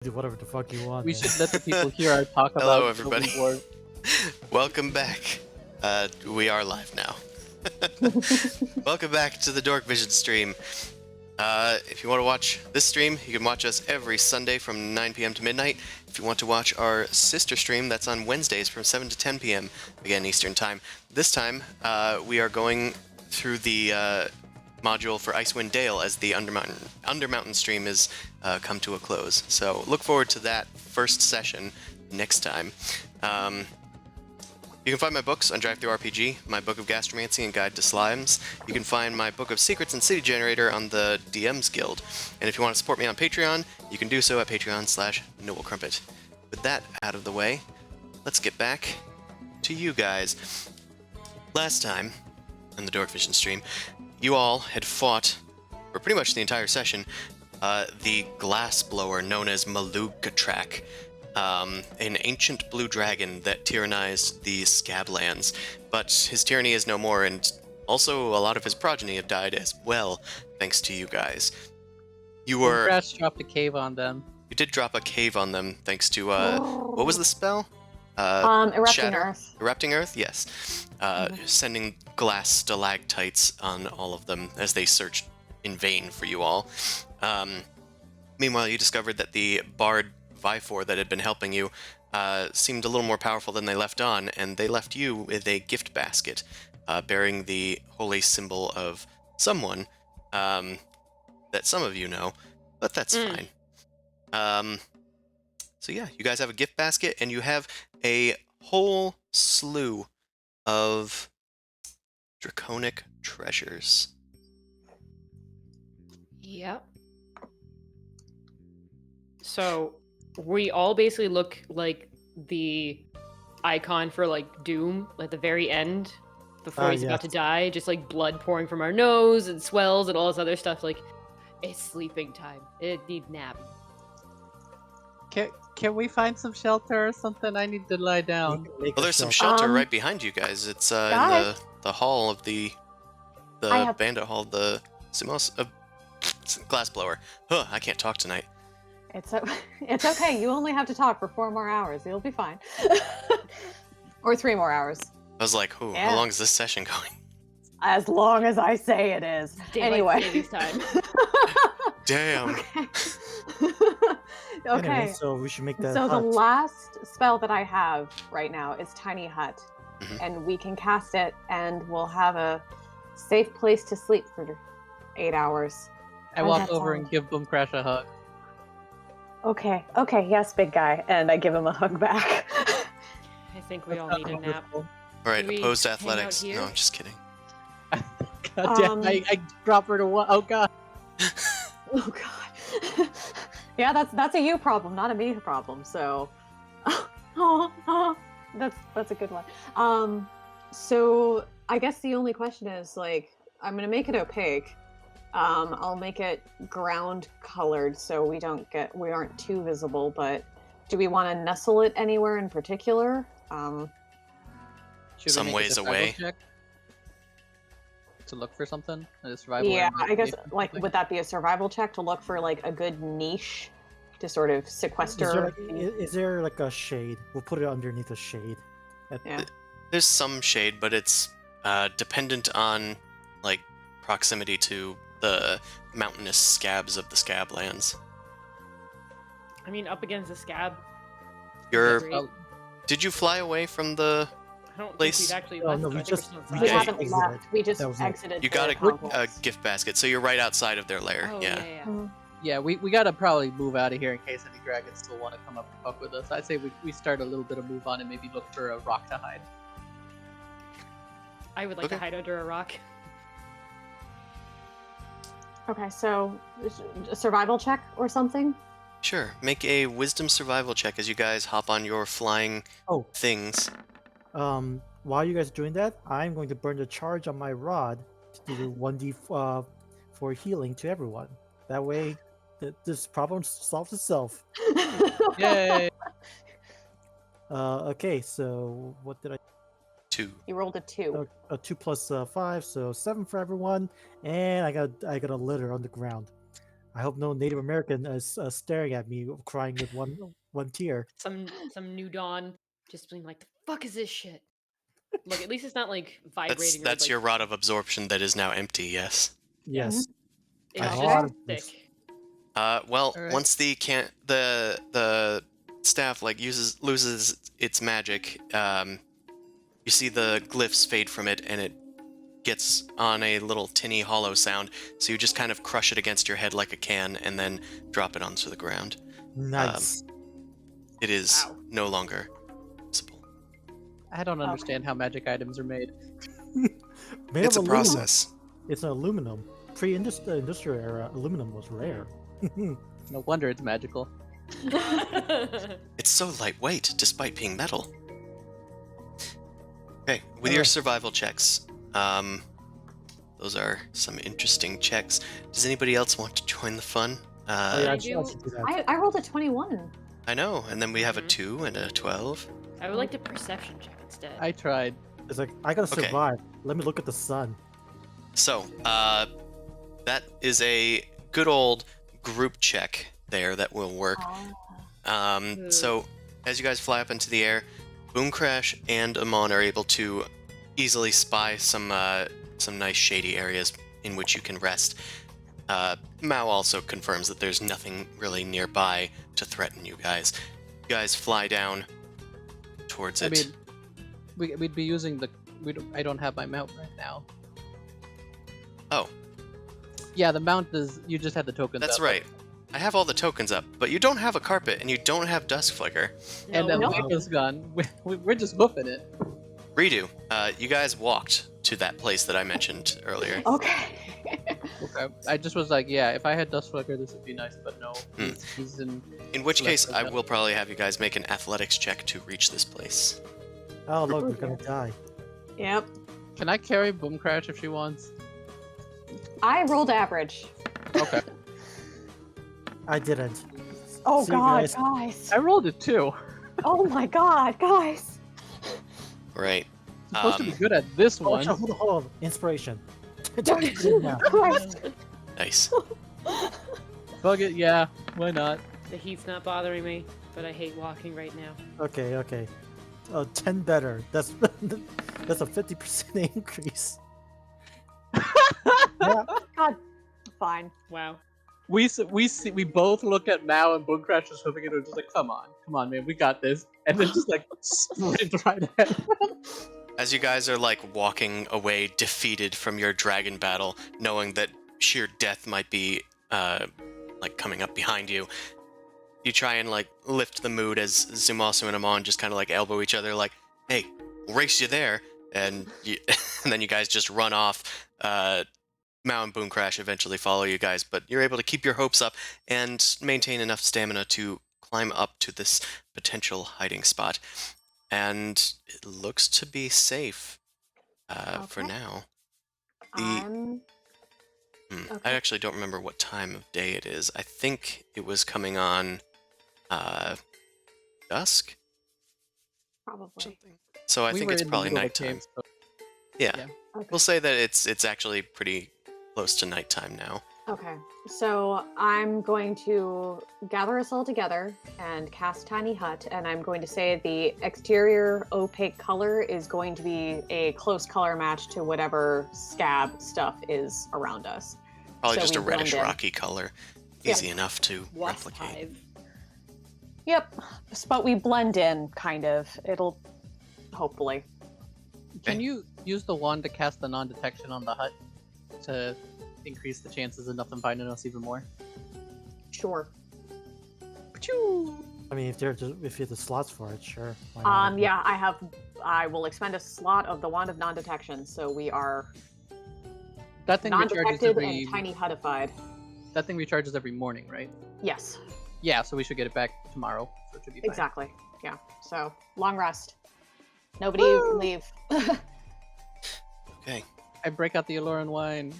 Do whatever the fuck you want. We man. should let the people hear our talk about. Hello, everybody. Civil War. Welcome back. We are live now. Welcome back to the Dorkvision stream. If you want to watch this stream, you can watch us every Sunday from 9 p.m. to midnight. If you want to watch our sister stream, that's on Wednesdays from 7 to 10 p.m. again Eastern Time. This time, we are going through the module for Icewind Dale as the Undermountain stream is come to a close. So look forward to that first session next time. You can find my books on DriveThruRPG, my book of Gastromancy and Guide to Slimes. You can find my book of Secrets and City Generator on the DM's Guild. And if you want to support me on Patreon, you can do so at patreon.com/NobleCrumpet. With that out of the way, let's get back to you guys. Last time, on the Dorkvision stream, you all had fought, for pretty much the entire session, the glass blower known as Malugkatrak, an ancient blue dragon that tyrannized the Scablands. But his tyranny is no more, and also a lot of his progeny have died as well, thanks to you guys. You were... Crash dropped a cave on them. You did drop a cave on them, thanks to, what was the spell? Erupting Shatter? Earth. Erupting Earth, yes. Sending glass stalactites on all of them as they searched in vain for you all. Meanwhile, you discovered that the bard Vifor that had been helping you seemed a little more powerful than they left on, and they left you with a gift basket bearing the holy symbol of someone that some of you know, but that's fine. So yeah, you guys have a gift basket, and you have a whole slew of draconic treasures. Yep. So we all basically look like the icon for like Doom at the very end before he's about to die, just like blood pouring from our nose and swells and all this other stuff. Like, it's sleeping time. It needs nap. Can we find some shelter or something? I need to lie down. Well, there's some shelter right behind you guys. It's in the hall of the bandit hall, the Sumos glassblower. Huh, I can't talk tonight. It's okay. You only have to talk for 4 more hours. You'll be fine. Or 3 more hours. I was like, "Ooh, how long is this session going?" As long as I say it is. Daylight savings time. Damn. Okay. Anyway, so we should make that. So hut. the last spell that I have right now is Tiny Hut, and we can cast it, and we'll have a safe place to sleep for 8 hours. I walk over and give Boomcrash a hug. Okay, yes, big guy, and I give him a hug back. I think we all need a nap. All right, Do we opposed hang out athletics. here? No, I'm just kidding. I think God damn, I drop her to one. Oh god. Oh god. Yeah, that's a you problem, not a me problem. So, that's a good one. So I guess the only question is like, I'm gonna make it opaque. I'll make it ground colored so we aren't too visible. But do we want to nestle it anywhere in particular? Should we Some make a ways survival away. check to look for something? A survival Yeah, or I guess investigation like something? would that be a survival check to look for like a good niche to sort of sequester? Is there like a shade? We'll put it underneath a shade. Yeah. There's some shade, but it's dependent on like proximity to the mountainous scabs of the Scablands. I mean, up against the scab. You're. Great. Oh, Did you fly away from the? I don't place- think we've actually Oh, left. no, I we think just- we're still we We Okay. inside. haven't Exited. left. We just That was it. exited. You the got a complex. gift basket, so you're right outside of their lair. Oh, yeah. yeah. yeah, we gotta probably move out of here in case any dragons still want to come up and fuck with us. I'd say we start a little bit of move on and maybe look for a rock to hide. I would like to Okay. hide under a rock. Okay, so a survival check or something. Sure. Make a wisdom survival check as you guys hop on your flying Oh, things. while you guys are doing that, I'm going to burn the charge on my rod to do 1d for healing to everyone. That way, this problem solves itself. Yay! Okay, so what did I? 2. You rolled a 2. A 2 plus 5, so 7 for everyone, and I got a litter on the ground. I hope no Native American is staring at me, crying with one tear. Some new dawn just being like, the fuck is this shit? Look, at least it's not like vibrating. That's or, like, your rod of absorption that is now empty. Yes. Yes. It's I just had this. thick. Well, Alright. once the staff like loses its magic, you see the glyphs fade from it, and it gets on a little tinny hollow sound. So you just kind of crush it against your head like a can, and then drop it onto the ground. Nice. It is Wow. no longer visible. I don't understand how magic items are made. Made It's a of aluminum. process. It's an aluminum. Pre-industrial era, aluminum was rare. No wonder it's magical. It's so lightweight, despite being metal. Okay, with your Alright. survival checks, those are some interesting checks. Does anybody else want to join the fun? Oh, yeah, I I should do- do that. I rolled a 21. I know, and then we have a Mhm. 2 and a 12. I would like to perception check instead. I tried. It's like I gotta Okay. survive. Let me look at the sun. So, that is a good old group check there that will work. So, as you guys fly up into the air, Boom Crash and Amon are able to easily spy some nice shady areas in which you can rest. Mao also confirms that there's nothing really nearby to threaten you guys. You guys fly down towards I it. mean, we'd be using the. I don't have my mount right now. Oh. Yeah, the mount is. You just had the tokens. That's up. right. I have all the tokens up, but you don't have a carpet and you don't have Dusk Flicker. And No, then no. Waco's gone. We're just hoofing it. Redo, you guys walked to that place that I mentioned earlier. Okay. Okay. I just was like, yeah, if I had Dust Flicker, this would be nice, but no. Hmm. He's in. In which Let's case, go I down. will probably have you guys make an athletics check to reach this place. Oh look, we're Okay. gonna die. Yep. Can I carry Boom Crash if she wants? I rolled average. Okay. I didn't. Oh See you god, guys. guys. I rolled it too. Oh my god, guys. Right. I'm supposed to be good at this Oh, one. hold on. Inspiration. Christ. Nice. Bug it, yeah. Why not? The heat's not bothering me, but I hate walking right now. Okay. 10 better. That's a 50% increase. Yeah. God. Fine. Wow. We both look at Mao and Boom Crash just hoofing it. We're just like, come on, man, we got this. And then just like sprint right ahead. As you guys are like walking away defeated from your dragon battle, knowing that sheer death might be like coming up behind you, you try and like lift the mood as Zumasu and Amon just kind of like elbow each other like, hey, we'll race you there. And, and then you guys just run off Mao and Boom Crash eventually follow you guys, but you're able to keep your hopes up and maintain enough stamina to climb up to this potential hiding spot. And it looks to be safe for Okay. now. I'm I okay. actually don't remember what time of day it is. I think it was coming on dusk? Probably. Something. So I We think were it's in the probably middle of a nighttime. cave, so Yeah. yeah. Okay. We'll say that it's actually pretty close to nighttime now. Okay, so I'm going to gather us all together and cast Tiny Hut, and I'm going to say the exterior opaque color is going to be a close color match to whatever scab stuff is around us. Probably So just a we blend reddish in. rocky color. Yeah. Easy enough to Wasp replicate. hive. Yep, but we blend in, kind of. It'll hopefully. Can you use the wand to cast the non-detection on the hut to increase the chances of nothing finding us even more? Sure. I mean, if you have the slots for it, sure. Why not? Yeah, I will expend a slot of the wand of non-detection, so we are That thing recharges non-detected every. and tiny hutified. That thing recharges every morning, right? Yes. Yeah, so we should get it back tomorrow. So it should be fine. Exactly. Yeah. So long rest. Nobody leave. Okay. I break out the Aloran wine.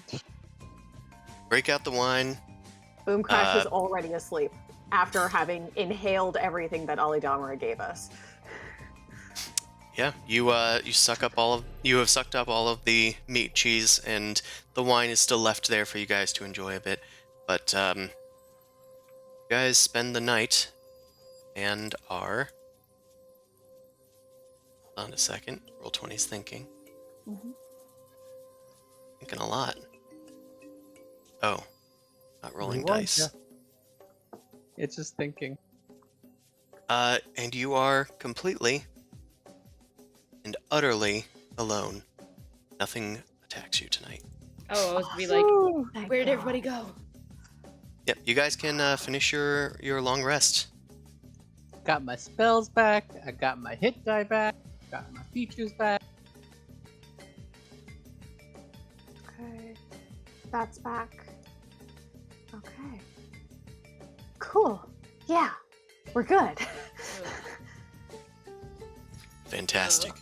Break out the wine. Boom Crash is already asleep after having inhaled everything that Ali Damara gave us. Yeah, you have sucked up all of the meat, cheese, and the wine is still left there for you guys to enjoy a bit. But you guys spend the night and are. Hold on a second. Roll 20's thinking. Mhm. Thinking a lot. Oh, not rolling Rewind, dice. yeah. It's just thinking. And you are completely and utterly alone. Nothing attacks you tonight. Oh, I was gonna be like, Ooh, thank where'd God. everybody go? Yep, you guys can finish your long rest. Got my spells back. I got my hit die back. Got my features back. Okay. That's back. Okay. Cool. Yeah. We're good. Fantastic.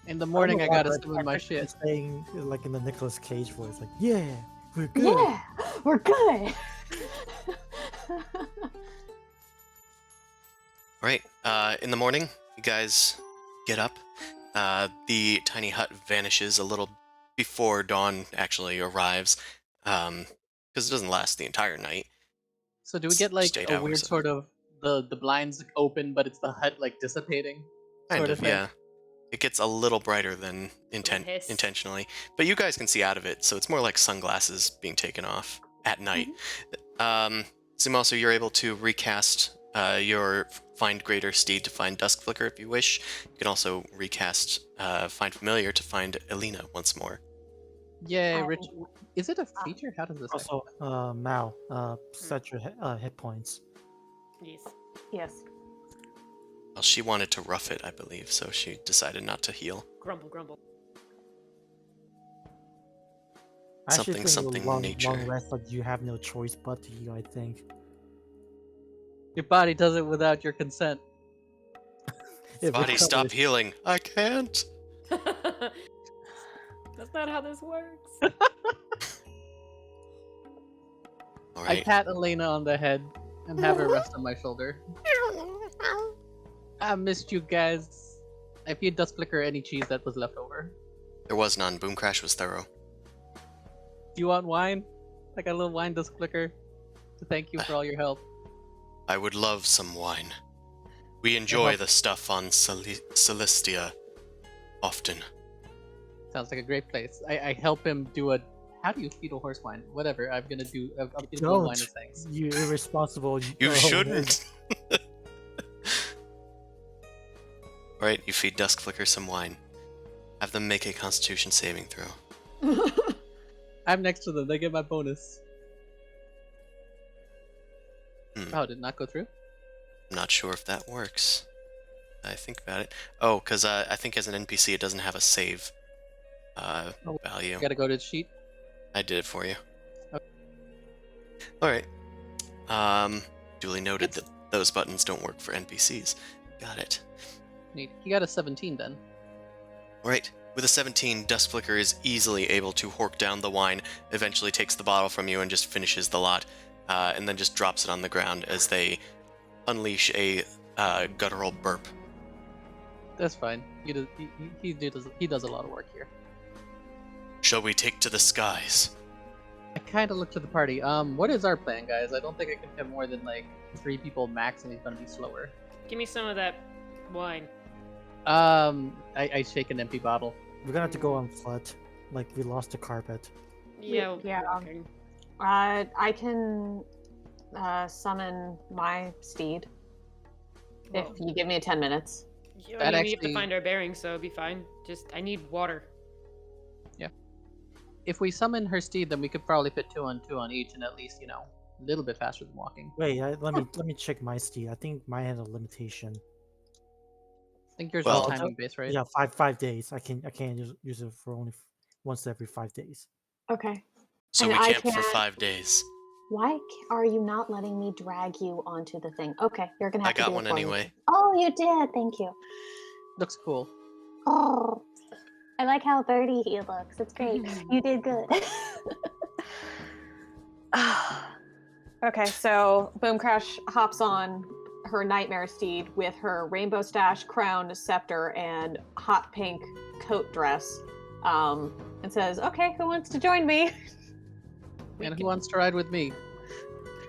In the morning, I gotta Robert, summon my picture shit. Saying like in the Nicolas Cage voice, like, "Yeah, we're good." Yeah, we're good. Right. In the morning, you guys get up. The tiny hut vanishes a little before dawn actually arrives, because it doesn't last the entire night. So do we get like Just 8 a hours weird of it. sort of the blinds open, but it's the hut like dissipating? Kind sort of, thing? yeah. It gets a little brighter than hiss. intentionally, but you guys can see out of it, so it's more like sunglasses being taken off at night. Zumoso, you're able to recast your Find Greater Steed to find Dusk Flicker if you wish. You can also recast Find Familiar to find Elena once more. Yay, Um, Rich. Is it a feature? How does this Also, Mal, set your hit points. Yes. Yes. Well, she wanted to rough it, I believe, so she decided not to heal. Grumble, grumble. I actually think Something a long nature. rest, but you have no choice but to heal. I think. Your body does it without your consent. It Body, recovers. stop healing. I can't. That's not how this works. All I right. pat Elena on the head and have her rest on my shoulder. I missed you guys. I feed Dust Flicker any cheese that was left over. There was none. Boom Crash was thorough. Do you want wine? I got a little wine, Dust Flicker, to thank you for all your help. I would love some wine. We enjoy the stuff on Celestia often. Sounds like a great place. I help him do a. How do you feed a horse wine? Whatever. I'm gonna do. I'll feed him a wine of thanks. You irresponsible. You shouldn't. Alright, you feed Dusk Flicker some wine. Have them make a constitution saving throw. I'm next to them. They get my bonus. Hmm. Oh, did it not go through? I'm not sure if that works. I think about it. Oh, because I think as an NPC it doesn't have a save value. You gotta go to the sheet. I did it for you. Okay. All right. Duly noted that those buttons don't work for NPCs. Got it. Neat. You got a 17 then. All right. With a 17, Dust Flicker is easily able to hork down the wine, eventually takes the bottle from you and just finishes the lot, and then just drops it on the ground as they unleash a guttural burp. That's fine. He does a lot of work here. Shall we take to the skies? I kind of look to the party. What is our plan, guys? I don't think I can have more than like 3 people max, and he's gonna be slower. Give me some of that wine. I shake an empty bottle. We're gonna have to go on foot. Like we lost the carpet. Yeah. Yeah. walking. I can summon my steed if Well, you give me 10 minutes. yeah, That I mean, we have actually- to find our bearings, so it'll be fine. I need water. If we summon her steed, then we could probably fit 2 on 2 on each, and at least a little bit faster than walking. Wait, let me check my steed. I think mine had a limitation. I think yours Well, is timing based, right? Yeah, 5 days. I can't use it for only once every 5 days. Okay. So And we I camp for can't- 5 days. Why are you not letting me drag you onto the thing? Okay, you're gonna have I to got do it one for me. anyway. Oh, you did. Thank you. Looks cool. Oh, I like how birdie he looks. It's great. You did good. Okay, so Boom Crash hops on her nightmare steed with her rainbow stash, crown, scepter, and hot pink coat dress, and says, "Okay, who wants to join me?" And who wants to ride with me?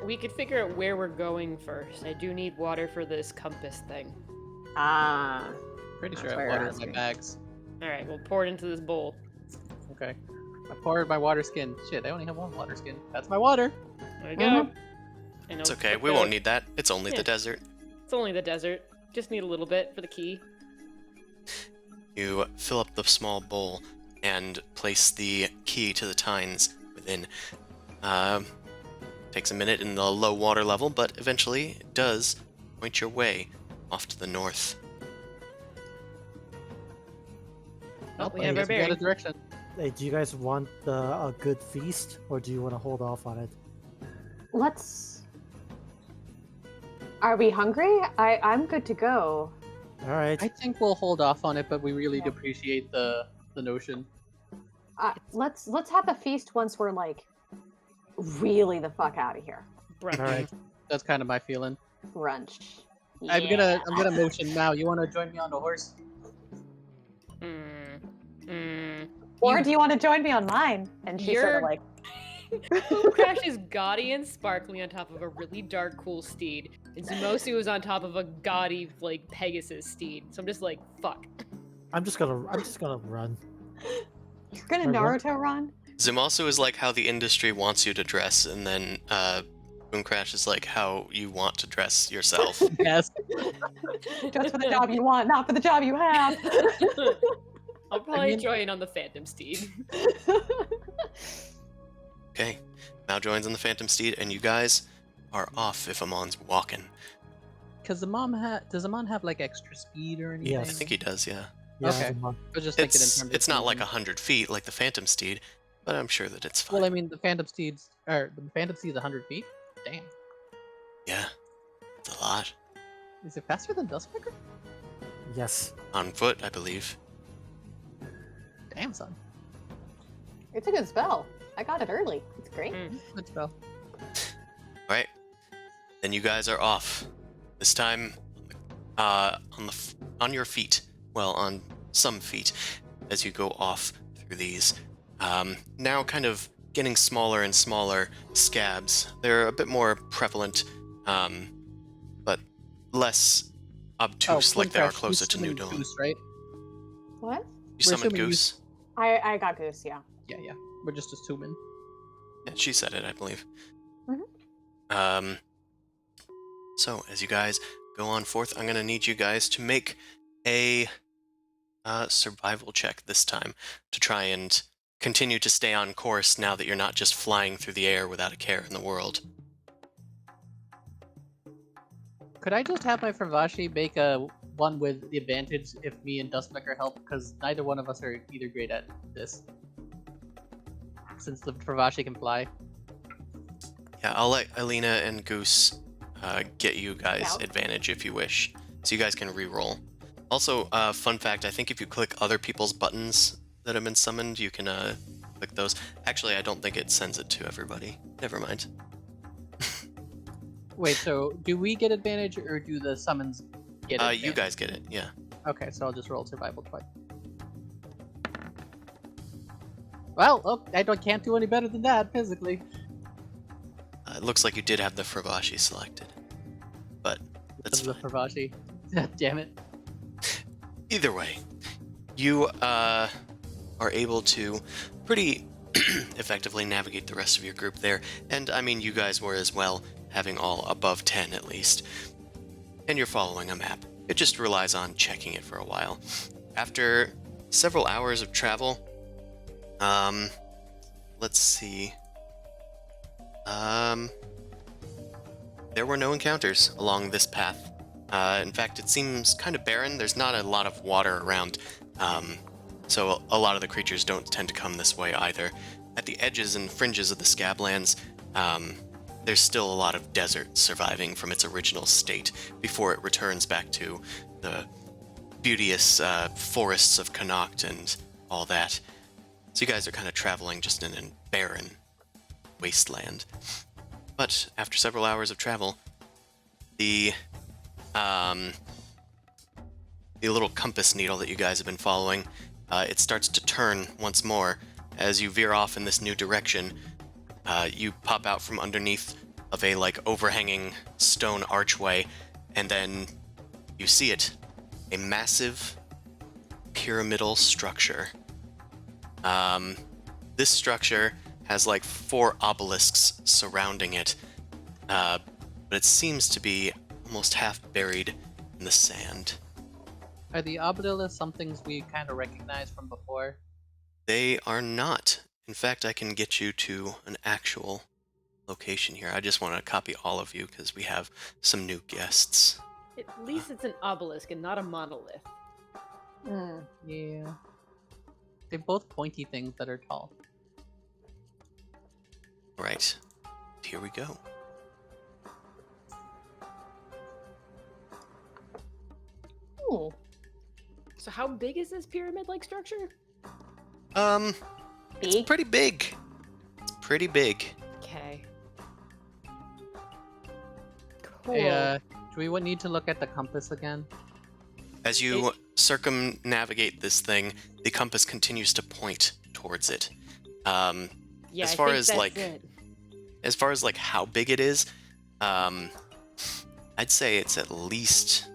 We could figure out where we're going first. I do need water for this compass thing. Ah, Pretty sure That's I why have you're water in my asking. bags. All right, we'll pour it into this bowl. Okay. I poured my water skin. Shit, I only have 1 water skin. That's my water. There we go. Mhm. And It's I'll okay, put we the- won't need that. It's only Yeah. the desert. It's only the desert. Just need a little bit for the key. You fill up the small bowl and place the key to the tines within. Takes a minute in the low water level, but eventually it does point your way off to the north. Oh, we I have our guess we got a bearings. direction. Hey, do you guys want a good feast, or do you want to hold off on it? let's. Are we hungry? I'm good to go. All right. I think we'll hold off on it, but we really Yeah. appreciate the notion. Let's have the feast once we're like really the fuck out of here. Brunch. All right. That's kind of my feeling. Brunch. I'm Yeah. gonna motion now. You want to join me on the horse? Or do you want to join me on mine? And she's sort of You're- like, Crash is gaudy and sparkly on top of a really dark, cool steed, and Zumosu is on top of a gaudy, like Pegasus steed. So I'm just like, fuck. I'm just gonna run. you're gonna Or what? Naruto run? Zumasu is like how the industry wants you to dress, and then Boom Crash is like how you want to dress yourself. Yes. Just for the job you want, not for the job you have. I'll probably mean- join on the Phantom Steed. Okay, now joins on the Phantom Steed, and you guys are off if Amon's walking. Does Amon have like extra speed or anything? I Yes. think he does, yeah. Yeah, Okay. I'm on- I was just thinking in terms of It's not like speed. 100 feet like the Phantom Steed, but I'm sure that it's fine. Well, I mean, the Phantom Steed's 100 feet. Damn. Yeah, it's a lot. Is it faster than Dustbreaker? Yes. On foot, I believe. Damn, son. It's a good spell. I got it early. It's great. Good spell. Alright, then you guys are off. This time, on your feet. Well, on some feet, as you go off through these. Now kind of getting smaller and smaller scabs. They're a bit more prevalent, but less obtuse like they are Crash, closer you to New summoned Dawn. Goose, right? What? You summoned assuming you- Goose. I got Goose, yeah. Yeah. We're just assuming. Yeah, she said it, I believe. Mhm. So, as you guys go on forth, I'm going to need you guys to make a survival check this time to try and continue to stay on course now that you're not just flying through the air without a care in the world. Could I just have my Fravashi make a one with the advantage if me and Dustbreaker help? Because neither one of us are either great at this. since the Fravashi can fly. Yeah, I'll let Alina and Goose get you guys Out. advantage if you wish, so you guys can re-roll. Also, fun fact, I think if you click other people's buttons that have been summoned, you can click those. Actually, I don't think it sends it to everybody. Never mind. Wait, so do we get advantage or do the summons get advantage? You guys get it, yeah. Okay, so I'll just roll survival twice. Well, oh, can't do any better than that physically. It looks like you did have the Fravashi selected, but that's The fine. Fravashi. Damn it. Either way, you are able to pretty effectively navigate the rest of your group there, and I mean you guys were as well, having all above 10 at least. And you're following a map. It just relies on checking it for a while. After several hours of travel, let's see. There were no encounters along this path. In fact, it seems kind of barren. There's not a lot of water around, so a lot of the creatures don't tend to come this way either. At the edges and fringes of the Scablands, there's still a lot of desert surviving from its original state before it returns back to the beauteous forests of Connacht and all that. So you guys are kind of traveling just in a barren wasteland. But after several hours of travel, the little compass needle that you guys have been following, it starts to turn once more. As you veer off in this new direction, you pop out from underneath of a overhanging stone archway, and then you see it, a massive pyramidal structure. This structure has 4 obelisks surrounding it, but it seems to be almost half buried in the sand. Are the obelisks some things we kind of recognize from before? They are not. In fact, I can get you to an actual location here. I just want to copy all of you because we have some new guests. At least it's an obelisk and not a monolith. Hmm. Yeah. They're both pointy things that are tall. Right. Here we go. Ooh. So how big is this pyramid-like structure? It's Big? pretty big. It's pretty big. Okay. Cool. Hey, do we need to look at the compass again? As you circumnavigate this thing, the compass continues to point towards it. Yeah, as I far think as that's it. as far as how big it is, I'd say it's at least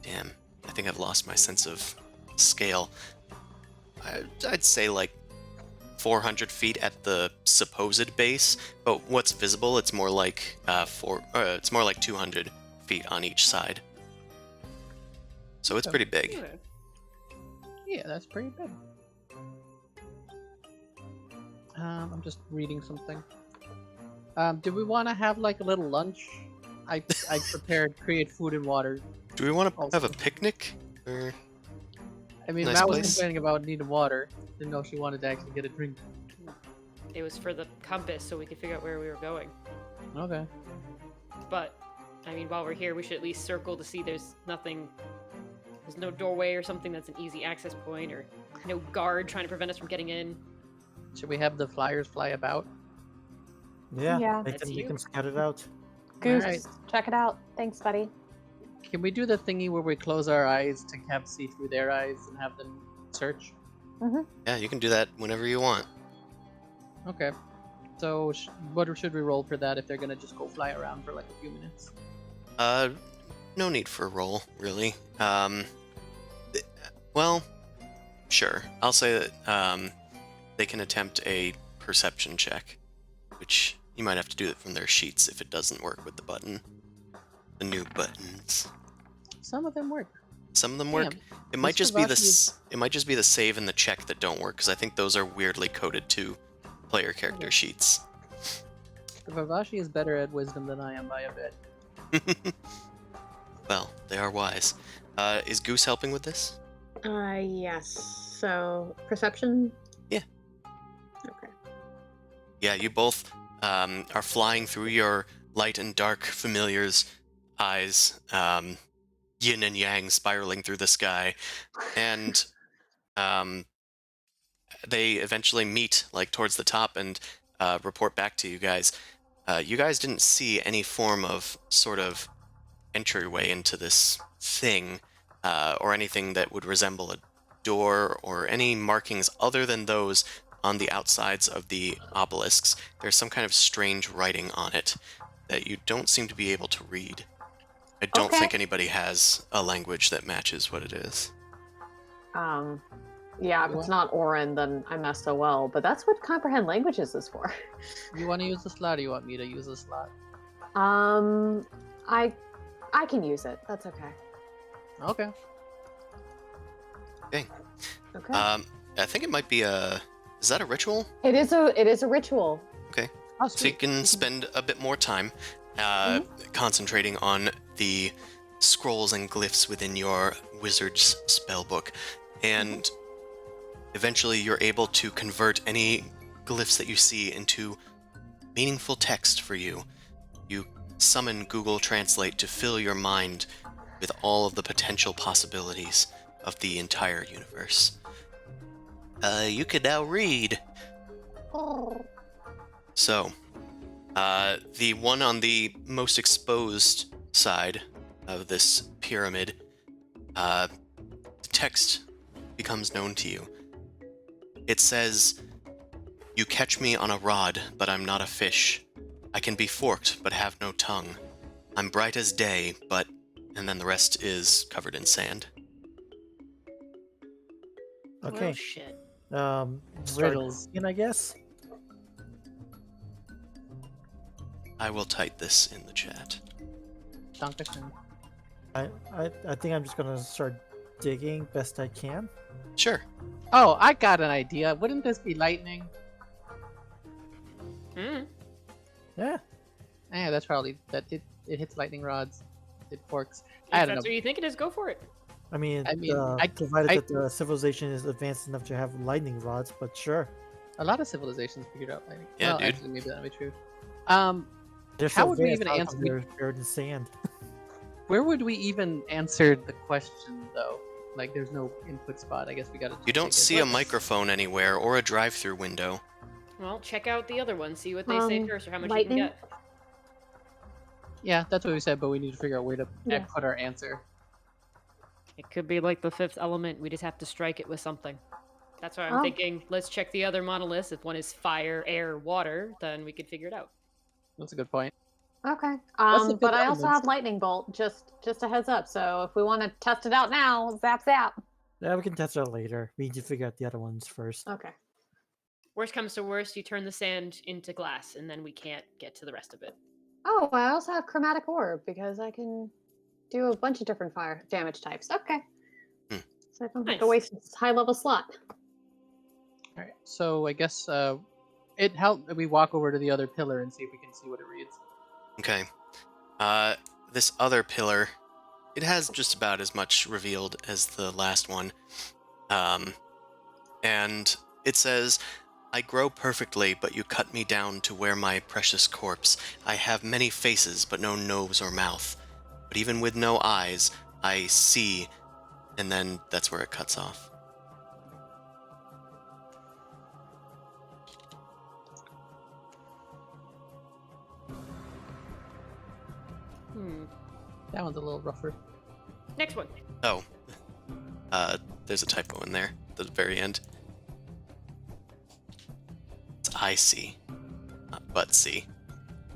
damn, I think I've lost my sense of scale. I'd say 400 feet at the supposed base, but what's visible, it's more it's more like 200 feet on each side. So it's pretty big. Yeah. Yeah, that's pretty big. I'm just reading something. Do we want to have a little lunch? I prepared create food and water. Do we want to have a picnic? Or... I mean, Nice Matt was place. complaining about needing water. Didn't know she wanted to actually get a drink. It was for the compass so we could figure out where we were going. Okay. But, I mean, while we're here, we should at least circle to see there's nothing... There's no doorway or something that's an easy access point, or no guard trying to prevent us from getting in. Should we have the flyers fly about? Yeah, Yeah. make That's them, you. make them scout it out. Goose, Alright. check it out. Thanks, buddy. Can we do the thingy where we close our eyes to have see through their eyes and have them search? Yeah, you can do that whenever you want. Okay. So, what should we roll for that if they're gonna just go fly around for a few minutes? No need for a roll, really. Well, sure. I'll say that they can attempt a perception check, which you might have to do it from their sheets if it doesn't work with the button. The new buttons. Some of them work. Some of them work. Damn. It might Mr. just be the Vashi- it might just be the save and the check that don't work, because I think those are weirdly coded to player character sheets. The Vavashi is better at wisdom than I am by a bit. Well, they are wise. Is Goose helping with this? Yes. So perception. Yeah. Okay. Yeah, you both are flying through your light and dark familiars' eyes, yin and yang spiraling through the sky, and um, they eventually meet like towards the top and report back to you guys. You guys didn't see any form of sort of entryway into this thing, or anything that would resemble a door or any markings other than those on the outsides of the obelisks. There's some kind of strange writing on it that you don't seem to be able to read. I don't Okay. think anybody has a language that matches what it is. Yeah, if it's not Orin, then I'm SOL. But that's what comprehend languages is for. You want to use the slot, or you want me to use the slot? I can use it. That's okay. Okay. Okay. Okay. I think it might be a. Is that a ritual? It is a ritual. Okay. Oh, So you sweet. can spend a bit more time concentrating on the scrolls and glyphs within your wizard's spellbook, and eventually you're able to convert any glyphs that you see into meaningful text for you. You summon Google Translate to fill your mind with all of the potential possibilities of the entire universe. You can now read. So, the one on the most exposed side of this pyramid, the text becomes known to you. It says, "You catch me on a rod, but I'm not a fish. I can be forked, but have no tongue. I'm bright as day, but..." And then the rest is covered in sand. Okay. Oh shit. Start Riddles. in, I guess. I will type this in the chat. Dankeschön. I think I'm just gonna start digging best I can. Sure. Oh, I got an idea. Wouldn't this be lightning? Mm. Yeah. Yeah, that's probably that. It hits lightning rods. It forks. If I don't that's know. what you think it is, go for it. I mean, I- provided I- that the civilization is advanced enough to have lightning rods, but sure. A lot of civilizations figured out lightning. Yeah, well, dude. actually, maybe that would be true. They're How so would we advanced, even how answer- come they're buried in sand? Where would we even answer the question though? Like, there's no input spot. I guess we gotta. You don't take it. see a Let's- microphone anywhere or a drive-through window. Well, check out the other one. See what they say first, or how much lightning? you can get. Yeah, that's what we said, but we need to figure out where to Yeah. put our answer. It could be like the fifth element. We just have to strike it with something. That's why I'm Oh. thinking. Let's check the other monoliths. If one is fire, air, water, then we could figure it out. That's a good point. Okay. What's the But fifth I also element? have lightning bolt. Just a heads up. So if we want to test it out now, zap zap. Yeah, we can test it out later. We need to figure out the other ones first. Okay. Worst comes to worst, you turn the sand into glass, and then we can't get to the rest of it. Oh, I also have chromatic orb because I can do a bunch of different fire damage types. Okay. Hmm. So I don't have to Nice. waste this high level slot. All right. So I guess it helped that we walk over to the other pillar and see if we can see what it reads. Okay. This other pillar, it has just about as much revealed as the last one. And it says, "I grow perfectly, but you cut me down to wear my precious corpse. I have many faces, but no nose or mouth. But even with no eyes, I see..." And then that's where it cuts off. That one's a little rougher. Next one. Oh. There's a typo in there at the very end. It's I see, not but see.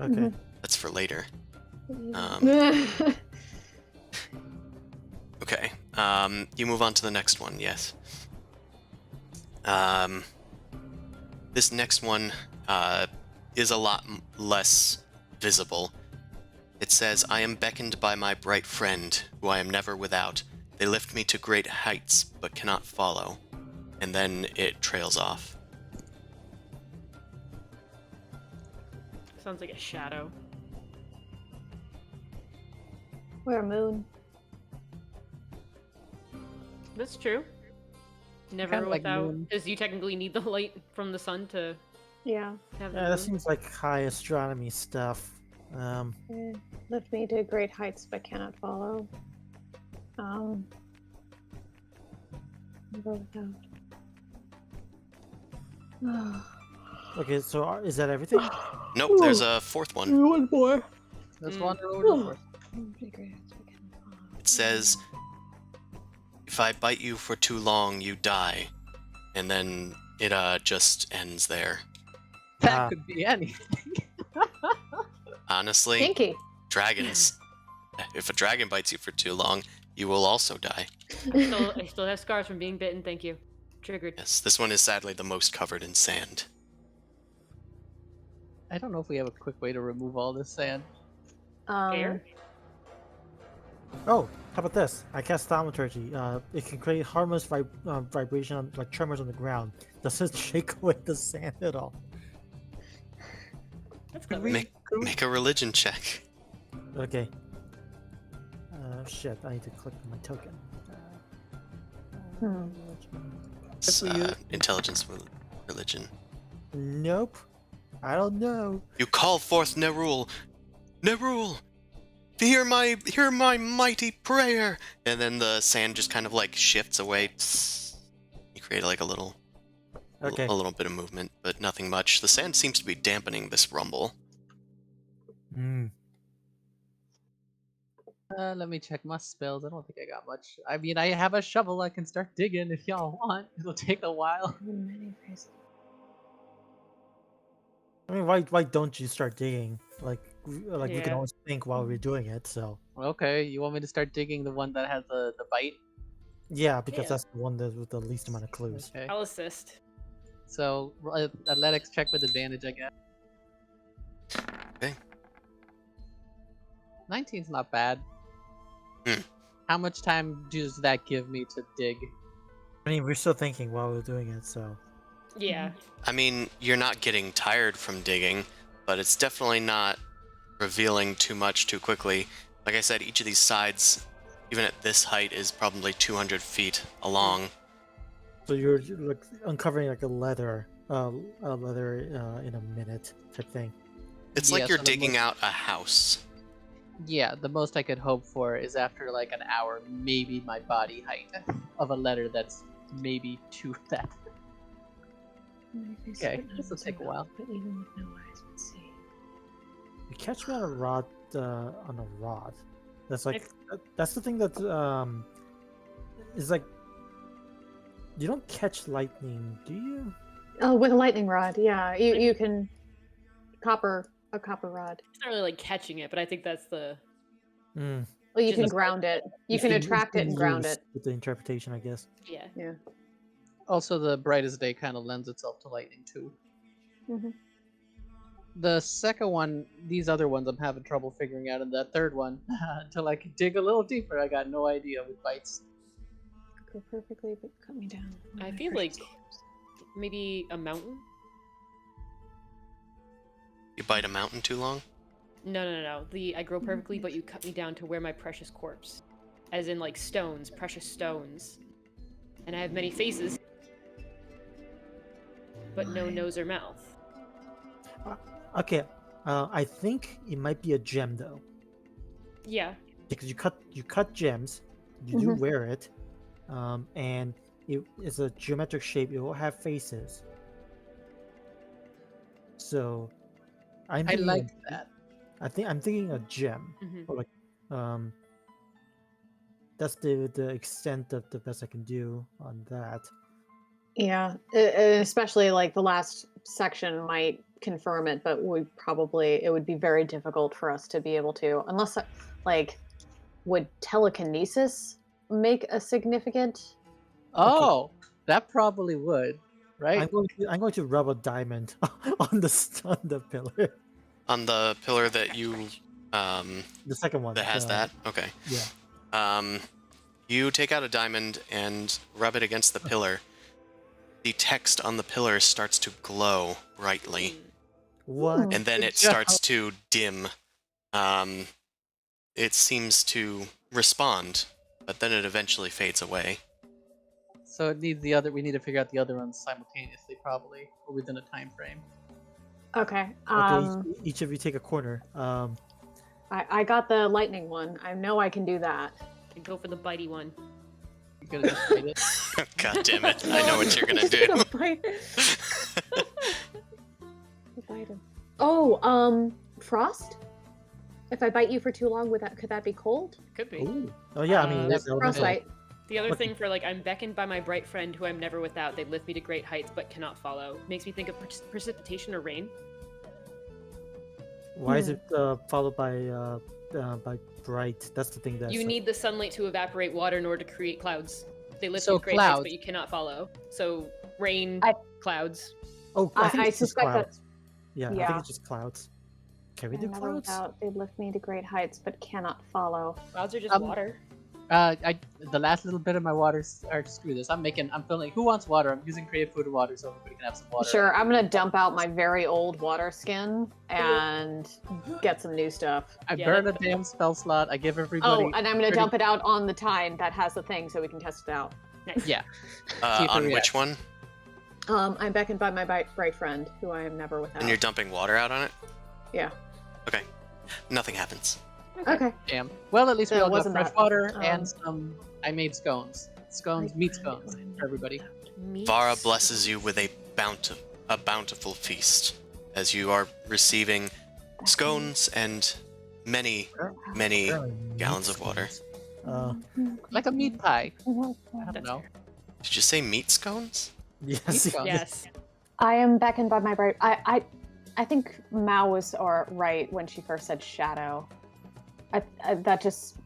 Okay. That's for later. Okay. You move on to the next one, yes. This next one is a lot less visible. It says, "I am beckoned by my bright friend, who I am never without. They lift me to great heights, but cannot follow." And then it trails off. Sounds like a shadow. We're a moon. That's true. Never Kinda like without, moon. because you technically need the light from the sun to Yeah. have the Yeah, that moon. seems like high astronomy stuff. Lift me to great heights, but cannot follow. I'll go without. Okay, so is that everything? Nope, there's a fourth one. One more. Let's Mm. wander over to the forest. It says, if I bite you for too long, you die. And then it just ends there. That could be anything. Honestly, Kinky. dragons. If a dragon bites you for too long, you will also die. I still have scars from being bitten. Thank you. Triggered. Yes, this one is sadly the most covered in sand. I don't know if we have a quick way to remove all this sand. Air? Oh, how about this? I cast Thaumaturgy. It can create harmless vibration, like tremors on the ground. Does it shake away the sand at all? That's clever. Make a religion check. Okay. Shit, I need to click on my token. It's, intelligence religion. Nope. I don't know. You call forth Nerul. Nerul! Hear my mighty prayer! And then the sand just kind of like shifts away. You create like a little Okay. a little bit of movement, but nothing much. The sand seems to be dampening this rumble. Mm. Let me check my spells. I don't think I got much. I mean, I have a shovel. I can start digging if y'all want. It'll take a while. I mean, why don't you start digging? Like we can Yeah. always think while we're doing it. So Okay, you want me to start digging the one that has the bite? yeah, because Yeah. that's the one that with the least amount of clues. Okay. I'll assist. So, athletics check with advantage, I guess. Okay. 19's not bad. Hmm. How much time does that give me to dig? I mean, we're still thinking while we're doing it. So Yeah. I mean, you're not getting tired from digging, but it's definitely not revealing too much too quickly. Like I said, each of these sides, even at this height, is probably 200 feet along. so you're like uncovering like a leather in a minute type thing. It's Yeah, like you're so the digging most- out a house. Yeah, the most I could hope for is after like an hour, maybe my body height of a letter that's maybe to that. Okay, this will take a while. But even with no eyes would see. You catch me on a rod. That's like that's the thing that is like. You don't catch lightning, do you? Oh, with a lightning rod, yeah. You can a copper rod. It's not really like catching it, but I think that's the. Mm. Well, you Just can like- ground it. You can attract it and ground it. with the interpretation, I guess. Yeah. Yeah. Also, the brightest day kind of lends itself to lightning too. Mhm. The second one, these other ones, I'm having trouble figuring out, and the third one, until I can dig a little deeper, I got no idea with bites. Go perfectly, but cut me down. I feel like maybe a mountain. You bite a mountain too long? No. I grow perfectly, but you cut me down to where my precious corpse, as in like stones, precious stones, and I have many faces, but no nose or mouth. Okay, I think it might be a gem though, Yeah. because you cut gems, you do Mhm. wear it, and it is a geometric shape. It will have faces. So, I thinking like a- that. I'm thinking a gem, Hmm. or like that's the extent of the best I can do on that. Yeah, especially like the last section might confirm it, but it would be very difficult for us to be able to, unless like, would telekinesis make a significant? Oh, that probably would, right? I'm going to rub a diamond on the pillar. On the pillar that you, The second one that has that? Okay. Yeah. You take out a diamond and rub it against the pillar. The text on the pillar starts to glow brightly, What? and then it Good job. starts to dim. It seems to respond, but then it eventually fades away. So it needs the other. We need to figure out the other ones simultaneously, probably, or within a time frame. Okay. Okay, each of you take a corner. I got the lightning one. I know I can do that. And go for the bitey one. You're gonna just bite it. God damn it! I know what you're gonna Just do. gonna bite Bite him. Oh, frost. If I bite you for too long, could that be cold? Could be. Ooh. Oh yeah, I mean, it is Never- elemental. Frostbite. The other What thing for like, I'm beckoned by my bright friend who I'm never without. They lift me to great heights but cannot follow. Makes me think of precipitation or rain. Why is it followed by bright? That's the thing. That's You like- need the sunlight to evaporate water in order to create clouds. They lift So you to great heights, clouds. but you cannot follow. So rain, I- clouds. Oh, I think I it's just suspect clouds. that's Yeah, I yeah. think it's just clouds. Can we do never clouds? without. They lift me to great heights, but cannot follow. Clouds are just Um, water. The last little bit of my water. Screw this. I'm filling. Who wants water? I'm using creative food and water so everybody can have some water. Sure, I'm gonna dump out my very old water skin and get some new stuff. I Yeah, burn a that- damn spell slot. I give everybody. Oh, and I'm gonna 30 dump it out on the time that has the thing so we can test it out. Nice. Yeah. See if it On which reacts. one? I'm beckoned by my bright friend, who I am never without. And you're dumping water out on it? Yeah. Okay. Nothing happens. Okay. Damn. Well, at least we So it all got wasn't fresh that, water um, and some. I made scones. Meat scones for everybody. Vara blesses you with a bountiful feast as you are receiving scones and many Apparently gallons meat of water. scones. Uh, Like a meat pie. I don't That's know. fair. Did you say meat scones? yes. Meat scones. Yes. I am beckoned by my bright. I think Mao was right when she first said shadow. That just.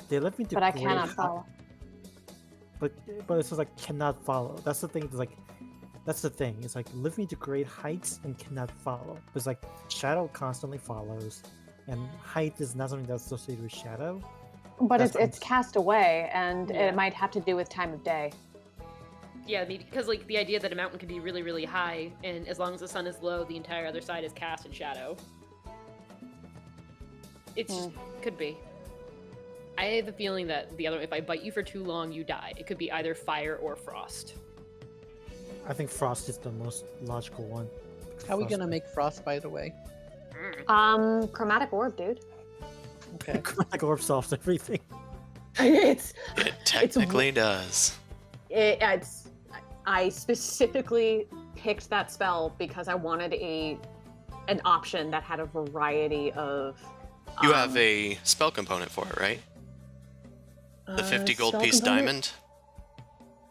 They left me to But I great cannot height- follow. But it says like cannot follow. That's the thing. It's like that's the thing. It's like lift me to great heights and cannot follow. It's like shadow constantly follows, and height is not something that's associated with shadow. But That's it's fine. cast away, and Yeah. it might have to do with time of day. Yeah, because like the idea that a mountain can be really, really high, and as long as the sun is low, the entire other side is cast in shadow. It's could be. I have a feeling that the other, if I bite you for too long, you die. It could be either fire or frost. I think frost is the most logical one. How are we gonna Frostbite. make frostbite away? Chromatic orb, dude. Okay. Like orb solves everything. it's It technically does. it's. I specifically picked that spell because I wanted an option that had a variety of. You have a spell component for it, right? The 50 gold spell piece component? diamond?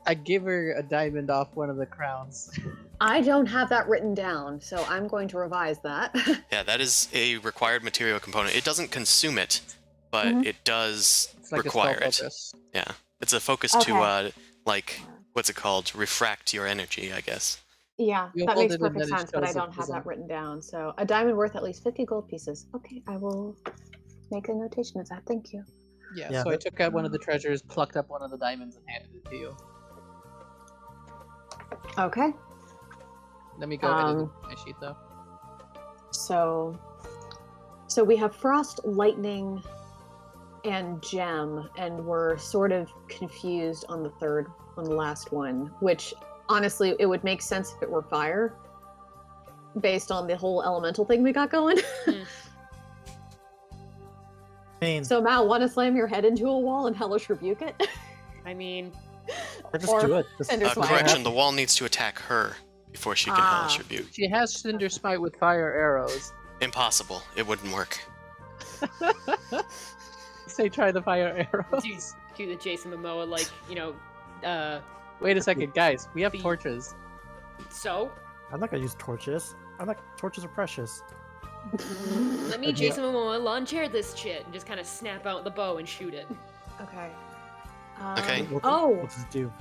I give her a diamond off one of the crowns. I don't have that written down, so I'm going to revise that. Yeah, that is a required material component. It doesn't consume it, but Mhm. it does It's like require a spell it. focus. Yeah. It's a focus Okay. to, like, what's it called? Refract your energy, I guess. Yeah, You'll that hold makes it and perfect then it sense, but I shows the don't have that prism. written down. So a diamond worth at least 50 gold pieces. Okay, I will make a notation of that. Thank you. Yeah, Yeah, so I that- took out one of the treasures, plucked up one of the diamonds, and handed it to you. Okay, Let me go edit my sheet though. so we have frost, lightning, and gem, and we're sort of confused on the last one, which honestly it would make sense if it were fire, based on the whole elemental thing we got going. I mean, So Mal, want to slam your head into a wall and hellish rebuke it? I mean, just or do it. Just- Cinder Smite. Correction, the wall needs to attack her before she can hellish Ah. rebuke. She has Cinder Smite with fire arrows. Impossible. It wouldn't work. Say try the fire arrows. do the Jason Momoa, like, Wait a second, guys. We have The- torches. so? I'm not gonna use torches. Torches are precious. Let me Yeah. Jason Momoa lawn chair this shit and just kind of snap out the bow and shoot it. Okay. Okay. Oh, What does it do?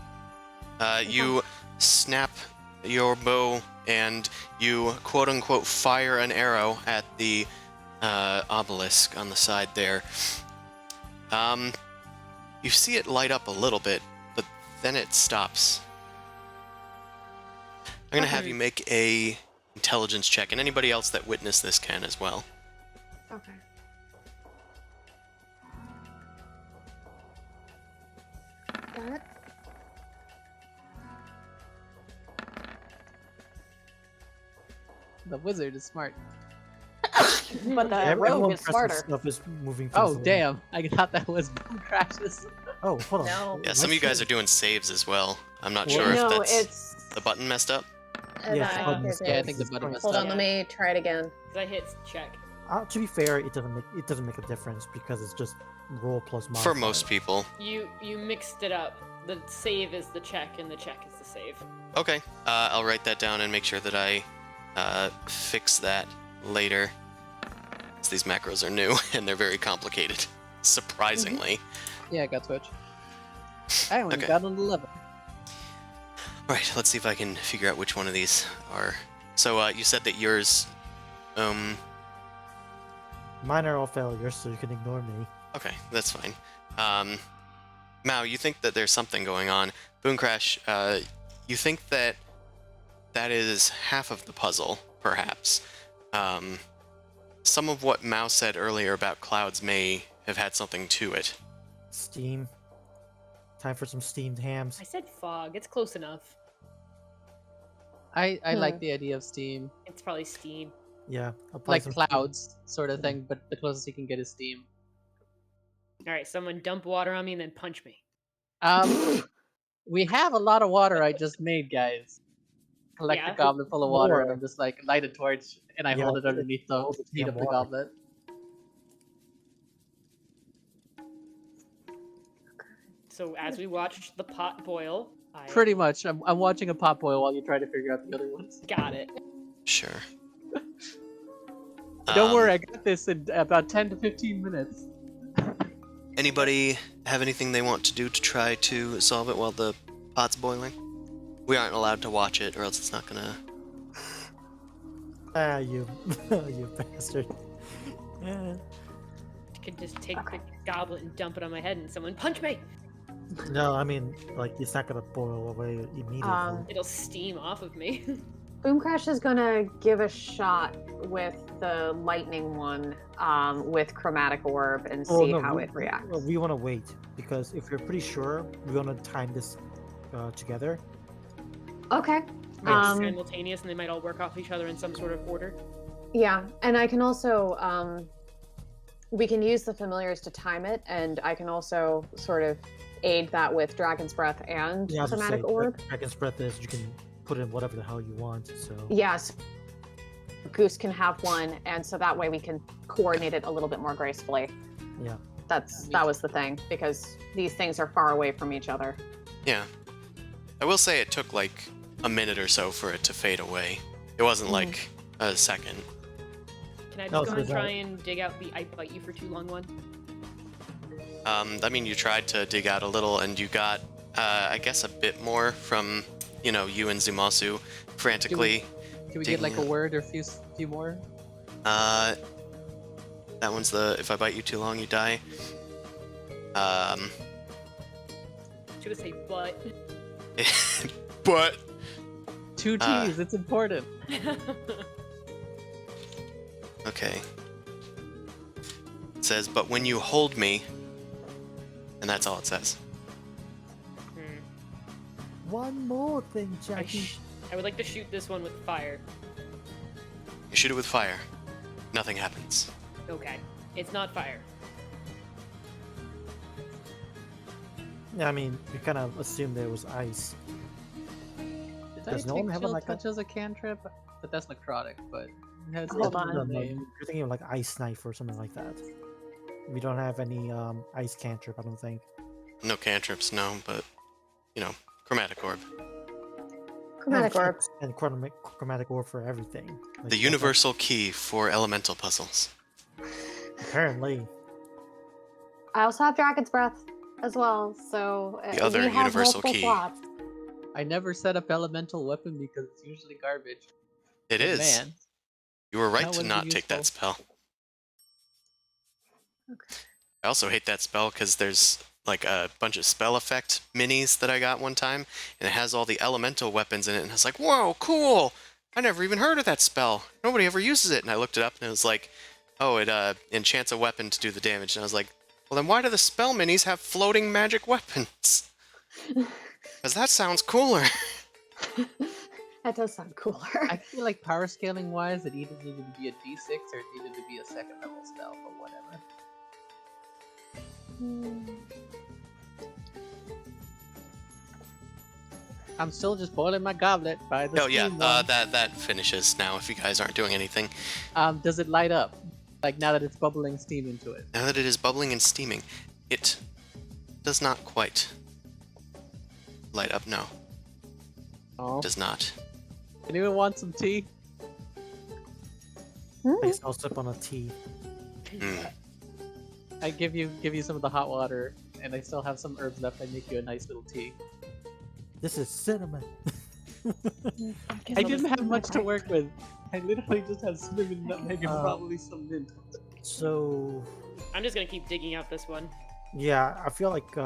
You snap your bow and you quote unquote fire an arrow at the obelisk on the side there. You see it light up a little bit, but then it stops. I'm gonna have Okay. you make a intelligence check, and anybody else that witnessed this can as well. okay. That The wizard is smart. But the Everyone rogue is pressing smarter. stuff is moving Oh, faster. damn. I thought that was Boom Crash's. Oh, hold on. No. Yeah, some of you guys are doing saves as well. I'm not Well, sure if No, that's it's. the button messed up. Yeah, I the button think is- it Yeah, I is. think the button messed Hold up. on, let me try it again. 'Cause I hit check. To be fair, it doesn't make a difference because it's just roll plus modifier. For most people. You mixed it up. The save is the check, and the check is the save. Okay, I'll write that down and make sure that I fix that later. 'Cause these macros are new and they're very complicated, surprisingly. Yeah, I got Switch. I only Okay. got an 11. Alright, let's see if I can figure out which one of these are. So, you said that yours, Mine are all failures, so you can ignore me. okay, that's fine. Mao, you think that there's something going on. Boom Crash, you think that that is half of the puzzle, perhaps. Some of what Mao said earlier about clouds may have had something to it. Steam. Time for some steamed hams. I said fog. It's close enough. I like the idea of steam. It's probably steam. Yeah, apply Like some steam. clouds, sort of thing, but the closest you can get is steam. All right, someone dump water on me and then punch me. We have a lot of water I just made, guys. Collect Yeah. a goblet full of water, and More. I'm just like, light a torch, and I Yeah, hold it underneath the hold the heat damn of the water. goblet. So as we watch the pot boil, I Pretty much. I'm watching a pot boil while you try to figure out the other ones. got it. Sure. Don't worry, I got this in about 10 to 15 minutes. Anybody have anything they want to do to try to solve it while the pot's boiling? We aren't allowed to watch it, or else it's not gonna... Ah, you, you bastard. Yeah. I could just take the goblet and dump it on my head and someone punch me. No, I mean, like, it's not gonna boil away immediately. It'll steam off of me. Boom Crash is gonna give a shot with the lightning one, with chromatic orb and see Oh, no, how we- it reacts. Well, we want to wait because if we're pretty sure, we want to time this together. Okay. Might Um, be simultaneous, and they might all work off each other in some sort of order. Yeah, and I can also we can use the familiars to time it, and I can also sort of aid that with Dragon's Breath and Yeah, I was gonna Chromatic say, Orb. Dragon's Breath is you can put in whatever the hell you want. So Yes. Goose can have one, and so that way we can coordinate it a little bit more gracefully. yeah, That was the thing, because these things are far away from each other. Yeah. I will say it took like a minute or so for it to fade away. It wasn't like a second. Can I just No, go so and that- try and dig out the I bite you for too long one? I mean, you tried to dig out a little, and you got, I guess, a bit more from, you know, you and Zumasu frantically. Can we get like a Digging word or a few more? That one's the if I bite you too long, you die. Should have say but. But 2 T's, it's important. okay. It says, but when you hold me, and that's all it says. one more thing, I, Jackie. I would like to shoot this one with fire. You shoot it with fire. Nothing happens. Okay. It's not fire. Yeah, I mean, we kind of assumed there was ice. Did Does I no take one have chill like a- touch as a cantrip? But that's necrotic, but it has Hold a on. No, no, name. you're thinking of like ice knife or something like that. We don't have any ice cantrip, I don't think. No cantrips, no, but, you know, chromatic orb. Chromatic Yeah, Orb. and chromatic orb for everything. Like, The universal key for elemental puzzles. Apparently, I also have Dragon's Breath as well, so The other we have universal multiple key. slots. I never set up elemental weapon because it's usually garbage. It But is. Man, You were right That to would be not take that useful. spell. I also hate that spell because there's like a bunch of spell effect minis that I got one time, and it has all the elemental weapons in it, and it's like, whoa, cool! I never even heard of that spell. Nobody ever uses it. And I looked it up, and it was like, oh, it enchants a weapon to do the damage. And I was like, well, then why do the spell minis have floating magic weapons? Because that sounds cooler. That does sound cooler. I feel like power scaling wise, it either needed to be a D6 or it needed to be a second level spell, but whatever. I'm still just boiling my goblet by the Oh yeah, steam wall. that finishes now. If you guys aren't doing anything, Does it light up? Like now that it's bubbling steam into it? now that it is bubbling and steaming, it does not quite light up. No, Oh. does not. Anyone want some tea? I guess I'll sip on a tea. Mm. I give you some of the hot water, and I still have some herbs left. I make you a nice little tea. This is cinnamon. I didn't have much to work with. I literally just had cinnamon, nutmeg, and probably some mint. So I'm just gonna keep digging out this one. yeah, I feel like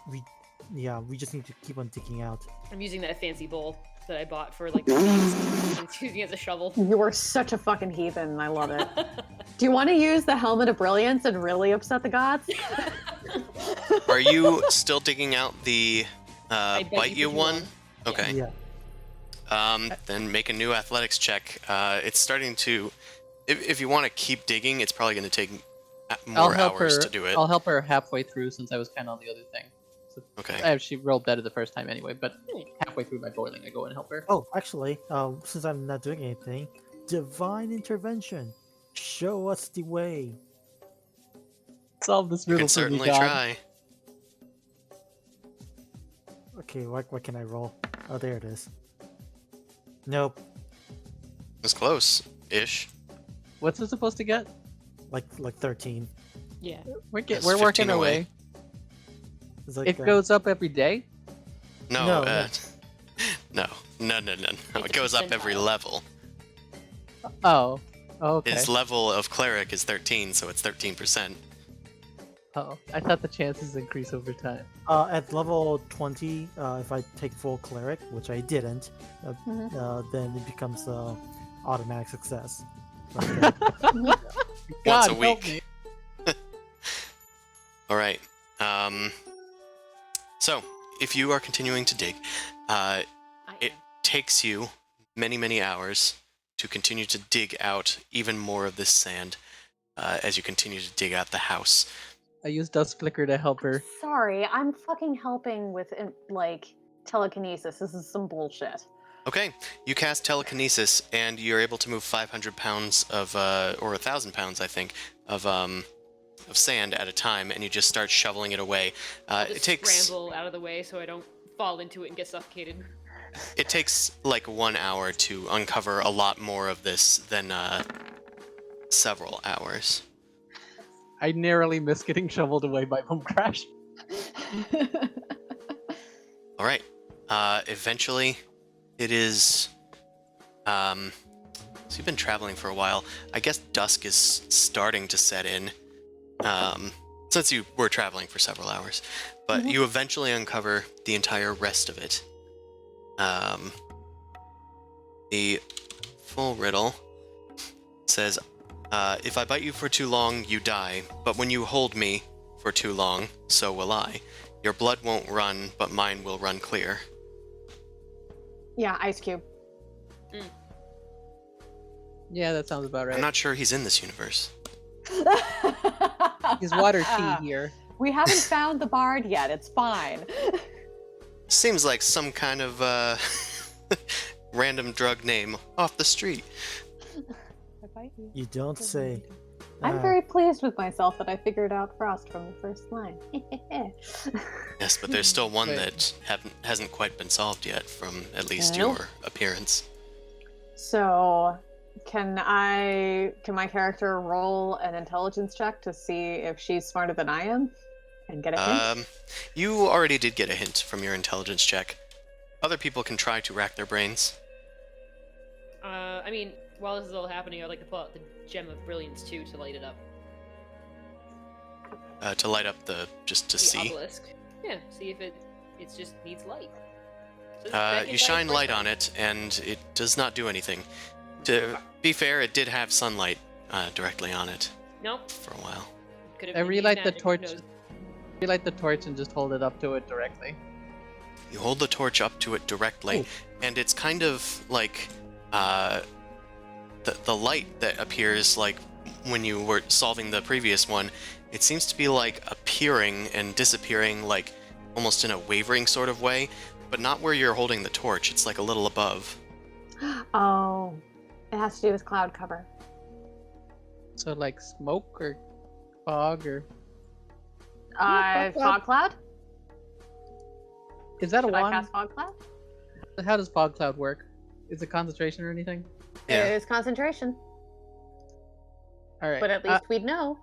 we just need to keep on digging out. I'm using that fancy bowl that I bought for like the weeds and using it as a shovel. You are such a fucking heathen. I love it. Do you want to use the Helmet of Brilliance and really upset the gods? Are you still digging out the I bite you one? Yeah. Okay. Yeah. Then make a new athletics check. It's starting to. If you want to keep digging, it's probably going to take more hours to do it. I'll help her halfway through since I was kind of on the other thing. So Okay. she rolled better the first time anyway, but halfway through my boiling, I go and help her. Oh, actually, since I'm not doing anything, divine intervention. Show us the way. Solve this You riddle can for me, certainly God. try. Okay, what can I roll? Oh, there it is. Nope. It's close-ish. What's it supposed to get? Like 13. Yeah. We're That's working 15 our away. way. It's like, It goes up every day. No, No, no. No. It goes up every percentile. level. Oh, okay. His level of cleric is 13, so it's 13%. Oh, I thought the chances increase over time. At level 20, if I take full cleric, which I didn't, then it becomes automatic success. But, Once God, a help week. me. All right. So, if you are continuing to dig, it takes you many hours to continue to dig out even more of this sand as you continue to dig out the house. I used Dust Flicker to help her. Sorry, I'm fucking helping with like telekinesis. This is some bullshit. Okay, you cast telekinesis, and you're able to move 500 pounds of, or 1,000 pounds, I think, of sand at a time, and you just start shoveling it away. Just It takes scramble out of the way so I don't fall into it and get suffocated. it takes like 1 hour to uncover a lot more of this than several hours. I narrowly missed getting shoveled away by Bone Crash. All right. Eventually, it is. So you've been traveling for a while. I guess dusk is starting to set in. Since you were traveling for several hours, but you eventually uncover the entire rest of it. The full riddle says, if I bite you for too long, you die, but when you hold me for too long, so will I. Your blood won't run, but mine will run clear. Yeah, Ice Cube. Yeah, that sounds about right. I'm not sure he's in this universe. He's water tea here. We haven't found the bard yet. It's fine. Seems like some kind of random drug name off the street. you don't say. I'm very pleased with myself that I figured out Frost from the first line. Yes, but there's still one Wait. that hasn't quite been solved yet from at least Nope. your appearance. So, can my character roll an intelligence check to see if she's smarter than I am and get a hint? You already did get a hint from your intelligence check. Other people can try to rack their brains. I mean, while this is all happening, I'd like to pull out the Gem of Brilliance too to light it up. To light up just to The see. obelisk. Yeah, see if it just needs light. So this back You inside shine my light phone. on it, and it does not do anything. To be fair, it did have sunlight directly on it Nope. for a while. Could have I been relight the magic, who torch. knows? Relight the torch and just hold it up to it directly. You hold the torch up to it directly, and it's kind of like the light that appears like when you were solving the previous one. It seems to be like appearing and disappearing, like almost in a wavering sort of way, but not where you're holding the torch. It's like a little above. Oh, it has to do with cloud cover. So like smoke or fog or Fog cloud? is that Should a I wand? cast fog cloud? How does fog cloud work? Is it concentration or anything? Yeah. It is concentration, All right. but at least we'd know.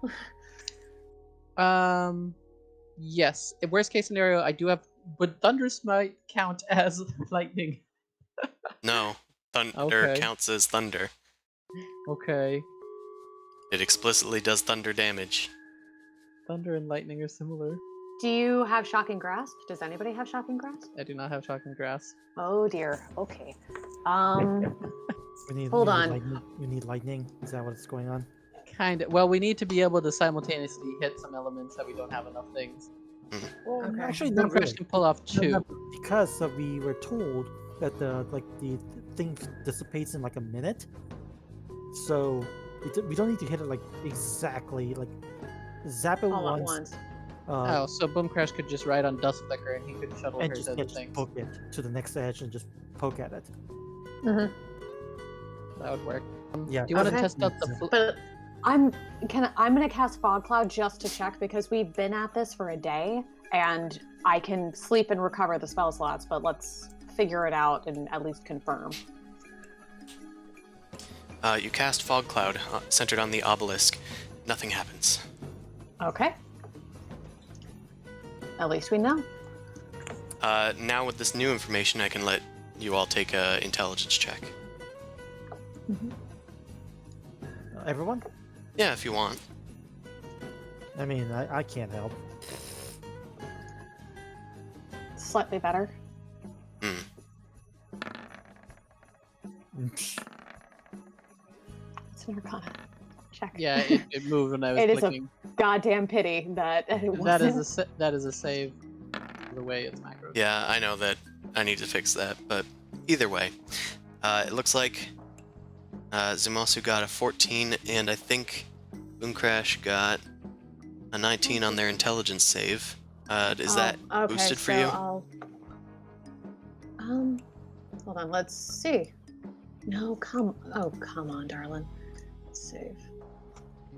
Yes. In worst case scenario, I do have, but thunder smite count as lightning. No, thunder Okay. counts as thunder. Okay. It explicitly does thunder damage. Thunder and lightning are similar. Do you have shocking grasp? Does anybody have shocking grasp? I do not have shocking grass. Oh dear. Okay. We Hold on. Need lightning. We need lightning. Is that what's going on? Kind of. Well, we need to be able to simultaneously hit some elements that we don't have enough things. Well, Okay. actually, One not really. can pull off No, two. no, because we were told that the thing dissipates in like a minute, so we don't need to hit it like exactly like zap it All at once, once. Oh, so Boom Crash could just ride on Dust Flicker and he could shuttle and her just, to yeah, the just things. poke it to the next edge and just poke at it. Mm-hmm. That would work. Yeah, Do you want to okay. test out the But I'm gonna cast fog cloud just to check because we've been at this for a day and I can sleep and recover the spell slots. But let's figure it out and at least confirm. You cast Fog Cloud, centered on the obelisk. Nothing happens. Okay. At least we know. Now with this new information, I can let you all take a intelligence check. Everyone? Yeah, if you want. I mean, I can't help. Slightly better. Psh, It's an Arcana check. Yeah, it moved when I was It is a clicking. goddamn pity that it wasn't. That is a save. The way it's macro. Yeah, I know that I need to fix that, but either way, it looks like Zumosu got a 14, and I think Boomcrash got a 19 on their intelligence save. Is that okay, boosted for so you? I'll... Hold on, let's see. No, come on, darling. Let's save.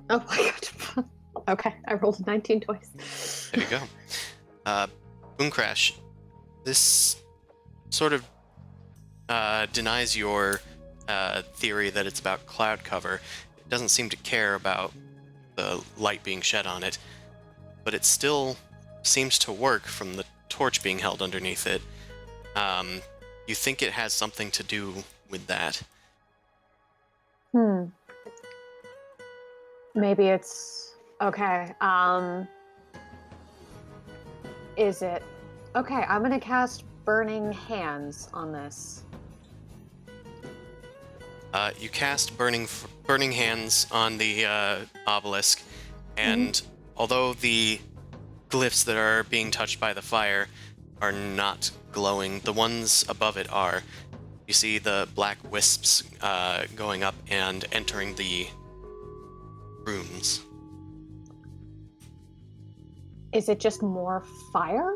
Oh my god. Okay, I rolled a 19 twice. There you go. Boomcrash, this sort of denies your theory that it's about cloud cover. It doesn't seem to care about the light being shed on it, but it still seems to work from the torch being held underneath it. You think it has something to do with that? Maybe it's okay. Is it okay? I'm gonna cast Burning Hands on this. You cast Burning Hands on the obelisk, and although the glyphs that are being touched by the fire are not glowing, the ones above it are. You see the black wisps going up and entering the runes. Is it just more fire?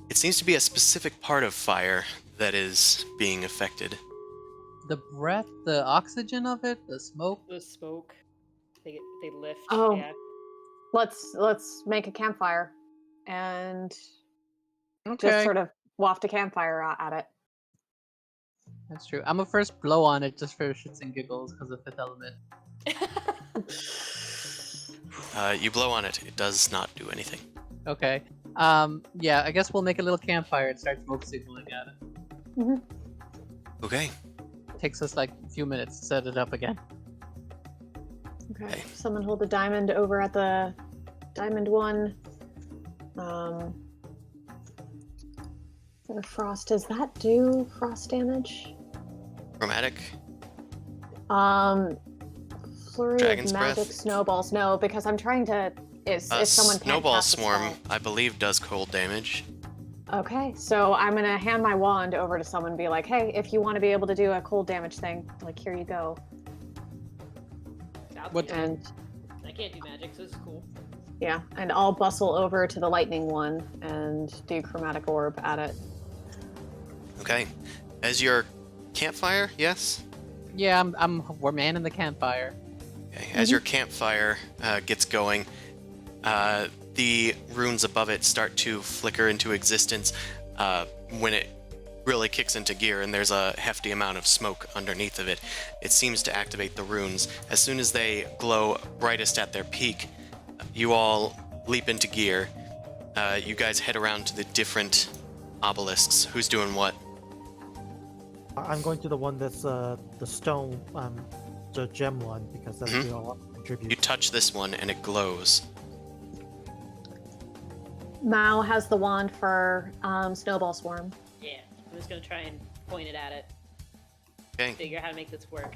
It seems to be a specific part of fire that is being affected. The breath, the oxygen of it, the smoke. The smoke. They lift. Oh. Yeah. Let's make a campfire and Okay, just sort of waft a campfire at it. that's true. I'm gonna first blow on it just for shits and giggles because of fifth element. You blow on it. It does not do anything. Okay. Yeah, I guess we'll make a little campfire and start smoke signaling at it. Okay. Takes us like a few minutes to set it up again. Okay. Someone hold the diamond over at the diamond one. The frost, does that do frost damage? Chromatic. Flurry Dragon's of magic breath? snowballs. No, because I'm trying to. If someone can't Snowball cast a Swarm, spell- I believe, does cold damage. Okay, so I'm gonna hand my wand over to someone and be like, hey, if you want to be able to do a cold damage thing, like, here you go. What- And I can't do magic, so this is cool. yeah, and I'll bustle over to the lightning one and do chromatic orb at it. Okay. As your campfire, yes? Yeah, we're manning the campfire. Okay. As your campfire gets going, the runes above it start to flicker into existence when it really kicks into gear, and there's a hefty amount of smoke underneath of it. It seems to activate the runes. As soon as they glow brightest at their peak, you all leap into gear. You guys head around to the different obelisks. Who's doing what? I'm going to the one that's the stone, the gem one, because that's the all contribute. You touch this one and it glows. Mao has the wand for snowball swarm. Yeah, I'm just gonna try and point it at it. Okay. Figure out how to make this work.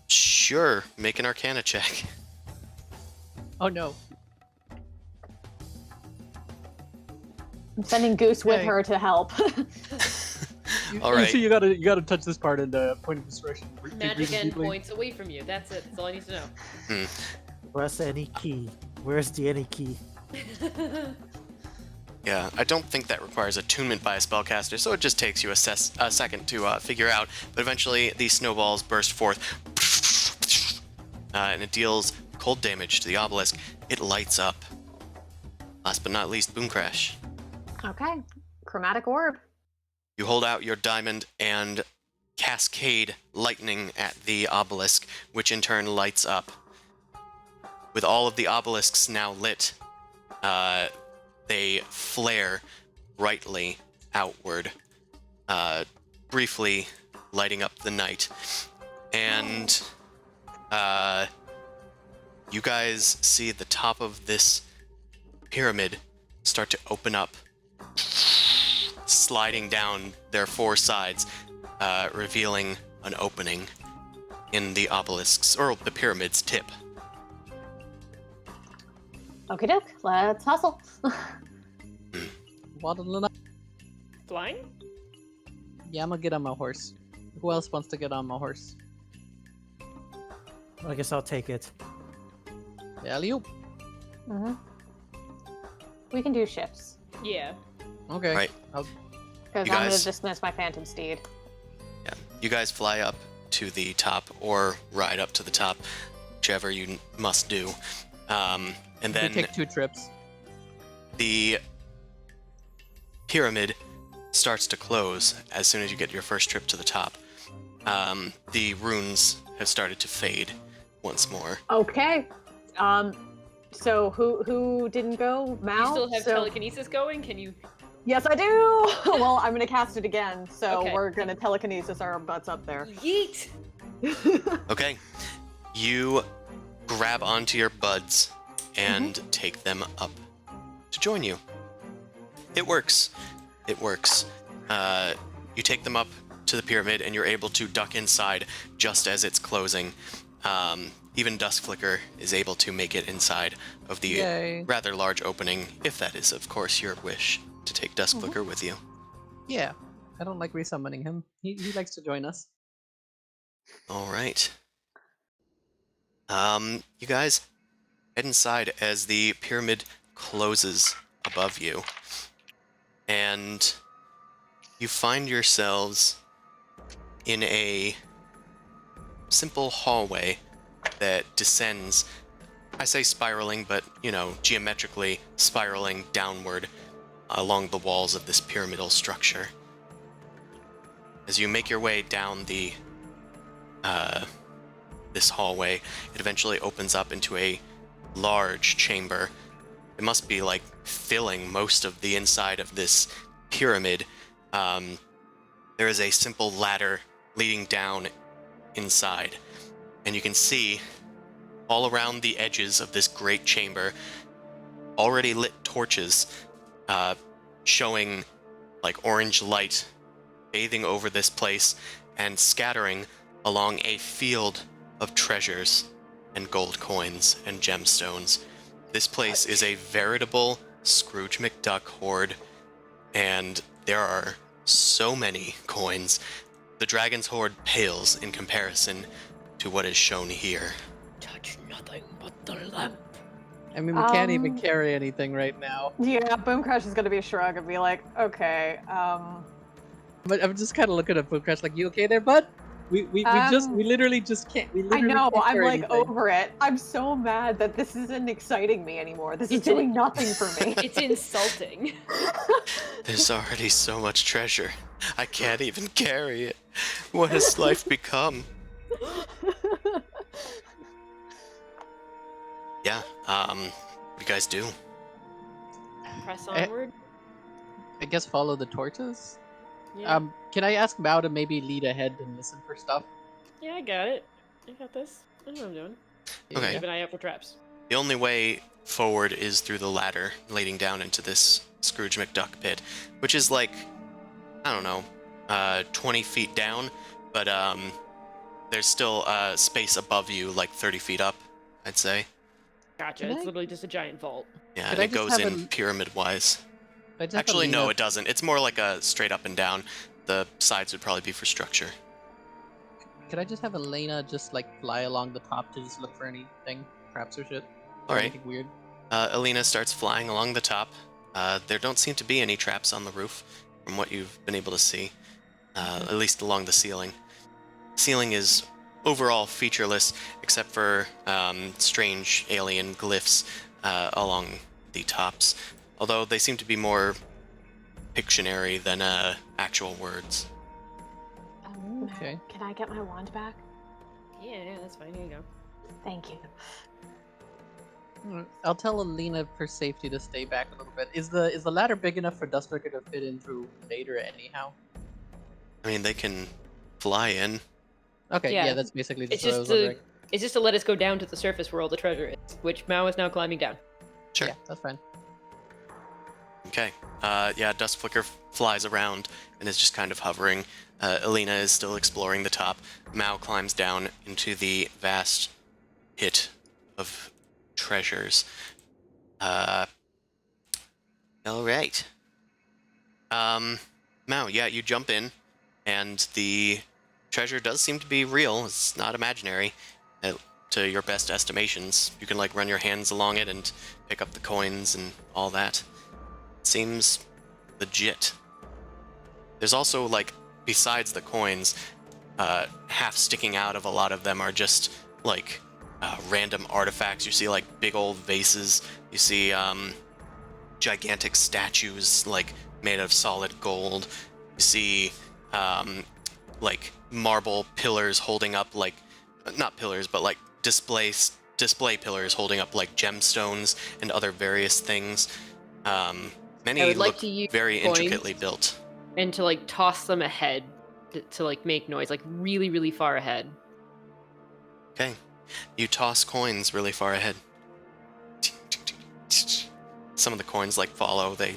Sure. Make an Arcana check. Oh no. I'm sending Goose with Okay. her to help. All right. So you gotta touch this part and point of inspiration. Magic end points away from you. That's it. That's all I need to know. Press any key. Where's the any key? Yeah, I don't think that requires attunement by a spellcaster, so it just takes you a second to figure out. But eventually, these snowballs burst forth, and it deals cold damage to the obelisk. It lights up. Last but not least, Boom Crash. Okay, chromatic orb. You hold out your diamond and cascade lightning at the obelisk, which in turn lights up. With all of the obelisks now lit, they flare brightly outward, briefly lighting up the night. And you guys see the top of this pyramid start to open up, sliding down their four sides, revealing an opening in the obelisk's, or the pyramid's tip. Okie doke, let's hustle. Waddling up. Flying? Yeah, I'm gonna get on my horse. Who else wants to get on my horse? I guess I'll take it. Alley-oop. Mm-hmm. We can do shifts. Yeah. Okay. Right. Because You I'm going guys- to dismiss my phantom steed. Yeah, you guys fly up to the top, or ride up to the top, whichever you must do. And We then take 2 trips. the pyramid starts to close as soon as you get your first trip to the top. The runes have started to fade once more. Okay. So who didn't go? Mao? You still have So- telekinesis going? Can you? Yes, I do. Well, I'm gonna cast it again, so Okay. we're gonna telekinesis our butts up there. Yeet! Okay, you grab onto your buds and take them up to join you. It works. It works. You take them up to the pyramid and you're able to duck inside just as it's closing. Even Dusk Flicker is able to make it inside of the Yay. rather large opening, if that is, of course, your wish to take Dusk Flicker with you. Yeah. I don't like resummoning him. He likes to join us. All right. You guys head inside as the pyramid closes above you, and you find yourselves in a simple hallway that descends. I say spiraling, but geometrically spiraling downward along the walls of this pyramidal structure. As you make your way down this hallway, it eventually opens up into a large chamber. It must be like filling most of the inside of this pyramid. There is a simple ladder leading down inside, and you can see all around the edges of this great chamber already lit torches showing like orange light bathing over this place and scattering along a field of treasures and gold coins and gemstones. This place is a veritable Scrooge McDuck hoard and there are so many coins. The dragon's hoard pales in comparison to what is shown here. Touch nothing but the lamp. I mean, we can't even Um, carry anything right now. Yeah, Boom Crash is gonna be a shrug and be like, okay, But I'm just kind of looking at Boom Crash like, you okay there, bud? We literally just can't. We I literally know, can't I'm carry like anything. over it. I'm so mad that this isn't exciting me anymore. This is doing nothing for me. It's insulting. There's already so much treasure. I can't even carry it. What has life become? Yeah, what do you guys do? Press Eh. onward. I guess follow the torches. Yeah. Can I ask Mao to maybe lead ahead and listen for stuff? Yeah, I got it. I got this. I know what I'm doing. Okay. Keep an eye out for traps. The only way forward is through the ladder leading down into this Scrooge McDuck pit, which is like, I don't know, 20 feet down, but there's still space above you, like 30 feet up, I'd say. Gotcha. Can It's I- literally just a giant vault. Yeah, Could and I it just goes have in a- pyramid-wise. I just have Actually, no, Alina- it doesn't. It's more like a straight up and down. The sides would probably be for structure. Could I just have Elena just like fly along the top to just look for anything, traps or shit? All right. Anything weird? Alina starts flying along the top. There don't seem to be any traps on the roof, from what you've been able to see, at least along the ceiling. Ceiling is overall featureless, except for strange alien glyphs along the tops, although they seem to be more Pictionary than actual words. Okay. Can I get my wand back? Yeah, that's fine. Here you go. Thank you. I'll tell Alina for safety to stay back a little bit. Is the ladder big enough for Dustbreaker to fit in through later anyhow? I mean, they can fly in. Okay, Yeah. yeah, that's basically It's just what I just was to wondering. it's just to let us go down to the surface where all the treasure is, which Mao is now climbing down. Sure. Yeah, that's fine. Okay. Yeah, Dust Flicker flies around and is just kind of hovering. Alina is still exploring the top. Mao climbs down into the vast pit of treasures. All right. Mao, yeah, you jump in, and the treasure does seem to be real. It's not imaginary, to your best estimations. You can like run your hands along it and pick up the coins and all that. Seems legit. There's also, like, besides the coins, half sticking out of a lot of them are just, like, random artifacts. You see, like, big old vases. You see, gigantic statues, like, made of solid gold. You see, like, marble pillars holding up, like, not pillars, but, like, display pillars holding up, like, gemstones and other various things. Many I would like look to use very coins. intricately built. And to like toss them ahead to like make noise, like really, really far ahead. Okay. You toss coins really far ahead. Some of the coins like follow, they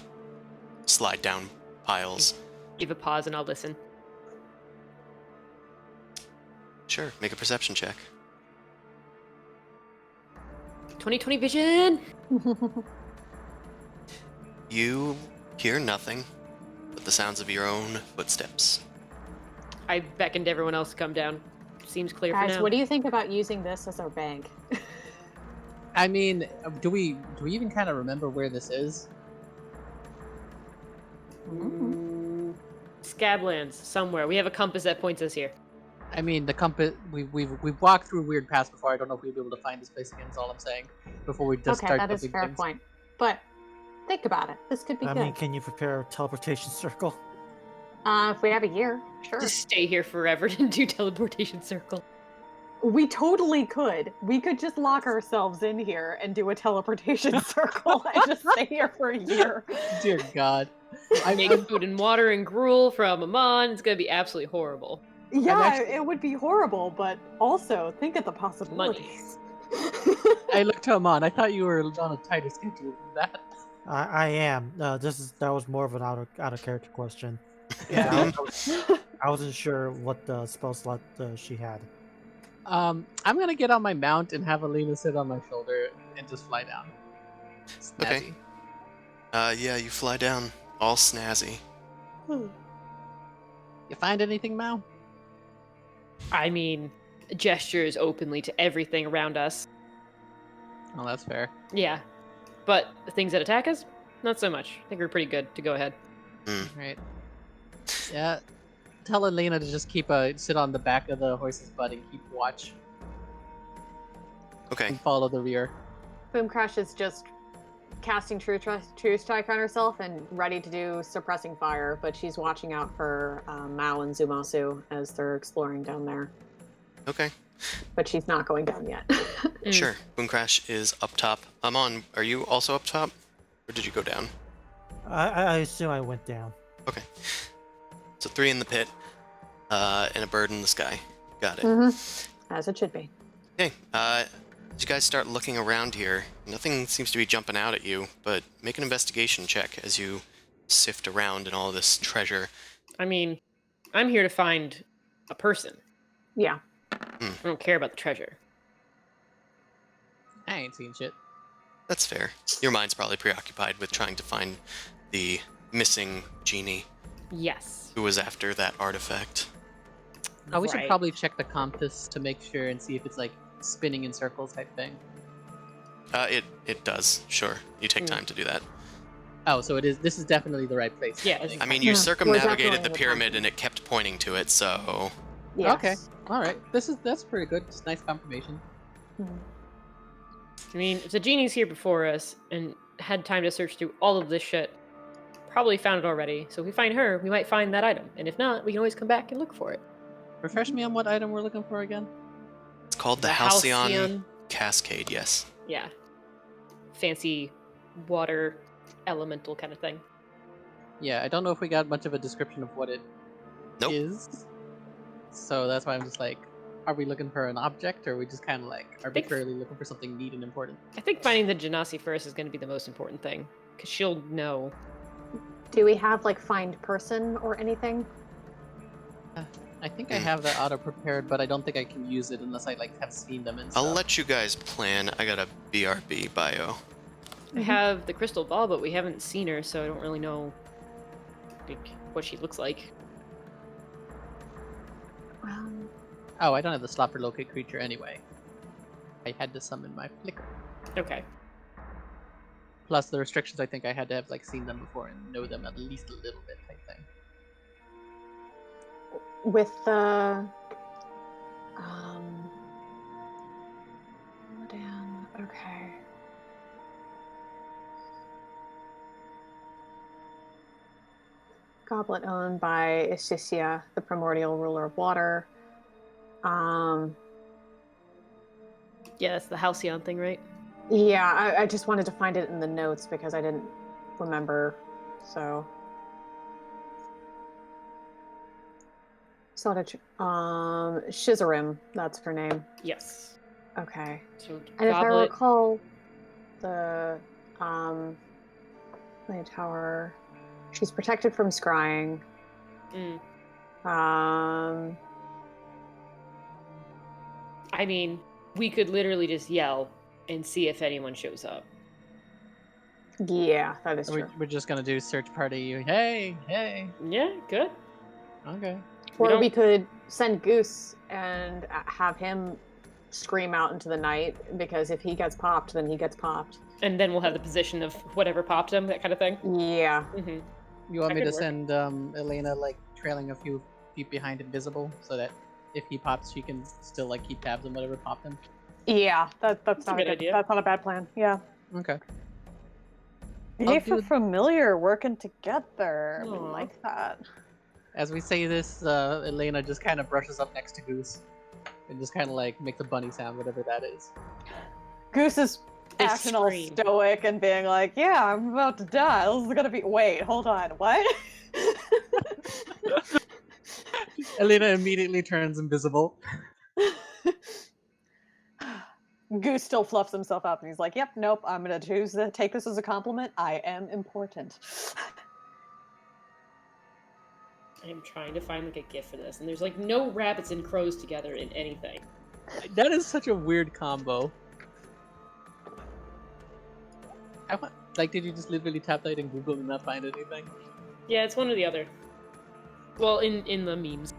slide down piles. Give a pause and I'll listen. Sure, make a perception check. 20/20 vision! You hear nothing but the sounds of your own footsteps. I beckoned everyone else to come down. Seems clear for Guys, now. what do you think about using this as our bank? I mean, do we even kind of remember where this is? Scablands, somewhere. We have a compass that points us here. I mean, the compass. We've walked through weird paths before. I don't know if we'll be able to find this place again. Is all I'm saying. Before we just Okay, start that is a dumping fair things. point. But think about it. This could be I good. mean, can you prepare a teleportation circle? If we have a year, sure. Just stay here forever and do teleportation circle. We totally could. We could just lock ourselves in here and do a teleportation circle and just stay here for a year. Dear God. I make food and water and gruel from Amon. It's gonna be absolutely horrible. Yeah, actually- it would be horrible, but also think of the possibilities. I looked to Amon. I thought you were on a tighter schedule than that. I am. That was more of an out of character question. Yeah. I wasn't sure what the spell slot she had. I'm gonna get on my mount and have Alina sit on my shoulder and just fly down. Okay. Snazzy. Yeah, you fly down All snazzy. You find anything, Mao? I mean, gestures openly to everything around us. Oh, that's fair. Yeah. But the things that attack us, not so much. I think we're pretty good to go ahead. Right. Yeah. Tell Elena to just sit on the back of the horse's butt and keep watch Okay. and follow the rear. Boom Crash is just casting True Strike on herself and ready to do suppressing fire, but she's watching out for Mao and Zumasu as they're exploring down there. Okay. But she's not going down yet. Sure. Boom Crash is up top. Amon, are you also up top? Or did you go down? I assume I went down. Okay. So 3 in the pit, and a bird in the sky. Got it. As it should be. Okay. As you guys start looking around here, nothing seems to be jumping out at you, but make an investigation check as you sift around in all this treasure. I mean, I'm here to find a person. Yeah. I don't care about the treasure. I ain't seen shit. That's fair. Your mind's probably preoccupied with trying to find the missing genie Yes. who was after that artifact. We should Right. probably check the compass to make sure and see if it's like spinning in circles type thing. It does, sure. You take time to do that. Oh, so it is. This is definitely the right place. Yeah, I think. I mean, Yeah, you we're circumnavigated definitely the in pyramid the and it kept pointing to it, so... Yes. Okay. All right. That's pretty good. Just nice confirmation. I mean, if the genie's here before us and had time to search through all of this shit, probably found it already. So if we find her, we might find that item. And if not, we can always come back and look for it. Refresh me on what item we're looking for again. It's called the Halcyon Cascade, yes. Yeah. Fancy water elemental kind of thing. Yeah, I don't know if we got much of a description of what it is. Nope. So that's why I'm just like, are we looking for an object, or are we just kind of like arbitrarily looking for something neat and important? I think finding the Genasi first is going to be the most important thing. Because she'll know. Do we have like find person or anything? I think I have that auto prepared, but I don't think I can use it unless I like have seen them and stuff. I'll let you guys plan. I got a BRB bio. I have the crystal ball, but we haven't seen her, so I don't really know like, what she looks like. Oh, I don't have the slot for locate creature anyway. I had to summon my flicker. Okay. Plus the restrictions, I think I had to have like seen them before and know them at least a little bit type thing. With the Damn. Okay. Goblet owned by Isisia, the primordial ruler of water. Yeah, that's the Halcyon thing, right? Yeah, I just wanted to find it in the notes because I didn't remember. So. Shizarim, that's her name. Yes. Okay. So And if I goblet. recall, the Lane Tower, she's protected from scrying. I mean, we could literally just yell and see if anyone shows up. Yeah, that is true. We're just gonna do search party. Hey, hey. Yeah, good. Okay. Or don't- we could send Goose and have him scream out into the night, because if he gets popped, then he gets popped. And then we'll have the position of whatever popped him, that kind of thing. Yeah. Mm-hmm. You want That me to could work. send Elena like trailing a few feet behind invisible so that if he pops, she can still like keep tabs on whatever popped him? Yeah, that's a not good idea. That's not a bad plan. Yeah. Okay. Yay I'll for do- familiar working together. We Aw. like that. As we say this, Elena just kind of brushes up next to Goose and just kind of like makes a bunny sound, whatever that is. Goose is They acting all scream. stoic and being like, "Yeah, I'm about to die. This is gonna be." Wait, hold on. What? Elena immediately turns invisible. Goose still fluffs himself up and he's like, "Yep, nope. I'm gonna choose to take this as a compliment. I am important." I'm trying to find like a gift for this, and there's like no rabbits and crows together in anything. That is such a weird combo. Like, did you just literally tap that in Google and not find anything? Yeah, it's one or the other. Well, in the memes.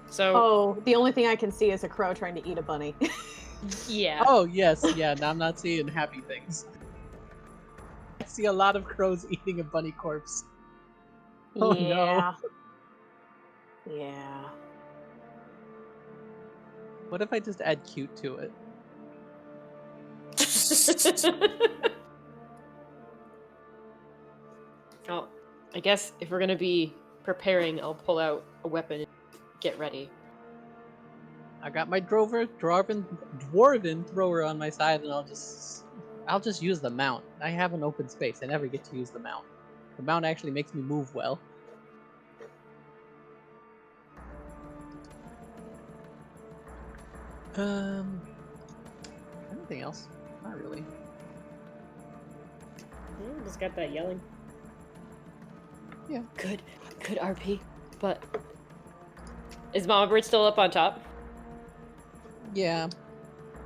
So Oh, the only thing I can see is a crow trying to eat a bunny. yeah. Oh yes, yeah. Now I'm not seeing happy things. I see a lot of crows eating a bunny corpse. Oh, no. yeah. Yeah. What if I just add cute to it? Well, I guess if we're gonna be preparing, I'll pull out a weapon and get ready. I got my dwarven thrower on my side, and I'll just use the mount. I have an open space. I never get to use the mount. The mount actually makes me move well. Anything else? Not really. Just got that yelling. Yeah. Good RP. But is Mama Bird still up on top? Yeah.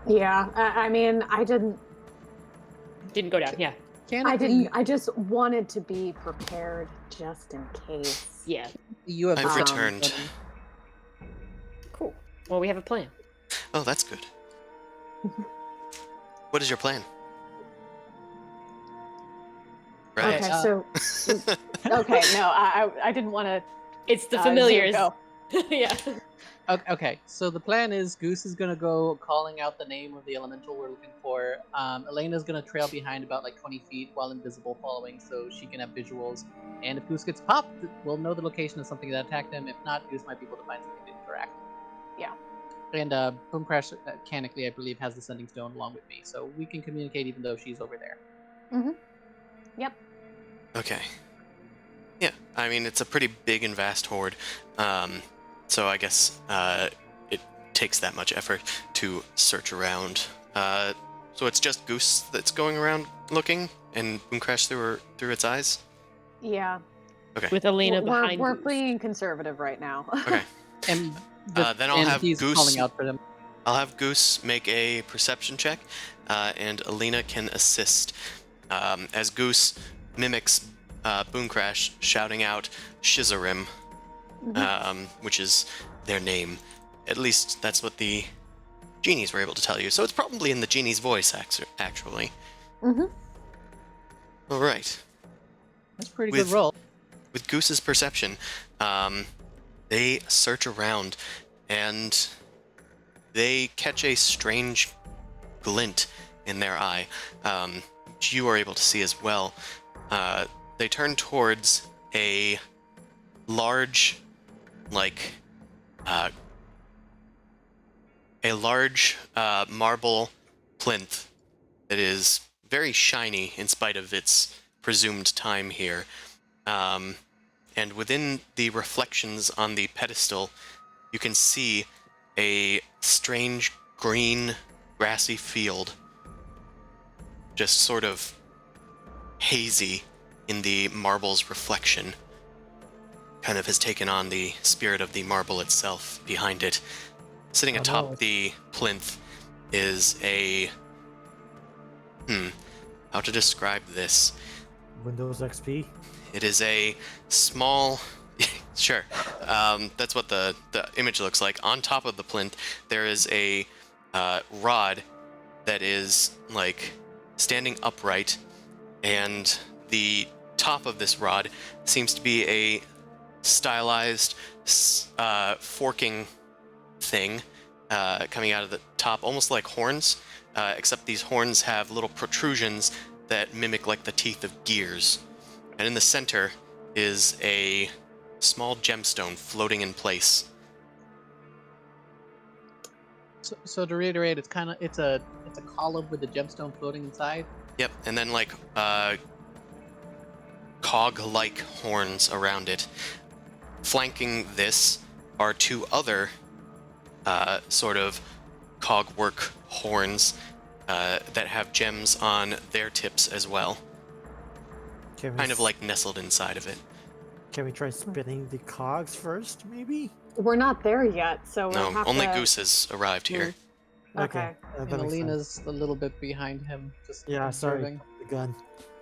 Yeah. I mean, I didn't. Didn't go down. Yeah. I didn't. I just wanted to be prepared just in case. Yeah. You have I've returned. Cool. Well, we have a plan. Oh, that's good. What is your plan? Right. Okay. So. Okay. No, I didn't want to. It's the familiars. Go. Yeah. Okay, so the plan is Goose is gonna go calling out the name of the elemental we're looking for. Elena's gonna trail behind about like 20 feet while invisible, following, so she can have visuals. And if Goose gets popped, we'll know the location of something that attacked him. If not, Goose might be able to find something to interact. Yeah. And Boomcrash, mechanically, I believe, has the sending stone along with me, so we can communicate even though she's over there. Mm-hmm. Yep. Okay. Yeah, I mean, it's a pretty big and vast horde. So I guess it takes that much effort to search around. So it's just Goose that's going around looking, and Boomcrash through its eyes? Yeah. Okay. With Elena behind. We're Goose. being conservative right now. Okay. And Then I'll have he's Goose calling out for them. I'll have Goose make a perception check, and Alina can assist. As Goose mimics Boomcrash shouting out Shizarim, which is their name. At least that's what the genies were able to tell you. So it's probably in the genie's voice, actually. Mm-hmm. All right. That's a pretty good roll. With Goose's perception, they search around, and they catch a strange glint in their eye, which you are able to see as well. They turn towards a large, marble plinth that is very shiny in spite of its presumed time here. And within the reflections on the pedestal, you can see a strange green grassy field, just sort of hazy in the marble's reflection. Kind of has taken on the spirit of the marble itself behind it. Sitting atop the plinth is a... how to describe this? Windows XP? It is a small... Sure. That's what the image looks like. On top of the plinth, there is a rod that is, standing upright, and the top of this rod seems to be a stylized forking thing coming out of the top, almost like horns, except these horns have little protrusions that mimic the teeth of gears. And in the center is a small gemstone floating in place. So to reiterate, it's a column with the gemstone floating inside. Yep, and then cog-like horns around it. Flanking this are two other sort of cogwork horns that have gems on their tips as well. Kind of nestled inside of it. Can we try spinning the cogs first, maybe? We're not there yet, so we'll No, have only to... Goose has arrived here. Okay. that And makes sense. Alina's a little bit behind him, just Yeah, sorry. observing. the gun.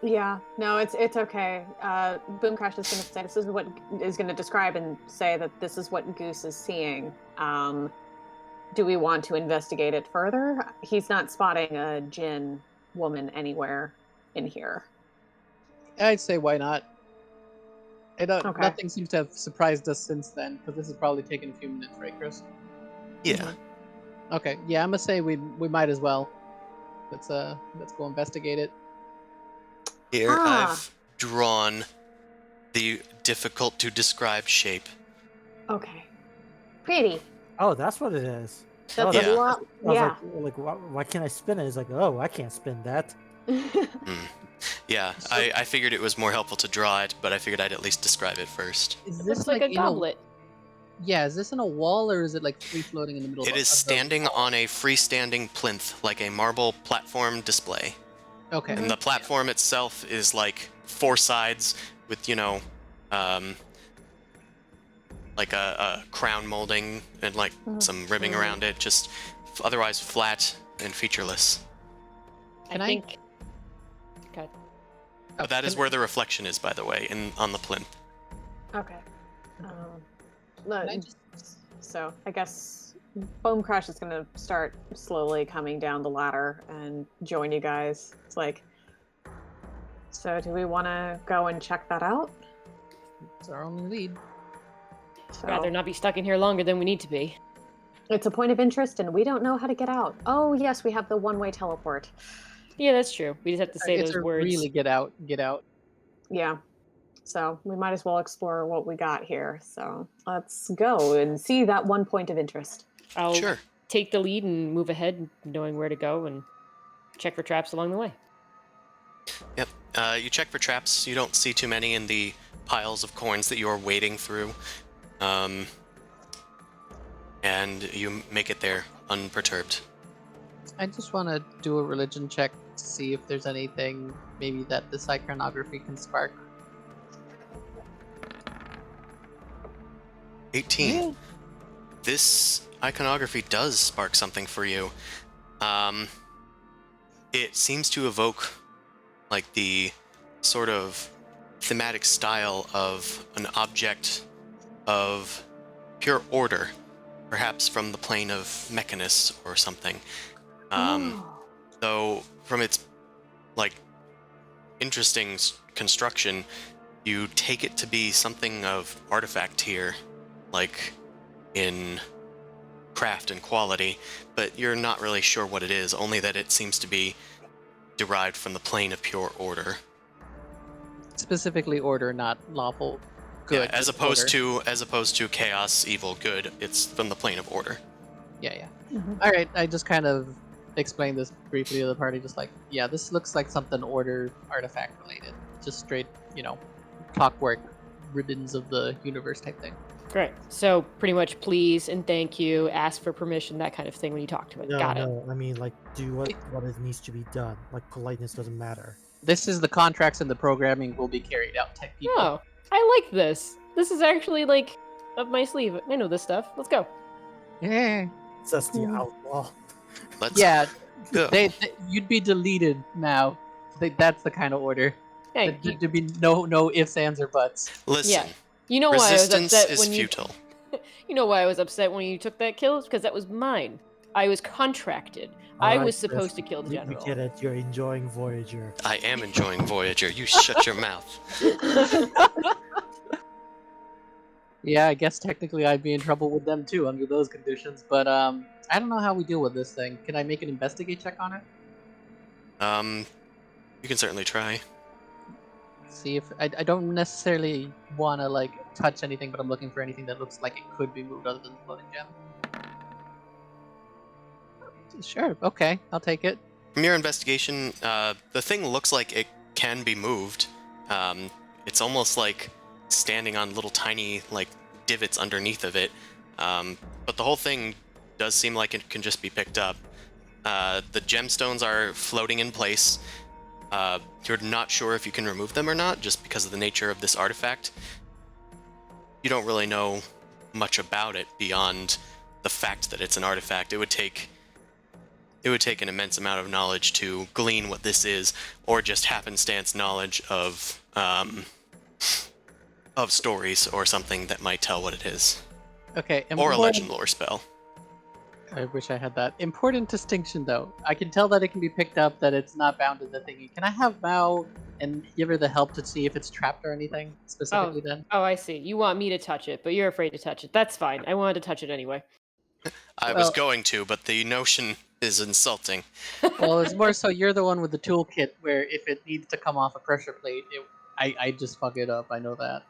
Yeah, no, it's okay. Boom Crash is going to say this is what is going to describe and say that this is what Goose is seeing. Do we want to investigate it further? He's not spotting a Jinn woman anywhere in here. I'd say why not? Okay. Nothing seems to have surprised us since then, because this has probably taken a few minutes, right, Chris? Yeah. Okay, yeah, I'm gonna say we might as well. Let's go investigate it. Here, Ah. I've drawn the difficult to describe shape. Okay. Pretty. Oh, that's what it is. That's Yeah. a lot. I was Yeah. like, why can't I spin it? It's like, oh, I can't spin that. Yeah, I figured it was more helpful to draw it, but I figured I'd at least describe it first. Is It this looks like a in goblet. Yeah, is this in a wall or is it like free floating in the middle? It is standing on a freestanding plinth, like a marble platform display. Okay. And the platform itself is like 4 sides with, like a crown molding and like some ribbing around it, just otherwise flat and featureless. I think. God. But that is where the reflection is, by the way, on the plinth. Okay. Can I just- So I guess Foam Crash is going to start slowly coming down the ladder and join you guys. It's like, so do we want to go and check that out? It's our only lead. So, Rather not be stuck in here longer than we need to be. it's a point of interest, and we don't know how to get out. Oh yes, we have the one-way teleport. Yeah, that's true. We just have to say It's those a words. really get out. Yeah. So we might as well explore what we got here. So let's go and see that one point of interest. I'll Sure. take the lead and move ahead, knowing where to go and check for traps along the way. Yep. You check for traps. You don't see too many in the piles of coins that you're wading through. And you make it there unperturbed. I just want to do a religion check to see if there's anything maybe that this iconography can spark. 18. Yeah. This iconography does spark something for you. It seems to evoke like the sort of thematic style of an object of pure order, perhaps from the plane of Mechanus or something. So from its like interesting construction, you take it to be something of artifact here, like in craft and quality, but you're not really sure what it is, only that it seems to be derived from the plane of pure order. Specifically order, not lawful good. Yeah, as just opposed to chaos, evil, good, it's from the plane of order. Yeah. Mhm. All right, I just kind of explained this briefly to the party, just like, yeah, this looks like something order artifact related. Just straight, clockwork ribbons of the universe type thing. Great. So pretty much please and thank you, ask for permission, that kind of thing when you talk to it. Got it. I mean, like, do what it needs to be done. Like, politeness doesn't matter. This is the contracts and the programming will be carried out type people. Oh, I like this. This is actually like up my sleeve. I know this stuff. Let's go. Yeah. Says the Mhm. outlaw. Let's Yeah, go. you'd be deleted now. That's the kind of order. Hey, There'd be no ifs, ands, or buts. Listen, yeah. You know why I was resistance upset is when futile. You know why I was upset when you took that kill? Because that was mine. I was contracted. I Alright, was Chris, supposed to kill the we general. get it. You're enjoying Voyager. I am enjoying Voyager. You shut your mouth. Yeah, I guess technically I'd be in trouble with them too under those conditions. But I don't know how we deal with this thing. Can I make an investigate check on it? You can certainly try. See if I don't necessarily want to like touch anything, but I'm looking for anything that looks like it could be moved other than the floating gem. Sure. Okay, I'll take it. From your investigation, the thing looks like it can be moved. It's almost like standing on little tiny like divots underneath of it. But the whole thing does seem like it can just be picked up. The gemstones are floating in place. You're not sure if you can remove them or not, just because of the nature of this artifact. You don't really know much about it beyond the fact that it's an artifact. It would take it would take an immense amount of knowledge to glean what this is, or just happenstance knowledge of stories or something that might tell what it is. Okay, Or a important- legend lore spell. I wish I had that. Important distinction, though. I can tell that it can be picked up, that it's not bound to the thingy. Can I have Mao and give her the help to see if it's trapped or anything specifically then? Oh, I see. You want me to touch it, but you're afraid to touch it. That's fine. I wanted to touch it anyway. I was Well- going to, but the notion is insulting. Well, it's more so you're the one with the toolkit where if it needs to come off a pressure plate, I just fuck it up. I know that.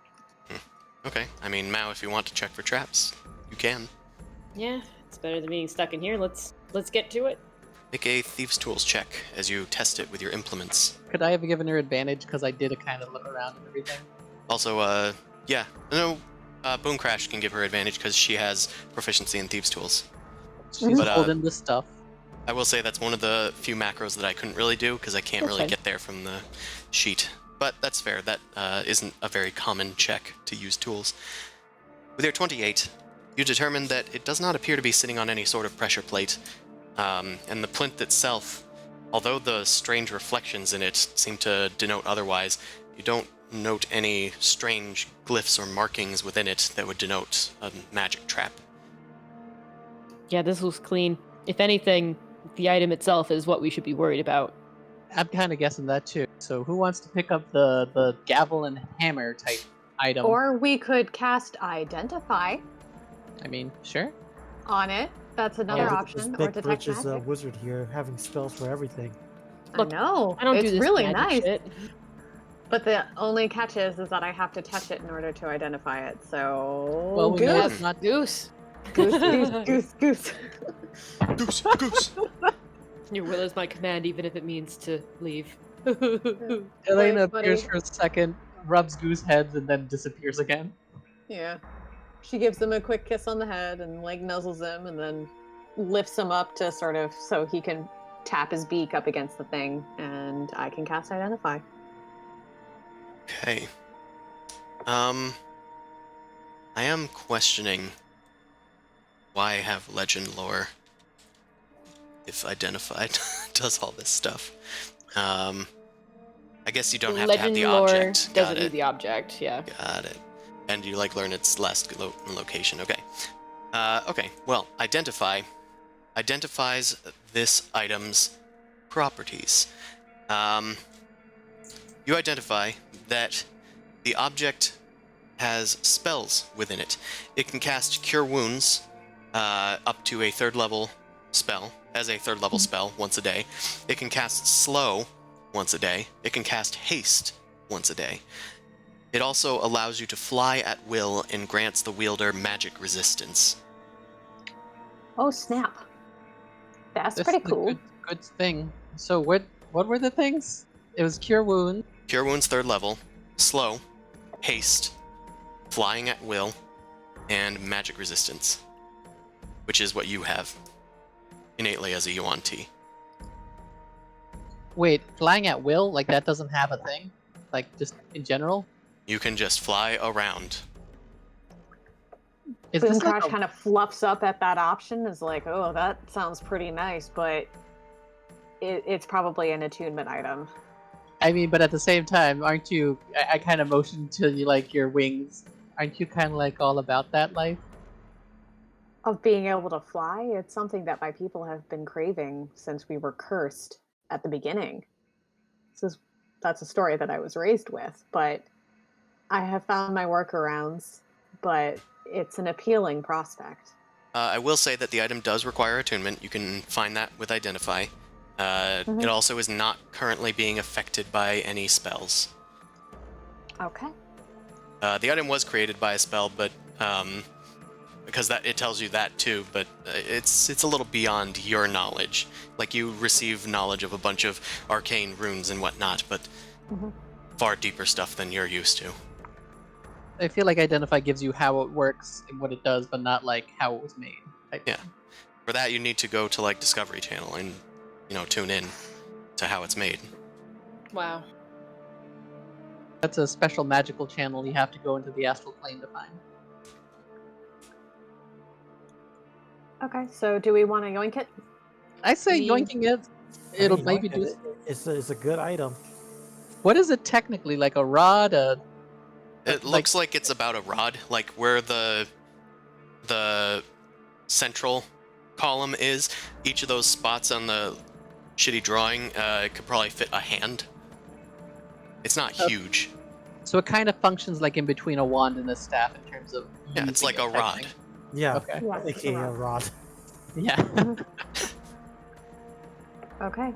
Okay, I mean, Mao, if you want to check for traps, you can. Yeah, it's better than being stuck in here. Let's get to it. Make a Thieves' Tools check as you test it with your implements. Could I have given her advantage because I did a kind of look around and everything? Also, yeah, no, Boom Crash can give her advantage because she has proficiency in Thieves' Tools. She's But, holding the stuff. I will say that's one of the few macros that I couldn't really do because I can't That's really fine. get there from the sheet. But that's fair. That isn't a very common check to use tools. With your 28, you determine that it does not appear to be sitting on any sort of pressure plate, and the plinth itself, although the strange reflections in it seem to denote otherwise, you don't note any strange glyphs or markings within it that would denote a magic trap. Yeah, this was clean. If anything, the item itself is what we should be worried about. I'm kind of guessing that too. So who wants to pick up the gavel and hammer type item? Or we could cast Identify I mean, sure. on it. That's another Look at option. this Or big Detect britches Magic. wizard here having spells for everything. Look, I know. I don't it's do this really magic nice. shit. But the only catch is that I have to touch it in order to identify it. So Well, we know goose, it's not. Goose. goose, goose, goose. Goose, goose! Your will is my command, even if it means to leave. Elena Wait, appears buddy. for a second, rubs Goose heads, and then disappears again. Yeah. She gives him a quick kiss on the head and like nuzzles him and then lifts him up to sort of so he can tap his beak up against the thing and I can cast Identify. Okay. I am questioning why have legend lore if identified does all this stuff. I guess you don't have to have Legend the lore object. doesn't Got need it. the object, yeah. Got it. And you learn its last location. Okay. Okay. Well, identify identifies this item's properties. You identify that the object has spells within it. It can cast Cure Wounds up to a third level spell, as a third level spell once a day. It can cast Slow once a day. It can cast Haste once a day. It also allows you to fly at will and grants the wielder magic resistance. Oh snap. That's This pretty is a cool. good thing. So what were the things? It was Cure Wound. Cure Wounds third level, Slow, Haste, Flying at will, and Magic Resistance, which is what you have innately as a Yuan Ti. Wait, flying at will? Like that doesn't have a thing? Like just in general? You can just fly around. Is Boom this like Crash kind of fluffs up at that option is like, oh, that sounds pretty nice, but it's probably an attunement item. I mean, but at the same time, aren't you? I kind of motioned to you like your wings. Aren't you kind of like all about that life? Of being able to fly, it's something that my people have been craving since we were cursed at the beginning. That's a story that I was raised with, but I have found my workarounds, but it's an appealing prospect. I will say that the item does require attunement. You can find that with Identify. It also is not currently being affected by any spells. Okay. The item was created by a spell, but because that it tells you that too, but it's a little beyond your knowledge. Like you receive knowledge of a bunch of arcane runes and whatnot, but far deeper stuff than you're used to. I feel like Identify gives you how it works and what it does, but not like how it was made. Yeah. For that, you need to go to like Discovery Channel and tune in to how it's made. Wow. That's a special magical channel you have to go into the astral plane to find. Okay, so do we want to yoink it? I say mean- yoinking it. I It'll mean, maybe like, do. It's a good item. What is it technically? Like a rod? It looks like it's about a rod, like where the central column is. Each of those spots on the shitty drawing could probably fit a hand. It's not huge. So it kind of functions like in between a wand and a staff in terms of. Yeah, it's using like it a type rod. thing. Yeah. Okay. Yeah, it's a AKA a rod. rod. Yeah. Okay.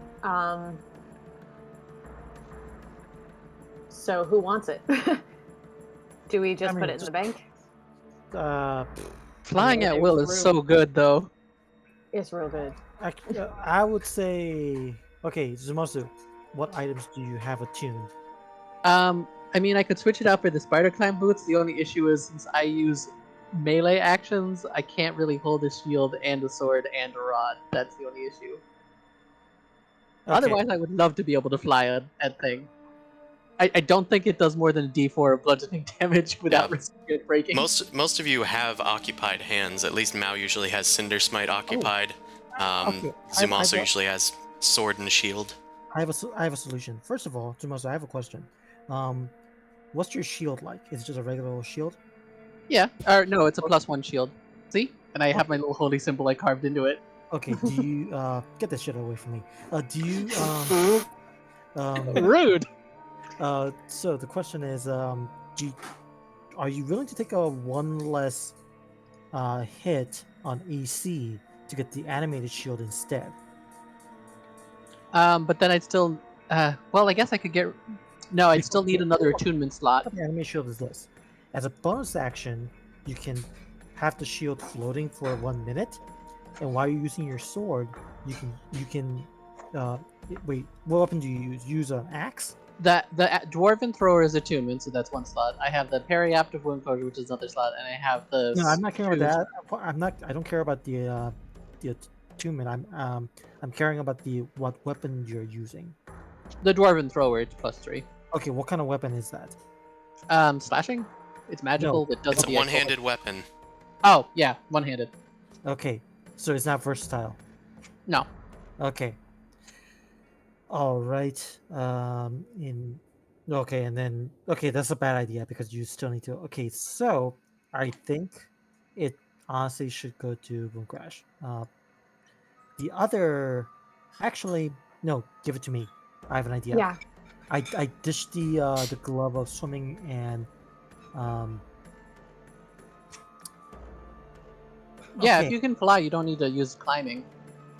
So who wants it? Do we just I put mean, it in the bank? Flying Yeah, at it will was is so good, though. It's real good. I would say, okay, Zumasu, what items do you have attuned? I mean, I could switch it out for the spider climb boots. The only issue is since I use melee actions, I can't really hold a shield and a sword and a rod. That's the only issue. Okay. Otherwise, I would love to be able to fly that thing. I don't think it does more than a D4 of bludgeoning damage without Yeah. risking it breaking. Most of you have occupied hands. At least Mao usually has Cinder Smite occupied. Okay, Zoom I've also got- usually has sword and shield. I have a solution. First of all, Zumasu, I have a question. What's your shield like? Is it just a regular old shield? Yeah, or no, it's a +1 shield. See? And I have my little holy symbol I carved into it. Okay, do you get this shit away from me? Do you Rude! so the question is, are you willing to take a one less hit on AC to get the animated shield instead? But then I'd still... well, I guess I could get... No, I'd still need another attunement slot. The animated shield is this: as a bonus action, you can have the shield floating for 1 minute, and while you're using your sword, you can wait. What weapon do you use? Use an axe? The Dwarven Thrower is attunement, so that's 1 slot. I have the Periaptive Wound Closure, which is another slot, and I have the... No, I'm not caring shoes. about that. I'm not. I don't care about the attunement. I'm caring about what weapon you're using. The Dwarven Thrower, it's +3. Okay, what kind of weapon is that? Slashing? It's magical, it does It's a the one-handed weapon. Oh, yeah, one-handed. Okay, so it's not versatile. No. Okay. All right. Okay, and then that's a bad idea because you still need to. Okay, so I think it honestly should go to Boom Crash. The other, actually, no, give it to me. I have an idea. Yeah. I dished the glove of swimming and Yeah, okay. if you can fly, you don't need to use climbing.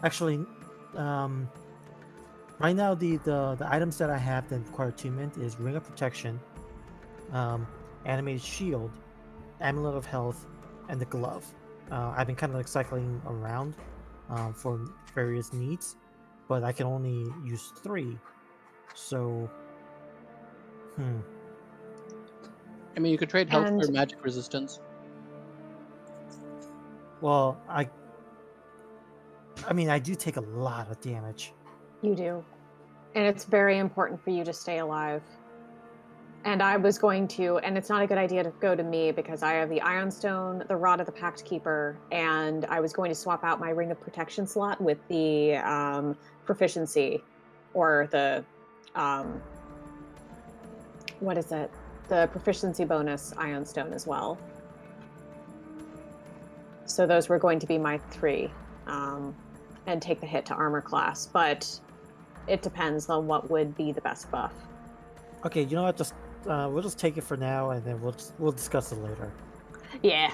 Actually, right now the items that I have that require attunement is Ring of Protection, Animated Shield, Amulet of Health, and the glove. I've been kind of like cycling around for various needs, but I can only use 3. So, I mean, you could trade health for And- magic resistance. well, I mean, I do take a lot of damage. You do. And it's very important for you to stay alive. And I was going to, and it's not a good idea to go to me because I have the Iron Stone, the Rod of the Pact Keeper, and I was going to swap out my Ring of Protection slot with the proficiency or the, what is it? The proficiency bonus Iron Stone as well. So those were going to be my 3 and take the hit to armor class. But it depends on what would be the best buff. Okay, you know what? Just we'll just take it for now, and then we'll discuss it later. Yeah.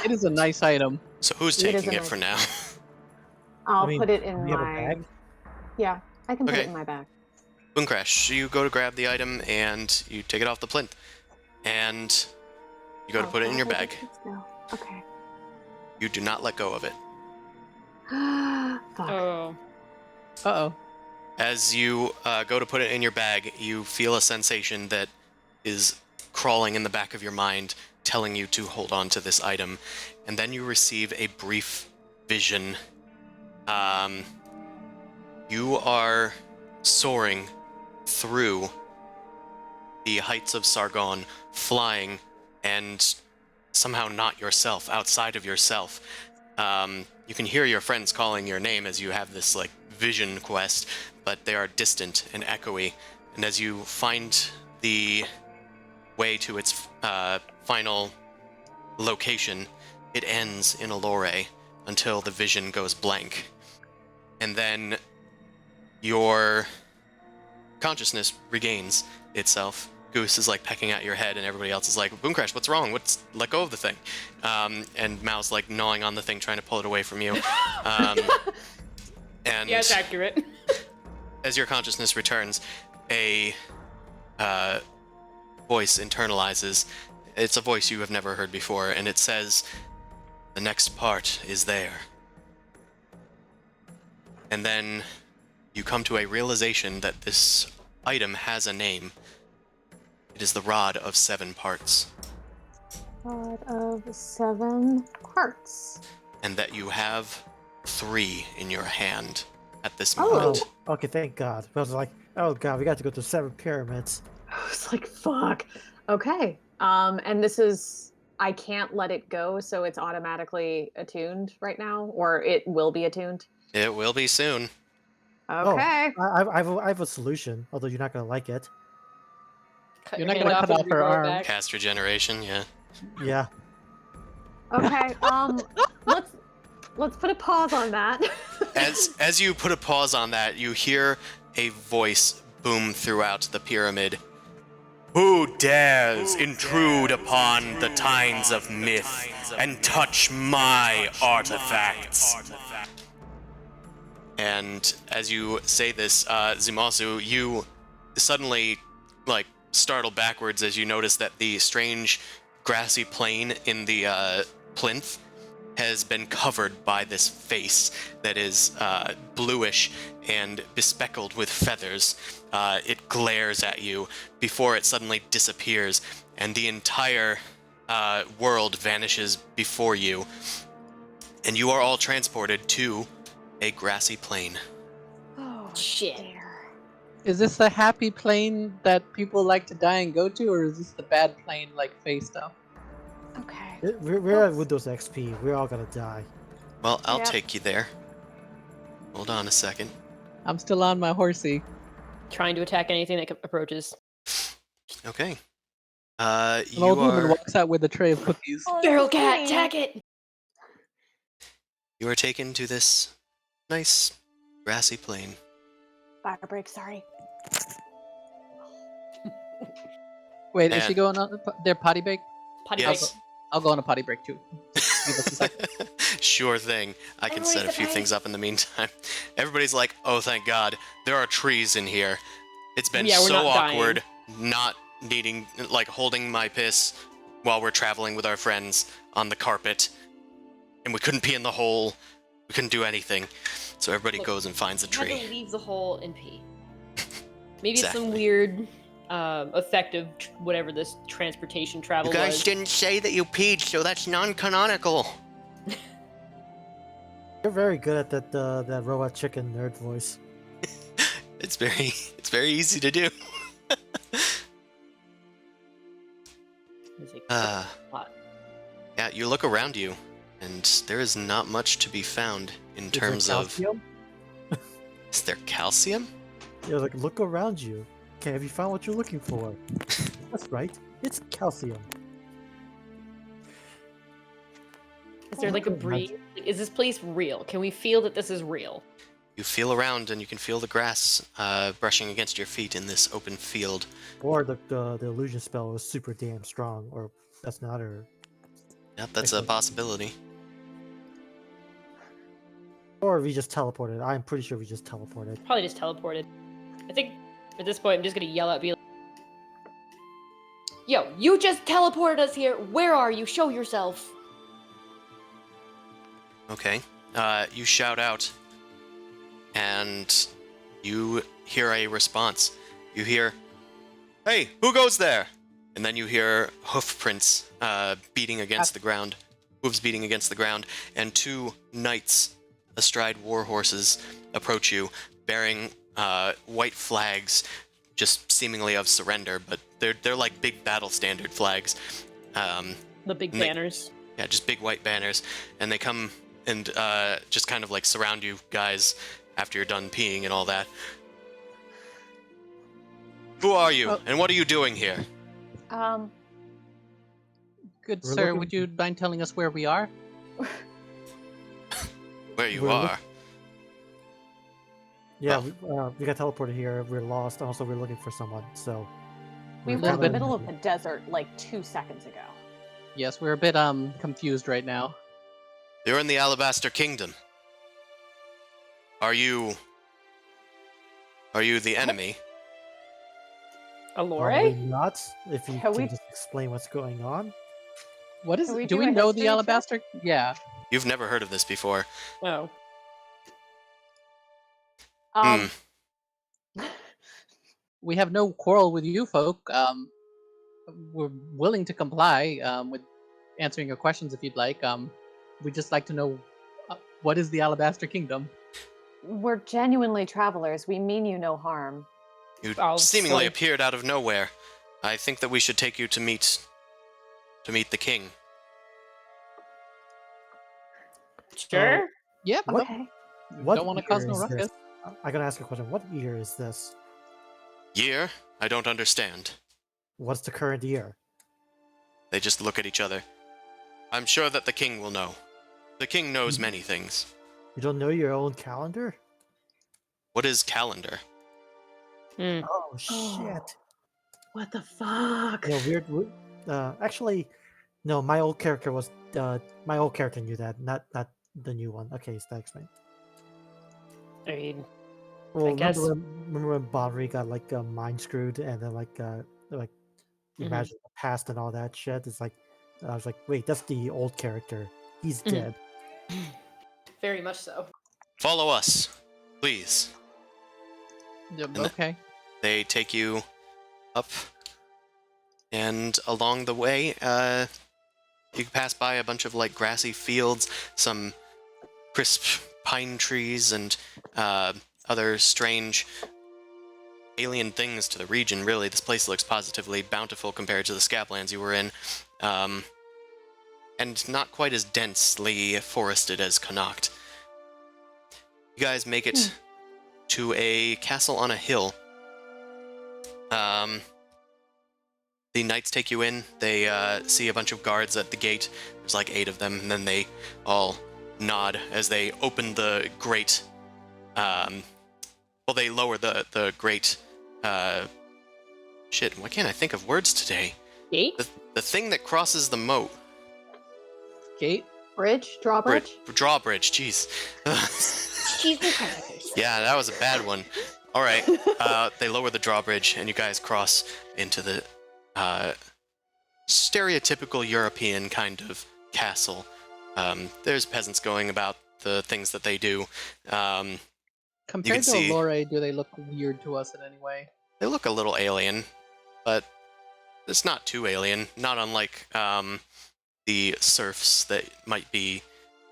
It is a nice item. So who's It is taking a it nice for now? I'll I mean, put it do in we have a my bag? Yeah, I can put Okay. it in my bag. Boom Crash, you go to grab the item and you take it off the plinth. And you go to Oh, put it in your where bag. did this go? Okay. You do not let go of it. Fuck. Oh. Uh-oh. As you go to put it in your bag, you feel a sensation that is crawling in the back of your mind, telling you to hold on to this item. And then you receive a brief vision. You are soaring through the heights of Sargon, flying, and somehow not yourself, outside of yourself. You can hear your friends calling your name as you have this like vision quest, but they are distant and echoey. And as you find the way to its final location, it ends in Allure until the vision goes blank. And then your consciousness regains itself. Goose is like pecking at your head, and everybody else is like, Boom Crash, what's wrong? Let go of the thing. And Mao's like gnawing on the thing, trying to pull it away from you. And Yeah, it's accurate. as your consciousness returns, a voice internalizes. It's a voice you have never heard before, and it says, the next part is there. And then you come to a realization that this item has a name. It is the Rod of 7 Parts. Rod of 7 parts. And that you have 3 in your hand at this Oh. moment. Okay, thank God. I was like, oh God, we got to go to 7 pyramids. I was like, fuck. Okay. And this is, I can't let it go, so it's automatically attuned right now, or it will be attuned. It will be soon. Okay. I have a solution, although you're not gonna like it. Cut You're your not hand gonna cut and off her regrow it arm. back. Cast regeneration, yeah. Yeah. Okay. Let's put a pause on that. As you put a pause on that, you hear a voice boom throughout the pyramid. Who dares intrude upon the tines of myth and touch my artifacts? And as you say this, Zumasu, you suddenly, like, startle backwards as you notice that the strange grassy plain in the plinth has been covered by this face that is bluish and bespeckled with feathers. It glares at you before it suddenly disappears, and the entire world vanishes before you, and you are all transported to a grassy plain. Oh, Shit. dear. Is this the happy plane that people like to die and go to, or is this the bad plane like Faye stuff? Okay. We're at Windows XP. We're all gonna die. Well, I'll Yep. take you there. Hold on a second. I'm still on my horsey. Trying to attack anything that approaches. Okay. An You old woman are walks out with a tray of cookies. Oh, Feral this is cat, great. attack it! you are taken to this nice grassy plain. Fire break, sorry. Wait, is And- she going on their potty break? Potty Yes. I'll go on a potty break too. Give us a second. Sure thing. I can Everybody's set a few okay. things up in the meantime. Everybody's like, oh, thank God, there are trees in here. It's been Yeah, we're so not dying. awkward not needing, like, holding my piss while we're traveling with our friends on the carpet. And we couldn't pee in the hole. We couldn't do anything. So everybody Look, goes and finds a You have tree. to leave the hole and pee. Maybe it's some Exactly. weird effect of whatever this transportation travel You guys was. didn't say that you peed, so that's non-canonical. You're very good at that robot chicken nerd voice. It's very easy to do. It's like, Uh, what? Yeah, you look around you, and there is not much to be found in Is there terms of. calcium? Is there calcium? Yeah, like look around you. Okay, have you found what you're looking for? That's right. It's calcium. Is there like a breeze? Like, is this place real? Can we feel that this is real? You feel around, and you can feel the grass brushing against your feet in this open field. Or the illusion spell was super damn strong, or that's not her. Yep, that's a Excellent. possibility. Or we just teleported. I'm pretty sure we just teleported. Probably just teleported. I think at this point I'm just gonna yell out, be like, "Yo, you just teleported us here. Where are you? Show yourself." Okay. You shout out, and you hear a response. You hear, "Hey, who goes there?" And then you hear hoof prints beating against the ground, hooves beating against the ground, and 2 knights astride war horses approach you, bearing white flags, just seemingly of surrender, but they're like big battle standard flags. The big And they- banners. Yeah, just big white banners, and they come and just kind of like surround you guys after you're done peeing and all that. Who are you, and what are you doing here? Good We're sir, looking- would you mind telling us where we are? Where you We're are? Yeah, Oh. we got teleported here. We're lost. Also, we're looking for someone. So We we're were in the kinda- middle of the desert like 2 seconds ago. Yes, we're a bit confused right now. You're in the Alabaster Kingdom. Are you the enemy? Probably Alore? not. If you Can can we- just explain what's going on. What is? Can we Do do we a know the history check? alabaster? Yeah. You've never heard of this before. Oh. We have no quarrel with you folk. We're willing to comply with answering your questions if you'd like. We'd just like to know what is the Alabaster Kingdom? We're genuinely travelers. We mean you no harm. You I'll seemingly swipe. appeared out of nowhere. I think that we should take you to meet the king. Sure. Yeah, What- Okay. What don't want to cause year no is ruckus. this? I gotta ask a question. What year is this? Year? I don't understand. What's the current year? They just look at each other. I'm sure that the king will know. The king knows many things. You don't know your own calendar? What is calendar? Oh shit! What the fuck? No, weird. Actually, no. My old character was. My old character knew that, not the new one. Okay, so that explains. I mean, Well, guess- remember when Bonry got like mind screwed and then like imagine the past and all that shit. It's like I was like, wait, that's the old character. He's Mhm. dead. very much so. Follow us, please. Yep, And okay. They take you up, and along the way, you pass by a bunch of like grassy fields, some crisp pine trees, and other strange alien things to the region. Really, this place looks positively bountiful compared to the Scablands you were in, and not quite as densely forested as Connacht. You guys make it to a castle on a hill. The knights take you in. They see a bunch of guards at the gate. There's like 8 of them, and then they all nod as they open the grate. Well, they lower the grate. Shit, why can't I think of words today? Gate? The thing that crosses the moat. Gate? Bridge? Drawbridge? Drawbridge, jeez. Cheese and crackers. Yeah, that was a bad one. All right, they lower the drawbridge, and you guys cross into the stereotypical European kind of castle. There's peasants going about the things that they do. Compared to see- Allure, do they look weird to us in any way? They look a little alien, but it's not too alien. Not unlike the serfs that might be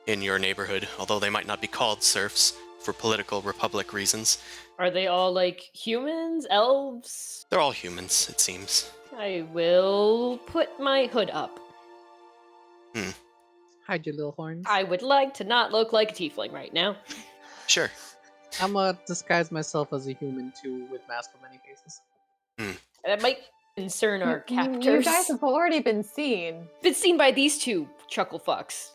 in your neighborhood, although they might not be called serfs for political republic reasons. Are they all like humans, elves? They're all humans, it seems. I will put my hood up. Hide your little horns. I would like to not look like a tiefling right now. Sure. I'm gonna disguise myself as a human too, with mask of many faces. That might concern our You captors. guys have already been seen. Been seen by these two chuckle fucks.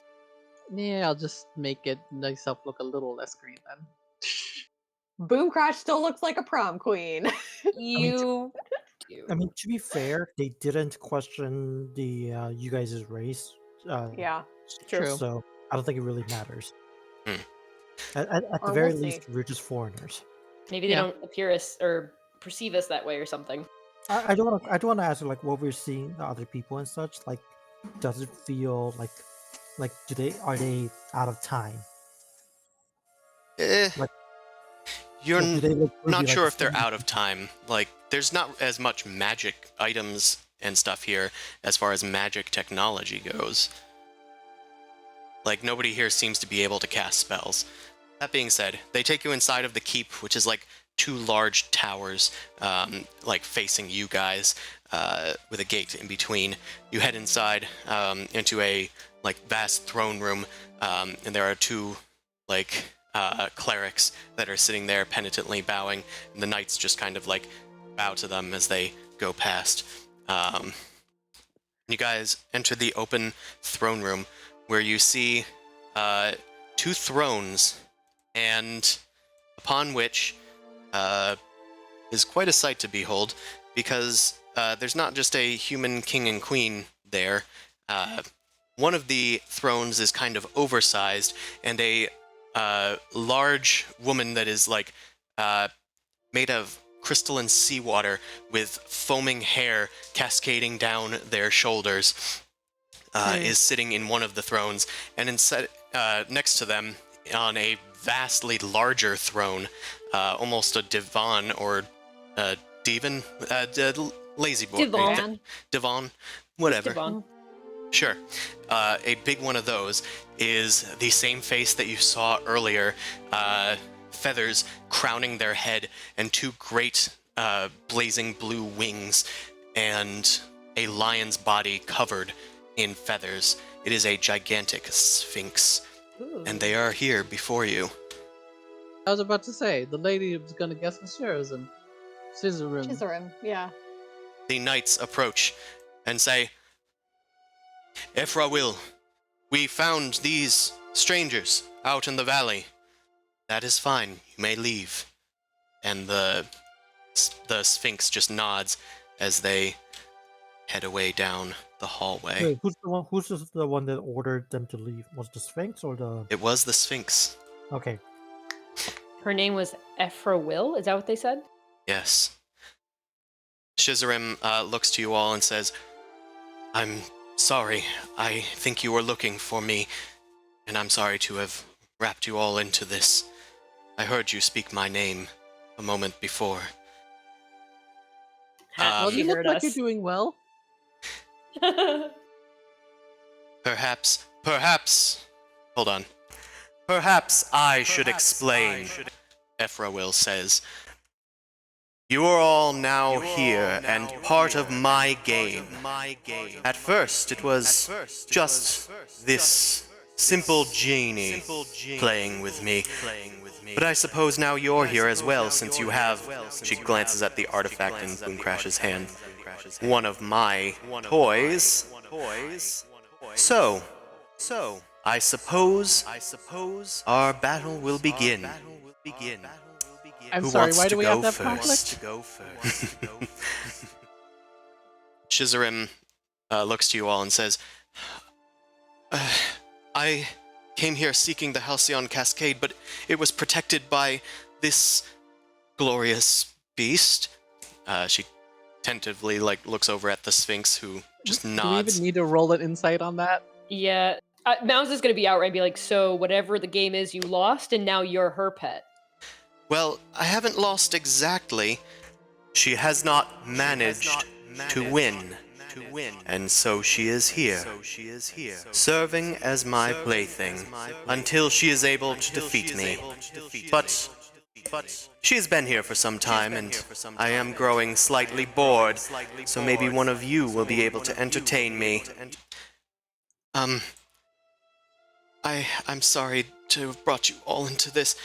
Yeah, I'll just make it myself look a little less green then. Boomcrash still looks like a prom queen. You do. I mean, to be fair, they didn't question the you guys' race. Yeah. True. So I don't think it really matters. Hmm. At Or the very we'll least, see. we're just foreigners. Maybe they Yeah. don't appear us or perceive us that way or something. I don't want to ask like what we're seeing the other people and such. Like, does it feel like are they out of time? Like- You're Like, do they look not really, sure like, if they're seasoned? out of time. Like, there's not as much magic items and stuff here as far as magic technology goes. Like, nobody here seems to be able to cast spells. That being said, they take you inside of the keep, which is like 2 large towers, like facing you guys, with a gate in between. You head inside into a vast throne room, and there are two clerics that are sitting there penitently bowing, and the knights just kind of bow to them as they go past. You guys enter the open throne room where you see two thrones, and upon which is quite a sight to behold, because there's not just a human king and queen there. One of the thrones is kind of oversized, and a large woman that is made of crystalline seawater with foaming hair cascading down their shoulders is sitting in one of the thrones, and next to them on a vastly larger throne, almost a divan or a divan, lazy boy, divan, whatever. Divan. Sure. A big one of those is the same face that you saw earlier, feathers crowning their head, and two great blazing blue wings, and a lion's body covered in feathers. It is a gigantic sphinx, and they are here before you. I was about to say, the lady was going to guess the Shirazim. Shizarim, yeah. The knights approach and say, Ephra, we found these strangers out in the valley. That is fine. You may leave. And the Sphinx just nods as they head away down the hallway. Wait, who's the one that ordered them to leave? Was the Sphinx or the... It was the Sphinx. Okay. Her name was Ephra. Is that what they said? Yes. Shizarim looks to you all and says, I'm sorry. I think you were looking for me, and I'm sorry to have wrapped you all into this. I heard you speak my name a moment before. Well, you look like you're doing well. Perhaps, hold on. Perhaps I should explain, Ephra says. You are all now here and part of my game. At first, it was just this simple genie playing with me. But I suppose now you're here as well, since you have... She glances at the artifact in Boomcrash's hand. One of my toys. So, I suppose our battle will begin. I'm Who sorry, wants why to do we go have that first? conflict? Shizarim looks to you all and says, I came here seeking the Halcyon Cascade, but it was protected by this glorious beast. She tentatively looks over at the Sphinx, who just nods. Do we even need to roll an insight on that? Yeah. Mounds is going to be outright be like, so whatever the game is, you lost, and now you're her pet. Well, I haven't lost exactly. She has not managed to win. And so she is here, serving as my plaything, until she is able to defeat me. But she has been here for some time, and I am growing slightly bored, so maybe one of you will be able to entertain me. I'm sorry to have brought you all into this.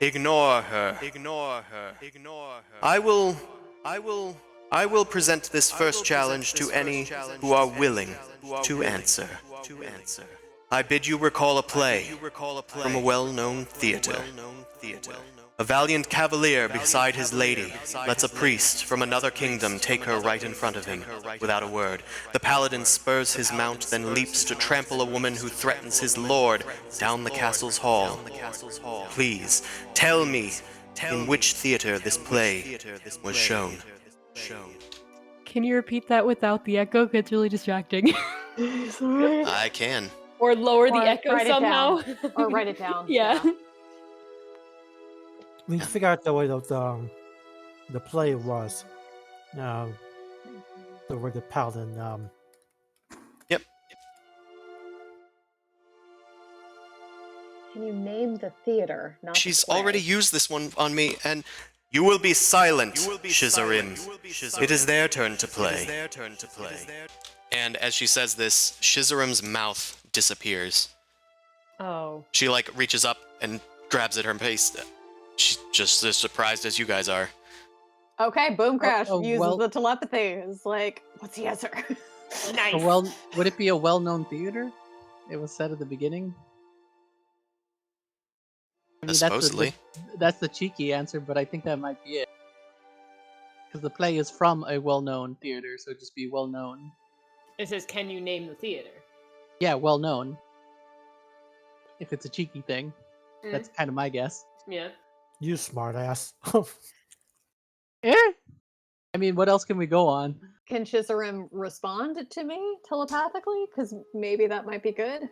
Ignore her. I will present this first challenge to any who are willing to answer. I bid you recall a play from a well-known theater. A valiant cavalier beside his lady lets a priest from another kingdom take her right in front of him, without a word. The paladin spurs his mount, then leaps to trample a woman who threatens his lord down the castle's hall. Please, tell me in which theater this play was shown. Can you repeat that without the echo? It's really distracting. I can. Or lower the Or echo write it somehow. down. Or write it down. Yeah. We need to figure out the way that the play was. The word the paladin. Yep. Can you name the theater? Not She's the play? already used this one on me, and You will be silent, Shizarim. It is their turn to play. And as she says this, Shizarim's mouth disappears. Oh. She, like, reaches up and grabs at her face. She's just as surprised as you guys are. Okay, Boom Crash uses well- the telepathy. It's like, what's the answer? Nice. Would it be a well-known theater? It was said at the beginning. I mean, Supposedly. that's the cheeky answer, but I think that might be it. Because the play is from a well-known theater, so just be well-known. It says, can you name the theater? Yeah, well-known. If it's a cheeky thing, that's kind of my guess. Yeah. You smartass. Eh? I mean, what else can we go on? Can Shizarim respond to me telepathically? Because maybe that might be good.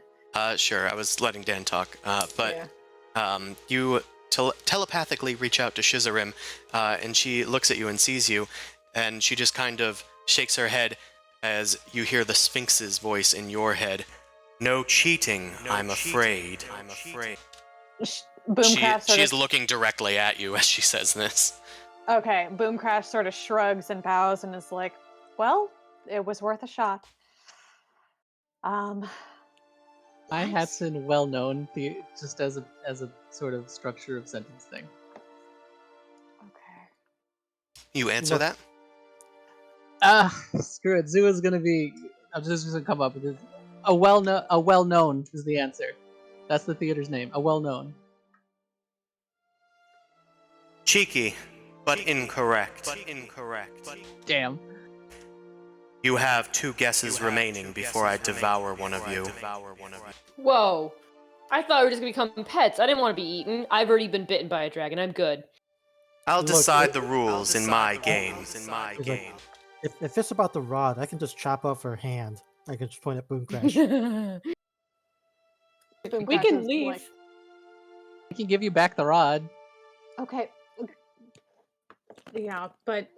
Sure, I was letting Dan talk. But Yeah. you telepathically reach out to Shizarim, and she looks at you and sees you, and she just kind of shakes her head as you hear the Sphinx's voice in your head. No cheating, I'm afraid. Boom Crash sort She's of... looking directly at you as she says this. Okay, Boom Crash sort of shrugs and bows and is like, well, it was worth a shot. I had been well-known, just as a sort of structure of sentence thing. Okay. You answer that? Screw it. Zoo is gonna be. I'm just gonna come up with this. A well-known is the answer. That's the theater's name. A well-known. Cheeky, but incorrect. Damn. You have 2 guesses remaining before I devour one of you. Whoa. I thought we were just gonna become pets. I didn't want to be eaten. I've already been bitten by a dragon. I'm good. I'll Look, decide the rules in my game. If it's about the rod, I can just chop off her hand. I can just point at Boom Crash. Boom We Crash can is leave. like, I can give you back the rod. okay. Yeah, but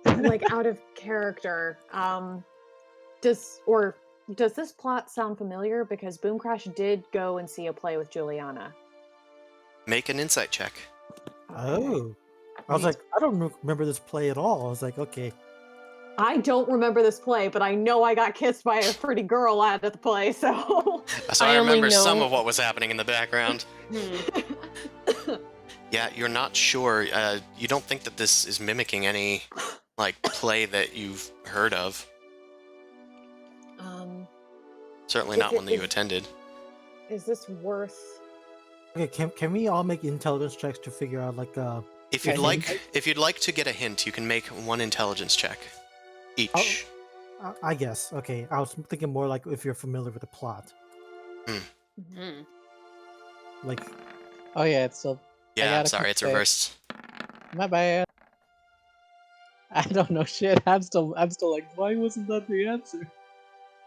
like out of character, does this plot sound familiar? Because Boom Crash did go and see a play with Juliana. Make an insight check. Oh. I was like, I don't remember this play at all. I was like, okay. I don't remember this play, but I know I got kissed by a pretty girl at the play, so... So I I only remember some know- of what was happening in the background. Yeah, you're not sure. You don't think that this is mimicking any, like, play that you've heard of. Certainly Is not it- one that you is- attended. Is this worth... Okay, can we all make intelligence checks to figure out like If I you'd like to get a hint, you can make 1 intelligence check each. I guess. Okay, I was thinking more like if you're familiar with the plot. Mhm. Like Oh yeah, it's still. I Yeah, I'm gotta sorry, it's say- reversed. My bad. I don't know shit. I'm still like, why wasn't that the answer?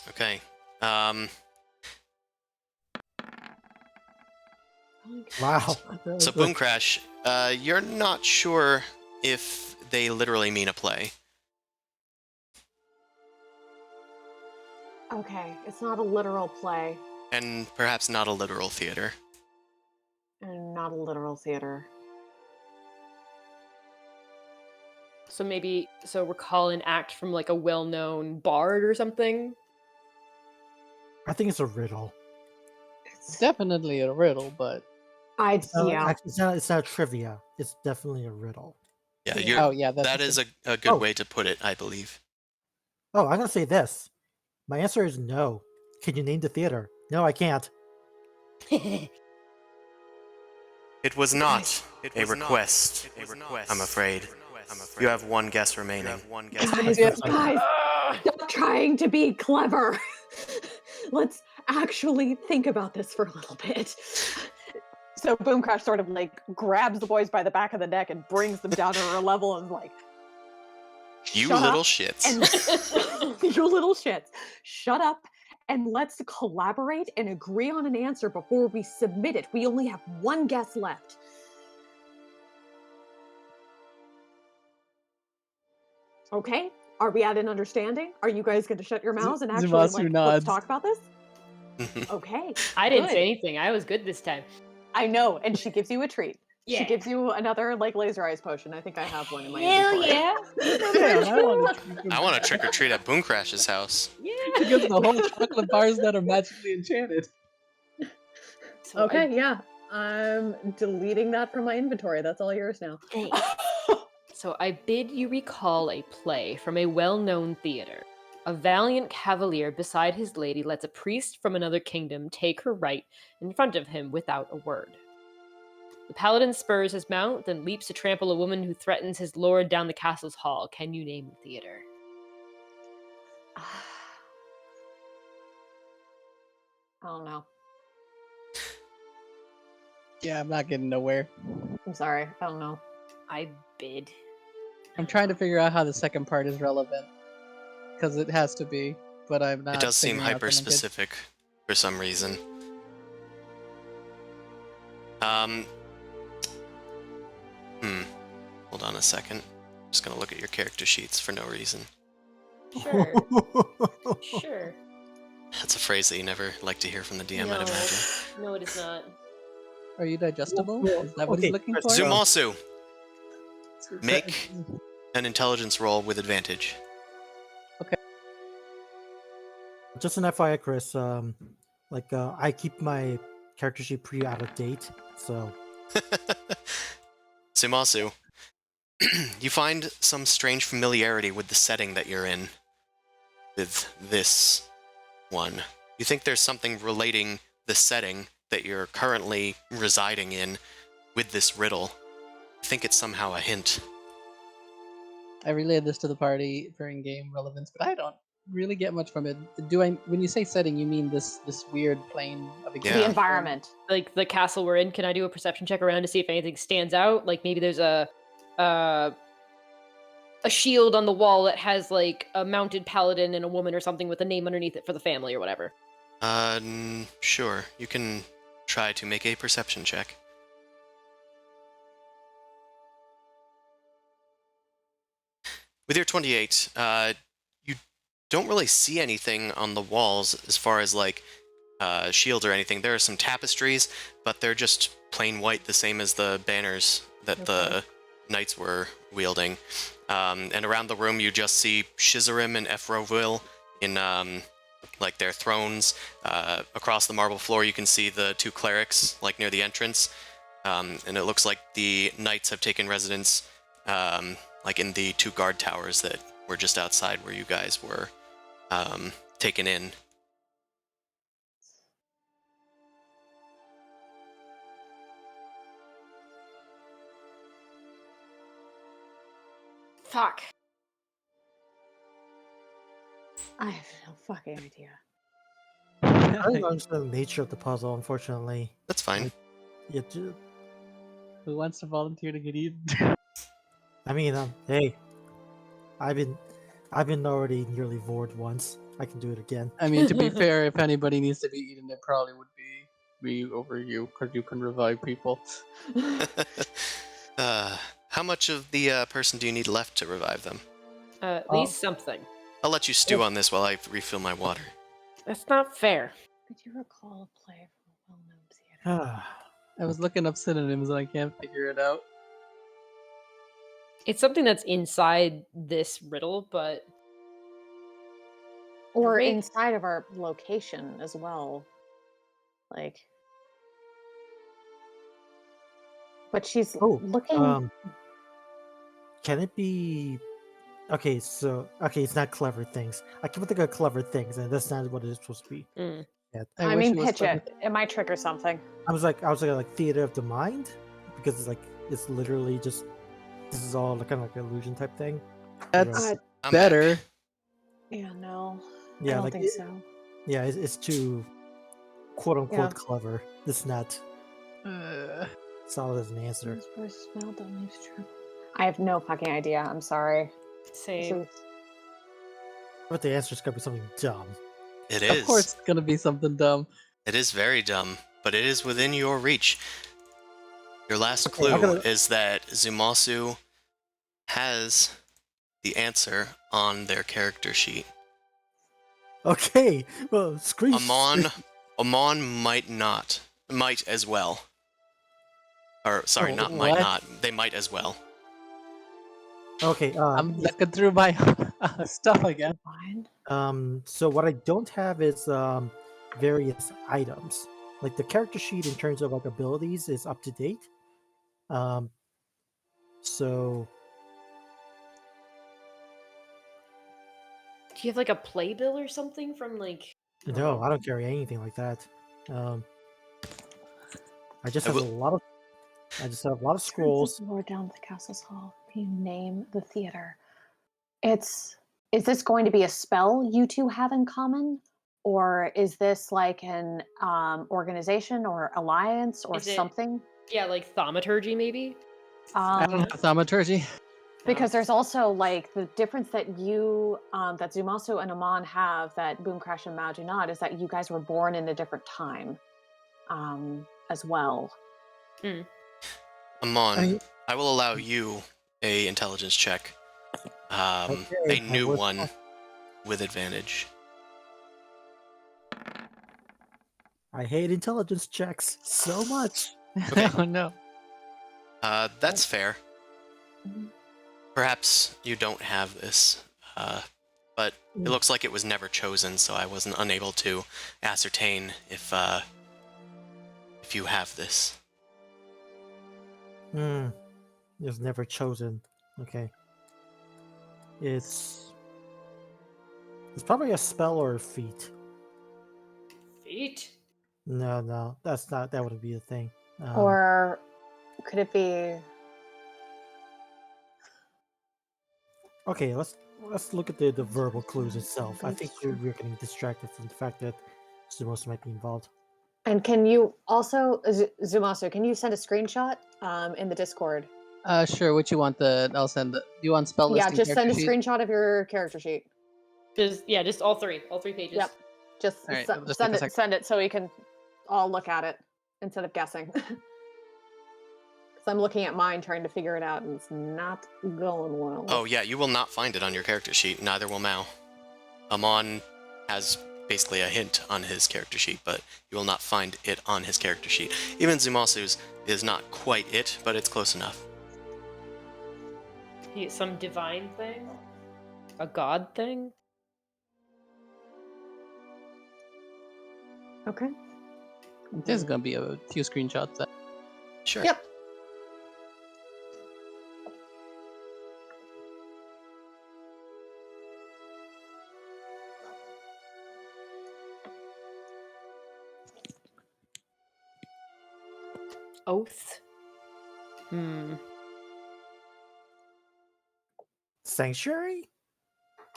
Okay. wow. So Boom Crash, you're not sure if they literally mean a play. Okay, it's not a literal play, And perhaps not a literal theater. and not a literal theater. So maybe, recall an act from like a well-known bard or something. I think it's a riddle. It's definitely a riddle, but Yeah. Actually, it's not trivia. It's definitely a riddle. Yeah, Yeah. oh yeah, that is a good Oh. way to put it, I believe. Oh, I'm gonna say this. My answer is no. Can you name the theater? No, I can't. It was not a request, I'm afraid. You have 1 guess remaining. Guys, stop trying to be clever. Let's actually think about this for a little bit. So Boom Crash sort of like grabs the boys by the back of the neck and brings them down to her level and is like, You "Shut little up shits. and you little shits, shut up and let's collaborate and agree on an answer before we submit it. We only have 1 guess left. Okay, are we at an understanding? Are you guys going to shut your mouths and actually Zumasu like, let's nods. talk about this? Okay, I didn't good. say anything. I was good this time. I know, and she gives you a treat. She gives you another like laser eyes potion. I think I have one in my Hell inventory. yeah! I want to trick or treat at Boom Crash's house. She gives the whole chocolate bars that are magically enchanted. So Okay, yeah. I'm deleting that from my inventory. That's all yours now. So I bid you recall a play from a well-known theater. A valiant cavalier beside his lady lets a priest from another kingdom take her right in front of him without a word. The paladin spurs his mount, then leaps to trample a woman who threatens his lord down the castle's hall. Can you name the theater? I don't know. Yeah, I'm not getting nowhere. I'm sorry. I don't know. I bid. I'm trying to figure out how the second part is relevant. Because it has to be, but I'm not. It does seem figuring out something good. hyper-specific for some reason. Hold on a second. Just gonna look at your character sheets for no reason. Sure. Sure. That's a phrase that you never like to hear from the DM, No. I'd imagine. No, it is not. Are you digestible? Well, Is that what okay, he's looking for? Zumasu, make an intelligence roll with advantage. Just an FYI, Chris. I keep my character sheet pretty out of date, so Zumasu, you find some strange familiarity with the setting that you're in. With this one. You think there's something relating the setting that you're currently residing in with this riddle. I think it's somehow a hint. I relayed this to the party for in-game relevance, but I don't really get much from it. When you say setting, you mean this weird plane of existence? The environment. Like the castle we're in, can I do a perception check around to see if anything stands out? Like maybe there's a shield on the wall that has like a mounted paladin and a woman or something with a name underneath it for the family or whatever. Sure. You can try to make a perception check. With your 28, you don't really see anything on the walls as far as like shields or anything. There are some tapestries, but they're just plain white, the same as the banners that the knights were wielding. And around the room, you just see Shizarim and Ephroville in like their thrones. Across the marble floor, you can see the two clerics like near the entrance, and it looks like the knights have taken residence like in the two guard towers that were just outside where you guys were taken in. Fuck. I have no fucking idea. I don't understand the nature of the puzzle, unfortunately. That's fine. Yeah, Who wants to volunteer to get eaten? I mean, hey, I've been already nearly vored once. I can do it again. I mean, to be fair, if anybody needs to be eaten, it probably would be me over you, because you can revive people. How much of the person do you need left to revive them? At least something. I'll let you stew on this while I refill my water. That's not fair. Could you recall a play from a well-known theater? I was looking up synonyms and I can't figure it out. It's something that's inside this riddle, but Or Right. inside of our location as well. Like. But she's looking. Can it be? Okay, it's not clever things. I keep thinking of clever things, and that's not what it's supposed to be. Mm. Yeah. I wish mean, it was pitch it. It might trigger something. I was like theater of the mind, because it's literally just this is all kind of like an illusion type thing. That's I'm better. Yeah, no. Yeah, I don't like think so. yeah, it's too quote unquote clever. It's not solid as an answer. I have no fucking idea. I'm sorry. Same. But the answer's gonna be something dumb. It Of is. course it's gonna be something dumb. It is very dumb, but it is within your reach. Your last Okay, clue is that Zumasu has the answer on their character sheet. Okay, well, scream. Amon might not. Might as well. Or sorry, Oh, not might what? not. They might as well. Okay. I'm looking through my stuff again. Fine. So what I don't have is various items. Like the character sheet in terms of like abilities is up to date. So Do you have like a playbill or something from like? I don't no, know. I don't carry anything like that. I just I have a will- lot of. I just have a lot of scrolls. Lord down at the castle's hall. Can you name the theater? Is this going to be a spell you two have in common? Or is this like an organization or alliance or Is it- something? Yeah, like thaumaturgy maybe. I don't have thaumaturgy. Because there's also like the difference that you that Zumasu and Amon have that Boom Crash and Mao do not is that you guys were born in a different time as well. Amon, I- I will allow you a intelligence check. Okay, A I new was- one with advantage. I hate intelligence checks so much. Okay. Oh no. That's fair. Mhm. Perhaps you don't have this, but it looks like it was never chosen, so I wasn't unable to ascertain if you have this. It was never chosen. Okay. It's probably a spell or a feat. Feet. No, that's not. That wouldn't be a thing. Or could it be Okay, let's look at the verbal clues itself. I think we're getting distracted from the fact that Sumos might be involved. and can you also Zumasu, can you send a screenshot in the Discord? Sure. What you want? I'll send the. Do you want spell Yeah, listing? just send a character sheet? screenshot of your character sheet. Just all three pages. Yep. Just, All right, se- it'll just send take a it sec. send it so we can all look at it instead of guessing. Because I'm looking at mine trying to figure it out and it's not going well. Oh yeah, you will not find it on your character sheet, neither will Mao. Amon has basically a hint on his character sheet, but you will not find it on his character sheet. Even Zumasu's is not quite it, but it's close enough. Some divine thing, a god thing. Okay. There's gonna be a few screenshots. That... Sure. Yep. Oath. Sanctuary?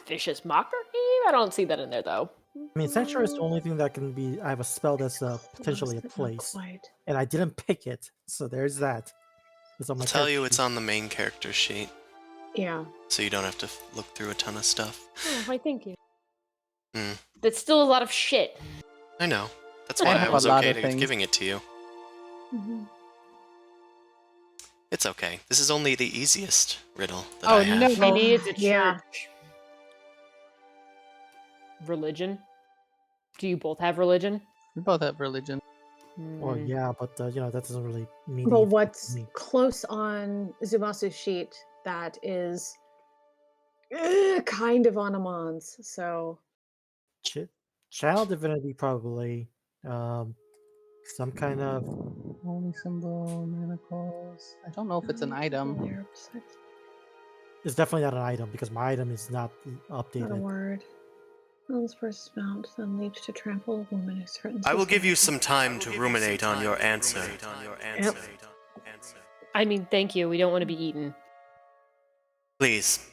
Vicious mockery. I don't see that in there though. I mean, sanctuary is the only thing that can be. I have a spell that's potentially a place, Quite. and I didn't pick it, so there's that. It's on my I'll tell you character it's sheet. on the main character sheet, Yeah. so you don't have to look through a ton of stuff. Oh, why thank you. Mm. That's still a lot of shit. I know. That's I why I have a was lot okay of to things. giving it to you. Mm-hmm. It's okay. This is only the easiest riddle that Oh, I have. no. Maybe it's a church. Yeah. Religion. Do you both have religion? We both have religion. Well, Hmm. yeah, but that doesn't really mean. Well, anything to what's me. close on Zumasu's sheet that is kind of on Amon's, so Child divinity probably. Some kind of. Holy symbol, manacles. I don't know if it's an item. It's definitely not an item because my item is not Not a updated. word. Once first mount, then leaps to trample a woman who threatens. I will his give you life. some time to ruminate on your answer. Yep. I mean, thank you. We don't want to be eaten. Please,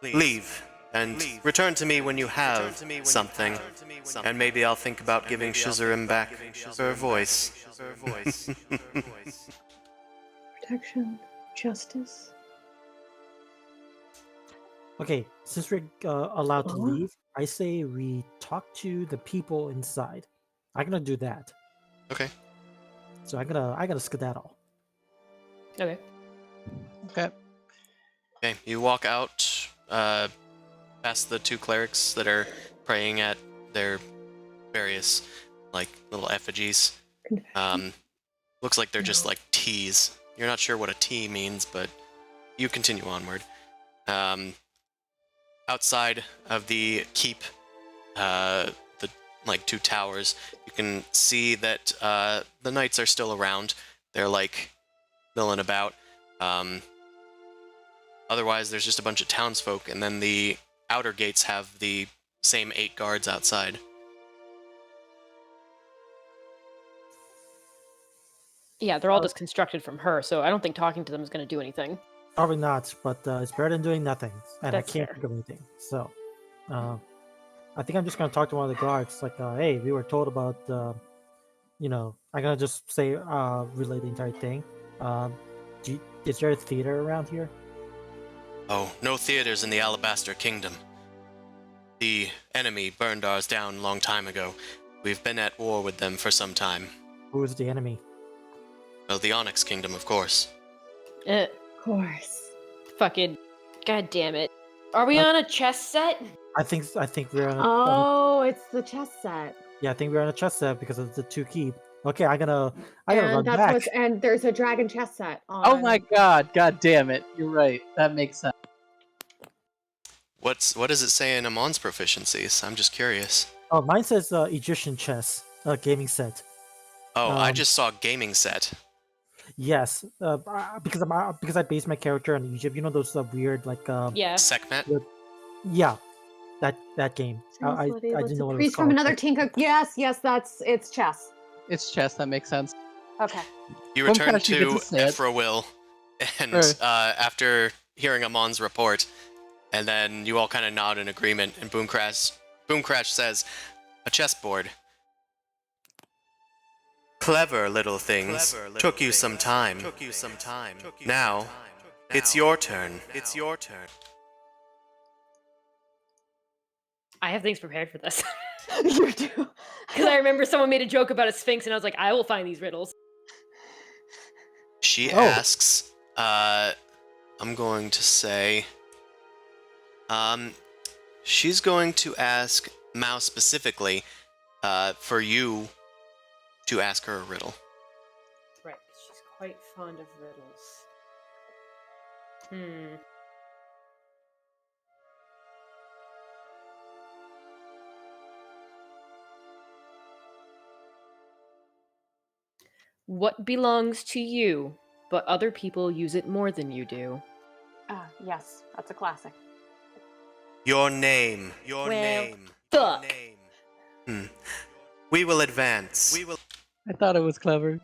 leave and return to me when you have something, and maybe I'll think about giving Shizurim back her voice. Protection, justice. Okay, since we're allowed to Huh? leave, I say we talk to the people inside. I'm gonna do that. Okay. So I'm gonna skedaddle. Okay. Okay. Okay, you walk out past the two clerics that are praying at their various, like, little effigies. Confession. Looks like they're just No. like teas You're not sure what a T means, but you continue onward. Outside of the keep, the like 2 towers, you can see that the knights are still around. They're like milling about. Otherwise, there's just a bunch of townsfolk, and then the outer gates have the same 8 guards outside. Yeah, they're all just constructed from her, so I don't think talking to them is going to do anything. Probably not, but it's better than doing nothing. And That's I can't fair. think of anything. So, I think I'm just gonna talk to one of the guards. Like, hey, we were told about, I'm gonna just say, relay the entire thing. Is there a theater around here? Oh, no theaters in the Alabaster Kingdom. The enemy burned ours down a long time ago. We've been at war with them for some time. Who is the enemy? Well, the Onyx Kingdom, of course. Of course. Fucking, god damn it. Are we on a chess set? I think we're on a. Oh, it's the chess set. Yeah, I think we're on a chess set because of the 2 keep. Okay, I gotta run And that's back. and there's a dragon chess set on. Oh my god, god damn it. You're right. That makes sense. What does it say in Amon's proficiencies? I'm just curious. Oh, mine says Egyptian chess gaming set. Oh, I Um, just saw gaming set. Yes, because I based my character on Egypt. You know those weird like Yeah. Sekhmet? yeah, that game. I didn't know what it was Priest from called. another Tinka. Yes, it's chess. It's chess, that makes sense. Okay. You Well, return Crash, you get to to say it. Ephra-Will, and Sure. after hearing Amon's report, and then you all kind of nod in agreement, and Boomcrash says, a chessboard. Clever little things. Took you some time. Now, it's your turn. I have things prepared for this. You do. Because I remember someone made a joke about a sphinx, and I was like, I will find these riddles. She Oh. asks, I'm going to say, she's going to ask Mao specifically, for you to ask her a riddle. Right, 'cause she's quite fond of riddles. What belongs to you, but other people use it more than you do? Yes, that's a classic. Your name. Fuck. We will advance. I thought it was clever.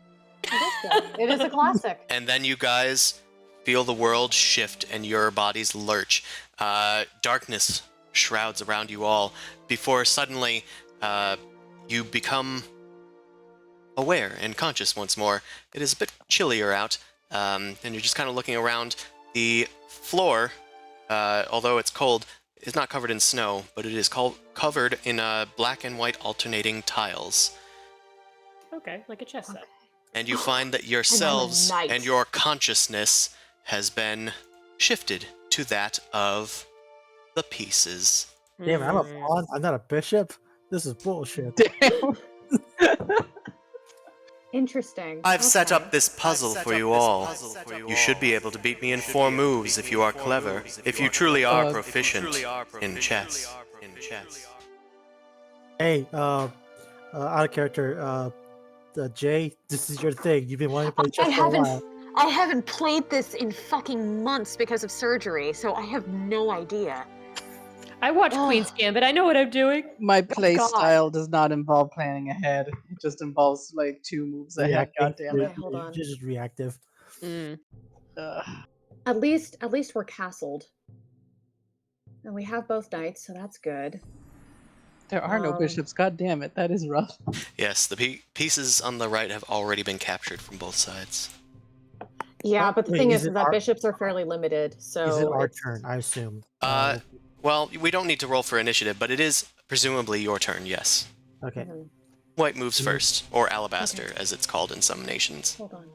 It is a classic. And then you guys feel the world shift and your bodies lurch. Darkness shrouds around you all before suddenly you become aware and conscious once more. It is a bit chillier out, and you're just kind of looking around. The floor, although it's cold, is not covered in snow, but it is covered in black and white alternating tiles. Okay, like a chess set. And you find that yourselves knight. and your consciousness has been shifted to that of the pieces. Damn, I'm a pawn. I'm not a bishop. This is bullshit. Damn. Interesting. I've set Okay. up this puzzle for you all. You should be able to beat me in 4 moves if you are clever, if you truly are proficient in chess. Hey, out of character, Jay, this is your thing. You've been wanting to play chess for a while. I haven't played this in fucking months because of surgery, so I have no idea. I watch Ugh. Queen's Gambit. I know what I'm doing. My play God. style does not involve planning ahead. It just involves like 2 moves ahead. Reacting. God damn it. Okay, hold on. You're just reactive. Ugh. At least we're castled. And we have both knights, so that's good. There are no bishops. God damn it. That is rough. Yes, the pieces on the right have already been captured from both sides. Yeah, but the Wait, thing is is it that our- bishops are fairly limited, so Is it our it's- turn? I assume. Well, we don't need to roll for initiative, but it is presumably your turn, yes. Okay. Mhm. White moves first, or alabaster, as it's called in some nations. Hold on.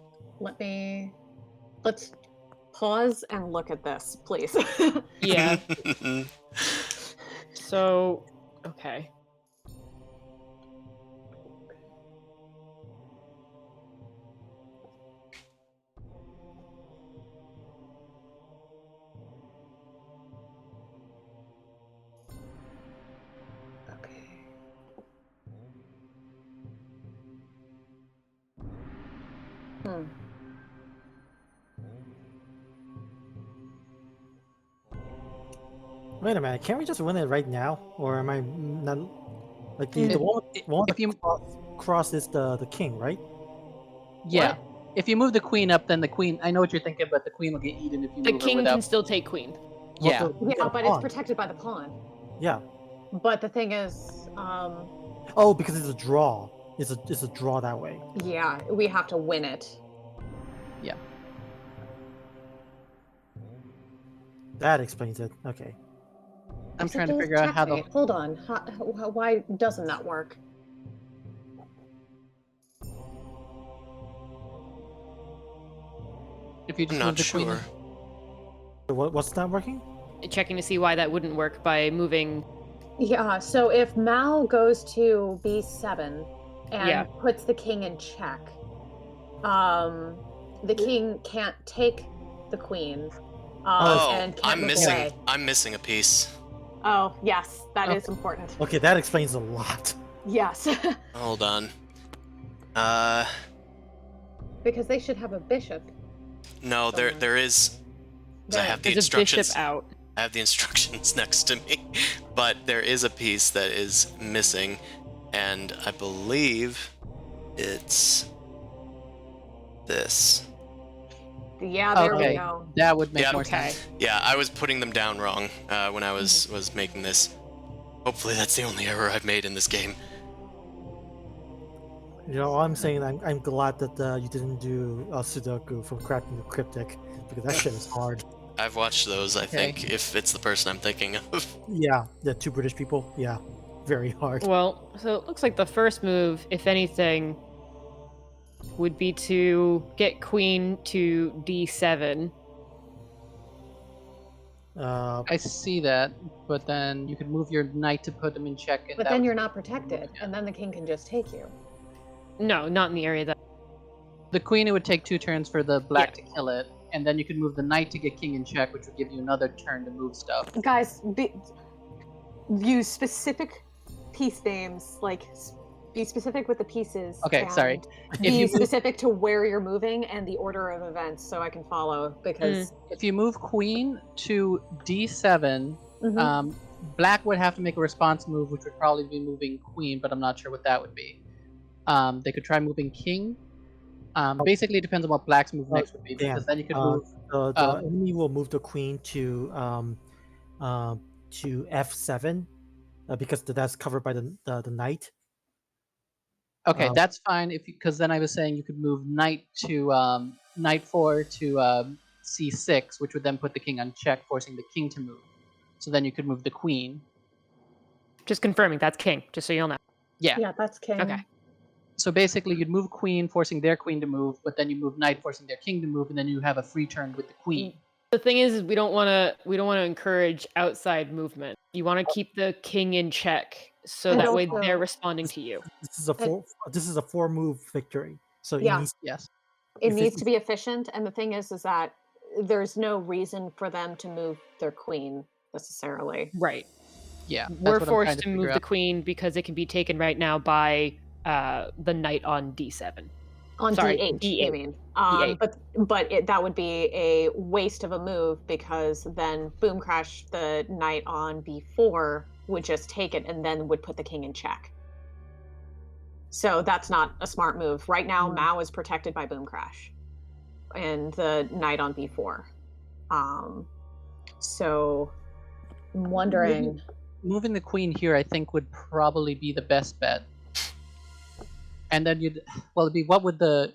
Let's pause and look at this, please. Yeah. So, okay. Wait a minute, can't we just win it right now? Or am I not... Like, the If- one if you- cross is the king, right? Yeah. If you move the queen up, then the queen. I know what you're thinking, but the queen will get eaten if you The move her king without. can still take queen. Yeah. Yeah, but it's protected by the pawn. Yeah. But the thing is, Oh, because it's a draw. It's a draw that way. yeah, we have to win it. That explains it. Okay. I'm Except trying to it was figure out how the. checkmate. Hold on. Why doesn't that work? If you I'm just not move the queen. sure. So what's not working? Checking to see why that wouldn't work by moving. Yeah, so if Mao goes to b7 and Yeah. puts the king in check, the king can't take the queen. Oh, And can't I'm move missing. away. I'm missing a piece. Oh, yes, that is Okay. important. Okay, that explains a lot. Yes, Hold on. because they should have a bishop. No, there is. I have the There's a bishop instructions. out. I have the instructions next to me, but there is a piece that is missing, and I believe it's this. Yeah, there we Okay. go. That would make Yeah. more Okay. sense. Yeah, I was putting them down wrong when I was making this. Hopefully, that's the only error I've made in this game. You know, all I'm saying, I'm glad that you didn't do Sudoku from cracking the cryptic, because that shit is hard. I've watched those. I Okay. think if it's the person I'm thinking of. Yeah, the two British people. Yeah, very hard. Well, so it looks like the first move, if anything, would be to get queen to d7. I see that, but then you could move your knight to put him in check. And But that then would- you're not protected, and then the king can just take you. No, not in the area that. the queen, it would take 2 turns for the black to kill it, and then you could move the knight to get king in check, which would give you another turn to move stuff. Guys, use specific piece names, like be specific with the pieces. Okay, and sorry. If Be you move, specific to where you're moving and the order of events, so I can follow. Because if you move queen to d7, Mhm. black would have to make a response move, which would probably be moving queen, but I'm not sure what that would be. They could try moving king. Basically, it depends on what black's move next would be, because then you could move. The enemy will move the queen to f7 because that's covered by the knight. Okay, that's fine. Because then I was saying you could move knight to knight 4 to c6, which would then put the king on check, forcing the king to move. So then you could move the queen. Just confirming, that's king, just so you'll know. Yeah, that's king. Okay. So basically, you'd move queen, forcing their queen to move, but then you move knight, forcing their king to move, and then you have a free turn with the queen. The thing is we don't want to encourage outside movement. You want to keep the king in check, so And that way also- they're responding to you. This is a 4-move victory. So Yeah. Yes. It If needs it's- to be efficient, and the thing is that there's no reason for them to move their queen necessarily. Right. Yeah. that's We're what I'm trying forced to move figure the out. queen because it can be taken right now by the knight on d7. On Sorry, D8, D8. you mean? D8. But that would be a waste of a move, because then boom crash the knight on B4 would just take it and then would put the king in check. So that's not a smart move. Right now, Mao is protected by boom crash, and the knight on B4. So I'm wondering. Moving the queen here, I think, would probably be the best bet. And then it'd be what would the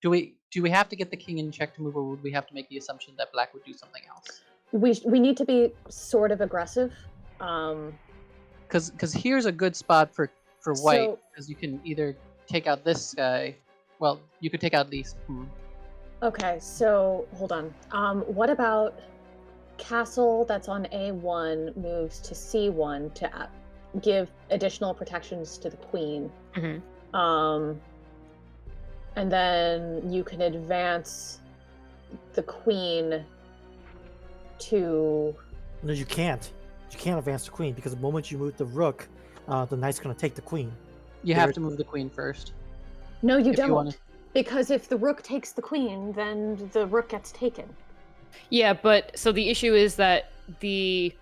do we have to get the king in check to move, or would we have to make the assumption that black would do something else? We need to be sort of aggressive. Because here's a good spot for white, So- because you can either take out this guy. Well, you could take out these. Okay, so hold on. What about castle that's on A1 moves to C1 to give additional protections to the queen? Mhm. And then you can advance the queen to. No, you can't. You can't advance the queen because the moment you move the rook, the knight's going to take the queen. You There- have to move the queen first. No, you If you don't. wanna- Because if the rook takes the queen, then the rook gets taken. Yeah, but so the issue is that the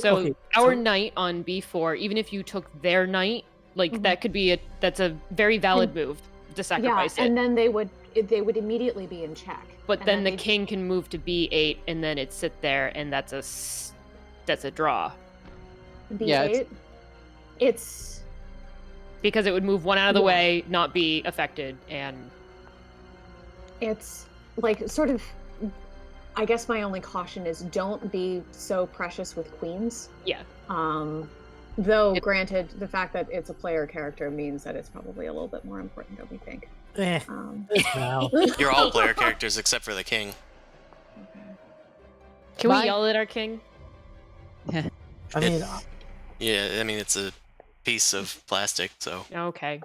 So Okay, our so- knight on B4, even if you took their knight, like Mhm. that could be that's a very valid move to sacrifice yeah, it. and then they would immediately be in check. But And then the they'd- king can move to B8, and then it sit there, and that's a draw Yeah, B8. It's because it would move one out of the Yeah. way, not be affected, and it's like sort of. I guess my only caution is don't be so precious with queens. yeah. Though It- granted, the fact that it's a player character means that it's probably a little bit more important than we think. Eh, it's Mal. You're all player characters except for the king. Can My- we yell at our king? I mean, Yeah, I mean it's a piece of plastic, so Okay.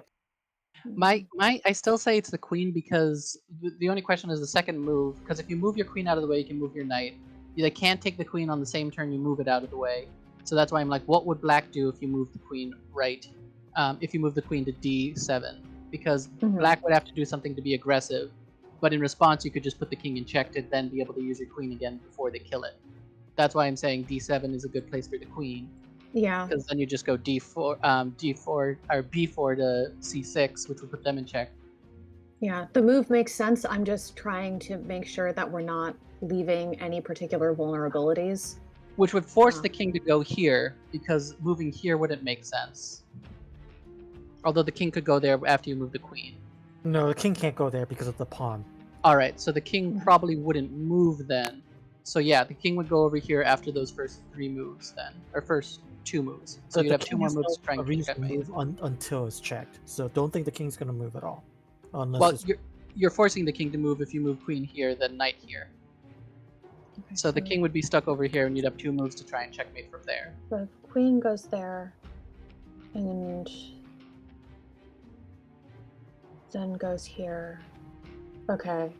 I still say it's the queen because the only question is the second move. Because if you move your queen out of the way, you can move your knight. They can't take the queen on the same turn you move it out of the way. So that's why I'm like, what would black do if you move the queen right? If you move the queen to D7, because Mhm. black would have to do something to be aggressive, but in response you could just put the king in check to then be able to use your queen again before they kill it. That's why I'm saying D7 is a good place for the queen. Yeah. Because then you just go D4 or B4 to C6, which would put them in check. Yeah, the move makes sense. I'm just trying to make sure that we're not leaving any particular vulnerabilities. Which would force Ah. the king to go here, because moving here wouldn't make sense. Although the king could go there after you move the queen. no, the king can't go there because of the pawn. Alright, so the king Mhm. probably wouldn't move then. So yeah, the king would go over here after those first 3 moves then. Or first 2 moves. So But you'd the have 2 king more has moves no to try and reason to checkmate. move until it's checked. So don't think the king's gonna move at all, unless Well, it's you're forcing the king to move if you move queen here, then knight here. So the king would be stuck over here, and you'd have 2 moves to try and checkmate from there. The queen goes there, and then goes here. Okay.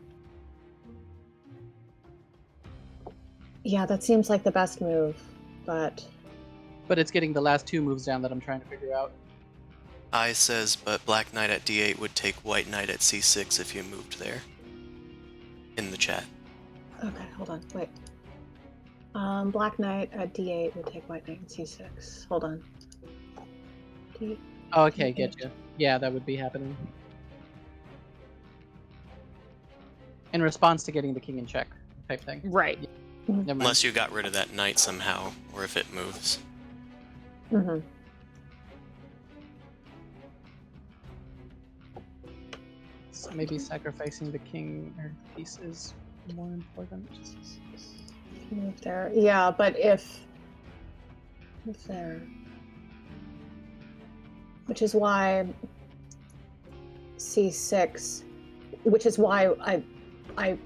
Yeah, that seems like the best move, but But it's getting the last 2 moves down that I'm trying to figure out. I says, but black knight at D8 would take white knight at C6 if you moved there. In the chat. okay, hold on, wait. Black knight at D8 would take white knight at C6. Hold on. D- Okay, get you. Yeah, that would be happening. In response to getting the king in check, type thing. Right. Never mind. Unless you got rid of that knight somehow, or if it moves. Mhm. So maybe sacrificing the king or piece is more important. Move there. Yeah, but if there, which is why C6, which is why I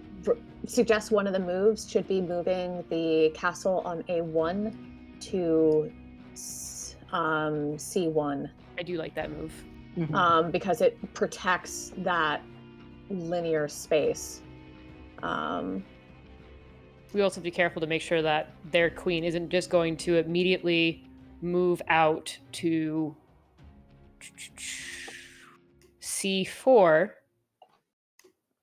suggest one of the moves should be moving the castle on A1 to C1, I do like that move. Mhm. because it protects that linear space. We also have to be careful to make sure that their queen isn't just going to immediately move out to C4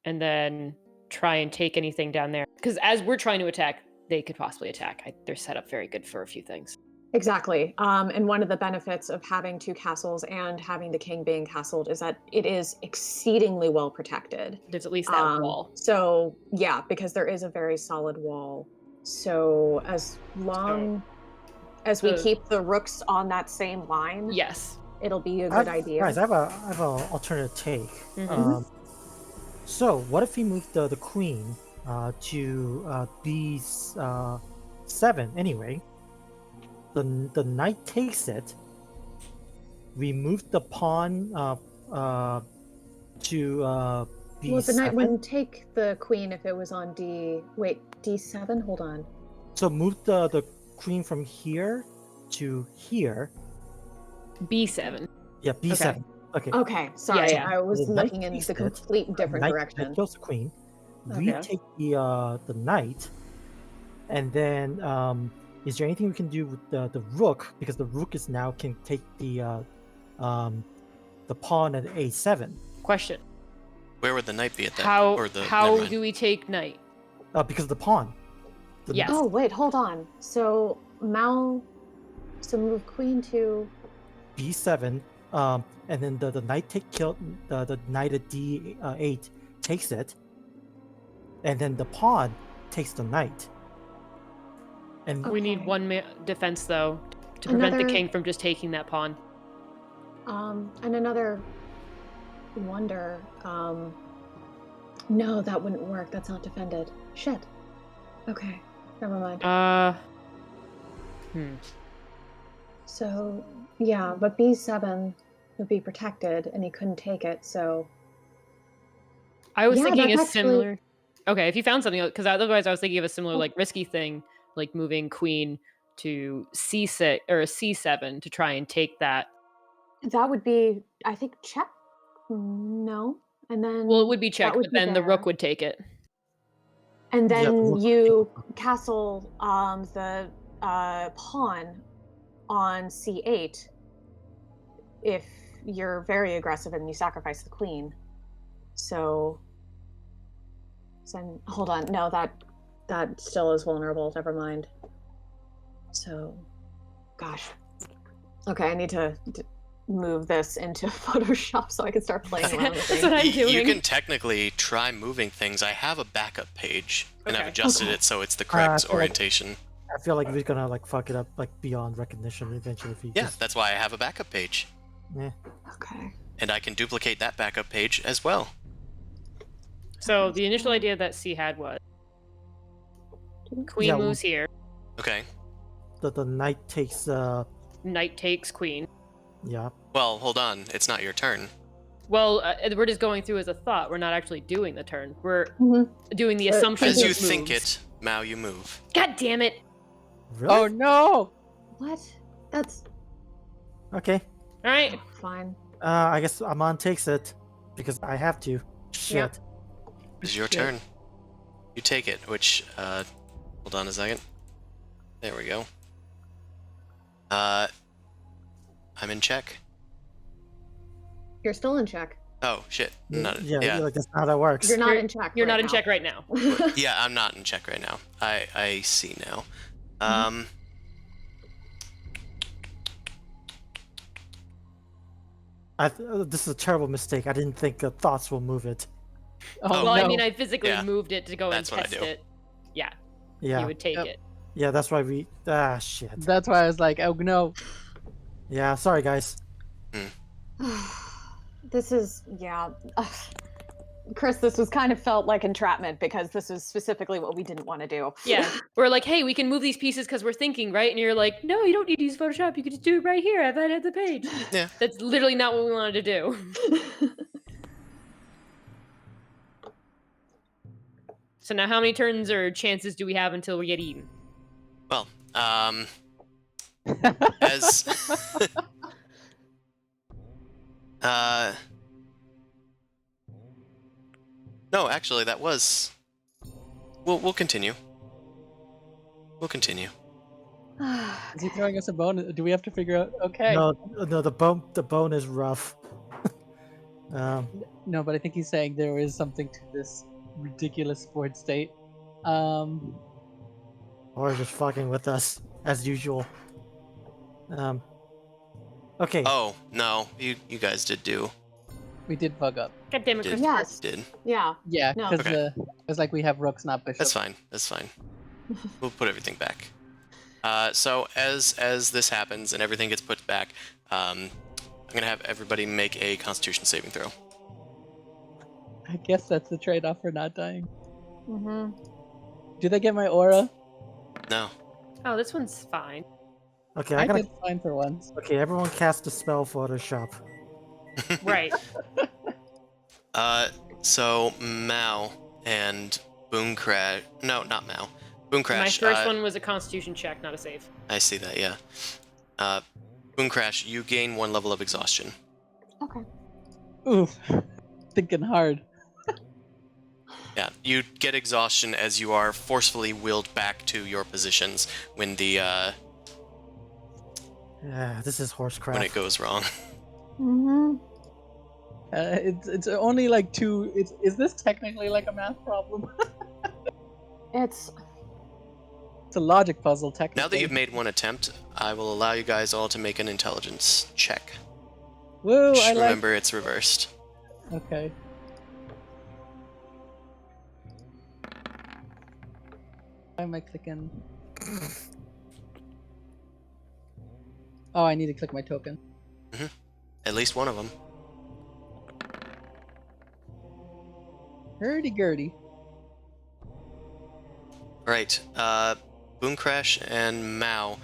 and then try and take anything down there. Because as we're trying to attack, they could possibly attack. They're set up very good for a few things. Exactly. And one of the benefits of having 2 castles and having the king being castled is that it is exceedingly well protected. There's at least that wall. So yeah, because there is a very solid wall. So as long as we the- keep the rooks on that same line, Yes. it'll be a good idea. Guys, I have a alternate take. Mhm. So what if we move the queen to B7 anyway? The knight takes it. We move the pawn to B7. Well, the knight wouldn't take the queen if it was on D7. Hold on. So move the queen from here to here. B7. Yeah, B7. Okay. Okay, sorry, yeah. I was The knight looking in takes the it, complete different knight direction. kills the queen. We Okay. take the knight, and then is there anything we can do with the rook? Because the rook is now can take the pawn at A7. Question. Where would the knight be at that? How or the, how never mind. do we take knight? Because of the pawn. The Yes. Oh wait, hold on. So Mal So move queen to. B7, and then the knight the knight at D8 takes it, and then the pawn takes the knight. And We need Okay. one defense though to prevent the Another- king from just taking that pawn. And another wonder. No, that wouldn't work. That's not defended. Shit. Okay, never mind. So yeah, but B7 would be protected, and he couldn't take it. So I was Yeah, thinking a that's actually- similar. Okay, if you found something, because otherwise I was thinking of a similar like risky thing, like moving queen to C6 or a C7 to try and take that. that would be, I think, check. No, and then Well, it would be that checked, would but be then the rook there. would take it. And Yeah, the then rook- you castle the pawn on C8 if you're very aggressive and you sacrifice the queen. So hold on, no, that still is vulnerable. Never mind. So, gosh. Okay, I need to move this into Photoshop so I can start playing around with That's things. what I'm You doing. can technically try moving things. I have a backup page, and I've Okay. adjusted Okay. it so it's the correct feel like- orientation. I feel like we're gonna like fuck it up like beyond recognition eventually if we Yeah, just that's why I have a backup page. Okay. And I can duplicate that backup page as well. So the initial idea that C had was queen Yeah, moves here, Okay. the knight takes knight takes queen. yeah. Well, hold on. It's not your turn. Well, we're just going through as a thought. We're not actually doing the turn. We're Mhm. doing the Uh, assumption. As you of think moves. it, Mao, you move. God damn it! Really? Oh no! What? That's Okay. All right. fine. I guess Amon takes it because I have to. Shit. It's your Shit. turn. You take it, which, hold on a second. There we go. I'm in check. You're still in check. Oh, shit. Not, Yeah, yeah. like that's not how that works. You're not You're- in check. You're right not in now. check right now. Yeah, I'm not in check right now. I see now. This is a terrible mistake. I didn't think thoughts will move it. Oh, well, no. I mean, I physically Yeah. moved it to go That's and what I test do. it. Yeah, Yeah. you would take Yep. it. Yeah, that's why we. Shit. That's why I was like, oh no. Yeah, sorry guys. This is Chris, this was kind of felt like entrapment because this is specifically what we didn't want to do. Yeah, we're like, hey, we can move these pieces because we're thinking, right? And you're like, no, you don't need to use Photoshop. You could just do it right here. I've edited the page. Yeah. That's literally not what we wanted to do. So now, how many turns or chances do we have until we get eaten? Well, as no, actually, that was. We'll continue. We'll continue. Is he throwing us a bone? Do we have to figure out? Okay. No, the bone is rough. No, but I think he's saying there is something to this ridiculous sports state. Or just fucking with us as usual. Okay. Oh no, you guys did do. We did bug up. God damn it, Did- Christopher. Yes. Did. Yeah. Yeah, No. because Okay. it's like we have rooks, not bishops. That's fine. That's fine. We'll put everything back. So as this happens and everything gets put back, I'm gonna have everybody make a Constitution saving throw. I guess that's the trade-off for not dying. Mm-hmm. Do they get my aura? No. Oh, this one's fine. Okay, I I gotta. did fine for once. Okay, everyone cast a spell Photoshop. Right. So Mao and Boomcrash. No, not Mao. Boomcrash. My first one was a Constitution check, not a save. I see that. Yeah. Boomcrash, you gain 1 level of exhaustion. Okay. Oof. Thinking hard. Yeah, you get exhaustion as you are forcefully willed back to your positions when the Yeah, this is horse crap. when it goes wrong. Mm-hmm. It's only like 2. Is this technically like a math problem? It's It's a logic puzzle, technically. Now that you've made one attempt, I will allow you guys all to make an intelligence check. Woo, Just I like. remember it's reversed. Okay. Why am I clicking? Oh, I need to click my token. At least one of them. Hurdy-gurdy. Right. Boom Crash and Mao.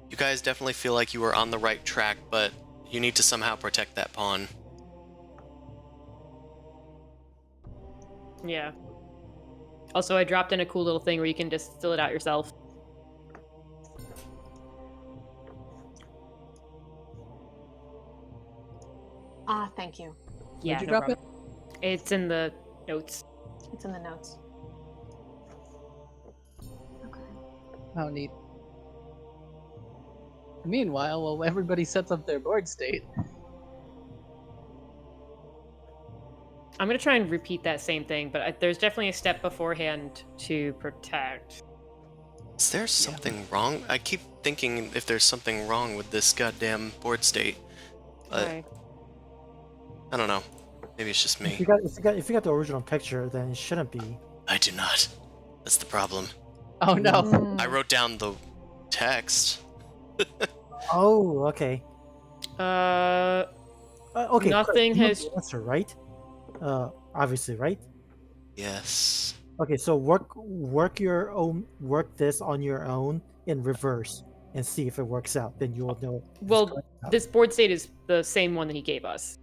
You guys definitely feel like you were on the right track, but you need to somehow protect that pawn. Yeah. Also, I dropped in a cool little thing where you can distill it out yourself. Ah, thank you. Yeah, you no drop problem. It's in the notes. It's in the notes. Okay. How neat. Meanwhile, while everybody sets up their board state, I'm gonna try and repeat that same thing, but there's definitely a step beforehand to protect. Is there something wrong? I keep thinking if there's something wrong with this goddamn board state. But Okay. I don't know. Maybe it's just If me. you got the original picture, then it shouldn't be. I do not. That's the problem. oh no. Mm. I wrote down the text. Oh, okay. Okay. Nothing you know has- the answer, right? Obviously, right? Yes. Okay, so work this on your own in reverse and see if it works out. Then you will know. if it's Well, correct or not. this board state is the same one that he gave us.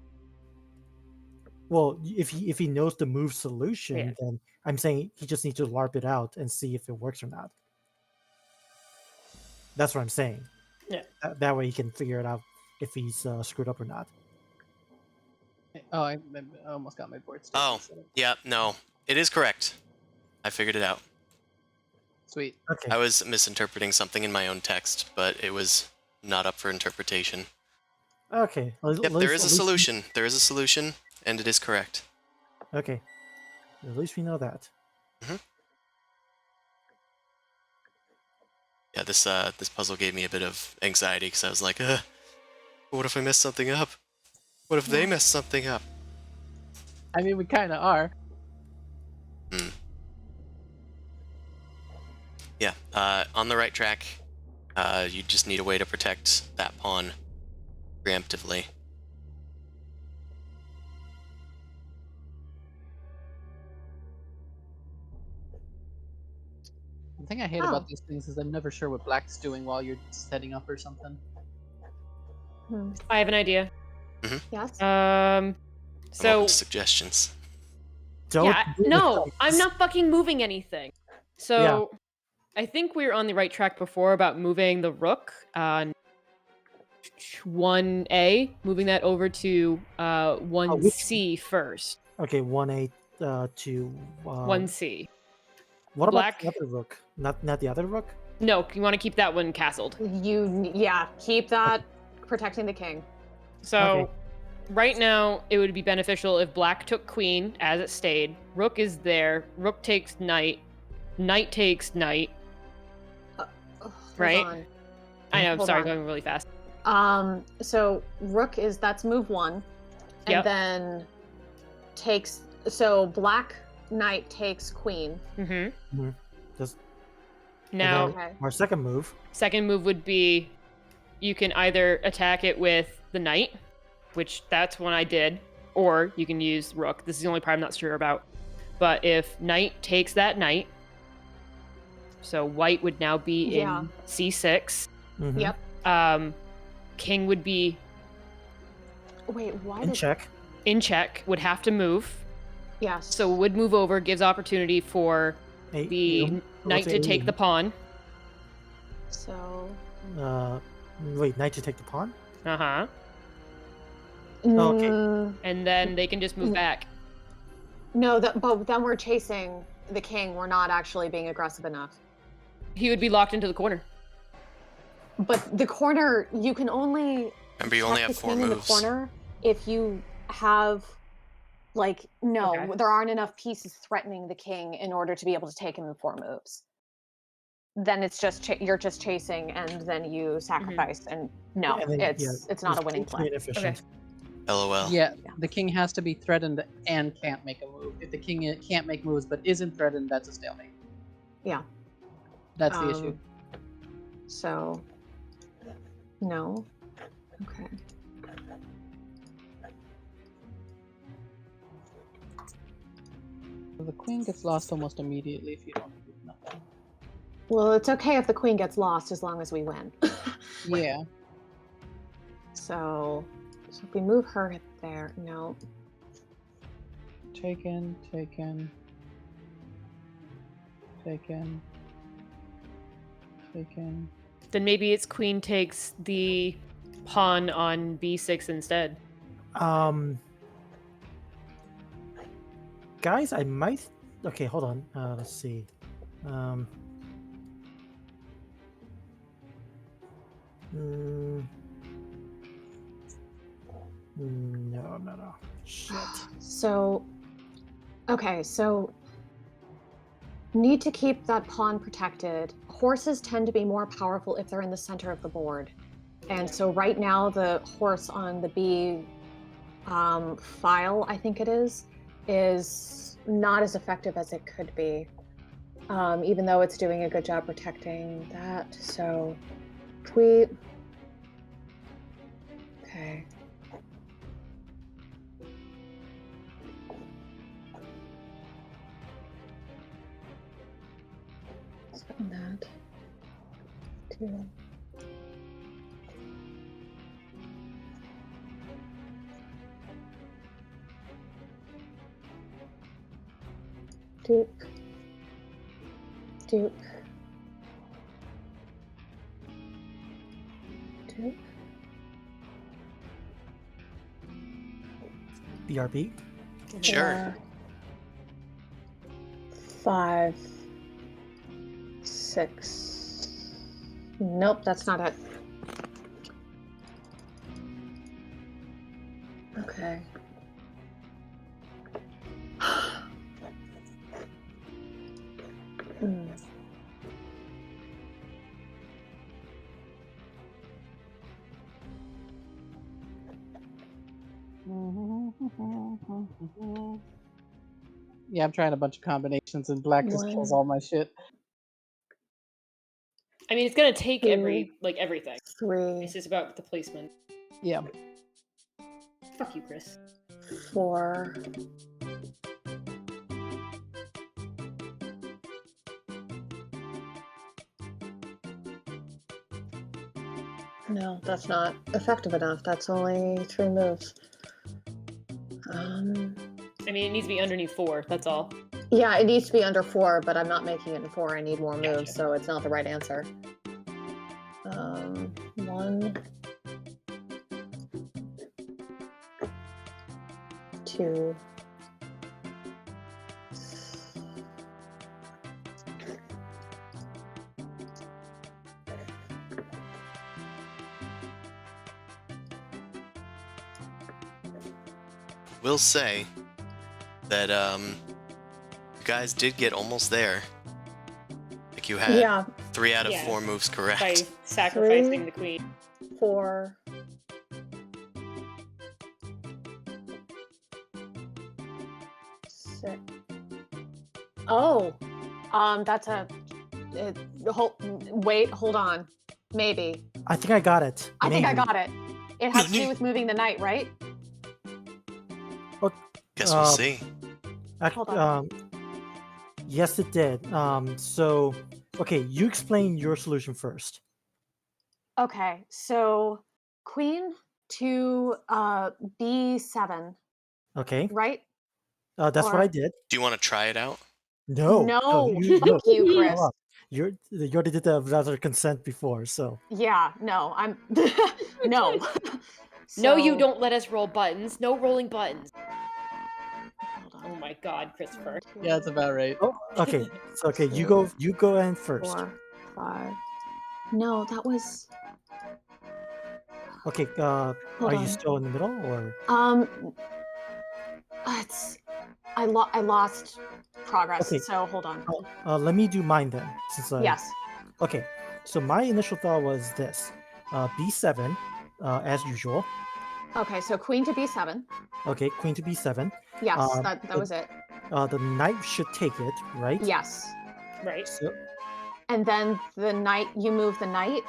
Well, if he knows the move solution, Yeah. then I'm saying he just needs to LARP it out and see if it works or not. That's what I'm saying. Yeah. That way he can figure it out if he's screwed up or not. Oh, I almost got my board state. Oh, yeah, no. It is correct. I figured it out. Sweet. Okay. I was misinterpreting something in my own text, but it was not up for interpretation. Okay. Yep, there is a solution. There is a solution, and it is correct. Okay. At least we know that. Yeah, this puzzle gave me a bit of anxiety because I was like, what if I mess something up? What if they mess something up? I mean, we kind of are. Yeah, on the right track. You just need a way to protect that pawn preemptively. The thing I hate about these things is I'm never sure what Black's doing while you're setting up or something. I have an idea. Yes. I'm So open to suggestions. Don't yeah, do no, this. I'm not fucking moving anything. So I think we were on the right track before about moving the rook on 1A, moving that over to 1C first. Okay, 1A to 1C. What Black- about the other rook? Not the other rook? No, you want to keep that one castled. Keep that protecting the king. So Okay. right now it would be beneficial if black took queen as it stayed. Rook is there. Rook takes knight. Knight takes knight. Hold Right? on. I know, I'm Hold sorry, on. going really fast. So rook that's move 1, and Yep. then takes. So black knight takes queen. Mm-hmm. Just Now, Okay. our second move. second move would be you can either attack it with the knight, which that's one I did, or you can use rook. This is the only part I'm not sure about. But if knight takes that knight, so white would now be Yeah. in C6. Mhm. Yep. King would be Wait, why In did? check. in check, would have to move. Yes. So would move over, gives opportunity for Hey, the what's knight to A take in- the pawn. So. Wait, knight to take the pawn? Uh-huh. Okay. And then they can just move back. No, but then we're chasing the king. We're not actually being aggressive enough. He would be locked into the corner. But the corner, you can only Remember, you only check have the 4 king in the moves. corner if you have, like, no, Okay. there aren't enough pieces threatening the king in order to be able to take him in 4 moves. then it's just you're just chasing, and then you sacrifice, and no, And then, it's not a winning too play. inefficient. LOL. Yeah, Yeah. the king has to be threatened and can't make a move. If the king can't make moves but isn't threatened, that's a stalemate. Yeah. That's the issue. So, no. Okay. The queen gets lost almost immediately if you don't do nothing. Well, it's okay if the queen gets lost as long as we win. Yeah. So if we move her there, no. Taken. Then maybe it's queen takes the pawn on b6 instead. Guys, I might. Okay, hold on. Let's see. No. Shit. So, okay, so need to keep that pawn protected. Horses tend to be more powerful if they're in the center of the board. And so right now the horse on the B file, I think it is not as effective as it could be. Even though it's doing a good job protecting that. So tweet. Okay. Spend that. 2. Dupe. BRB. Sure. 5, 6. Nope, that's not it. Okay. Yeah, I'm trying a bunch of combinations, and black just kills all my shit. I mean, it's gonna take 2, everything. 3, It's just about the placement. Yeah. Fuck you, Chris. 4. No, that's not effective enough. That's only 3 moves. I mean, it needs to be underneath 4. That's all. Yeah, it needs to be under 4, but I'm not making it in 4. I need more moves, Gotcha. so it's not the right answer. 1, 2. Will say that you guys did get almost there. Like you had Yeah, 3 out of Yeah. 4 moves correct. By sacrificing 3. the queen. 4. 6. Oh, that's a. Hold on. Maybe. I think I got it. I think I Maybe. got it. It has to do with moving the knight, right? Guess we'll see. Hold on. Yes, it did. So, okay, you explain your solution first. Okay, so queen to B7, Okay, right? that's what Or- I did. Do you want to try it out? No, No, you, fuck you, hold Chris. up. You already did the without consent before, so Yeah, no, I'm no. No, you So- don't let us roll buttons. No rolling buttons. Hold Oh on. my god, Christopher. Yeah, that's about right. oh, okay. So okay, you 2, go in first. 4, 5. No, that was. Okay, Hold are you on. still in the middle or? It's. I lost progress. Okay. So hold on. Let me do mine then, since Yes. Okay, so my initial thought was this: B7, as usual. Okay, so queen to b7. Okay, queen to B7. Yes, Um, that was it. The knight should take it, right? Yes. Right. So And then the knight, you move the knight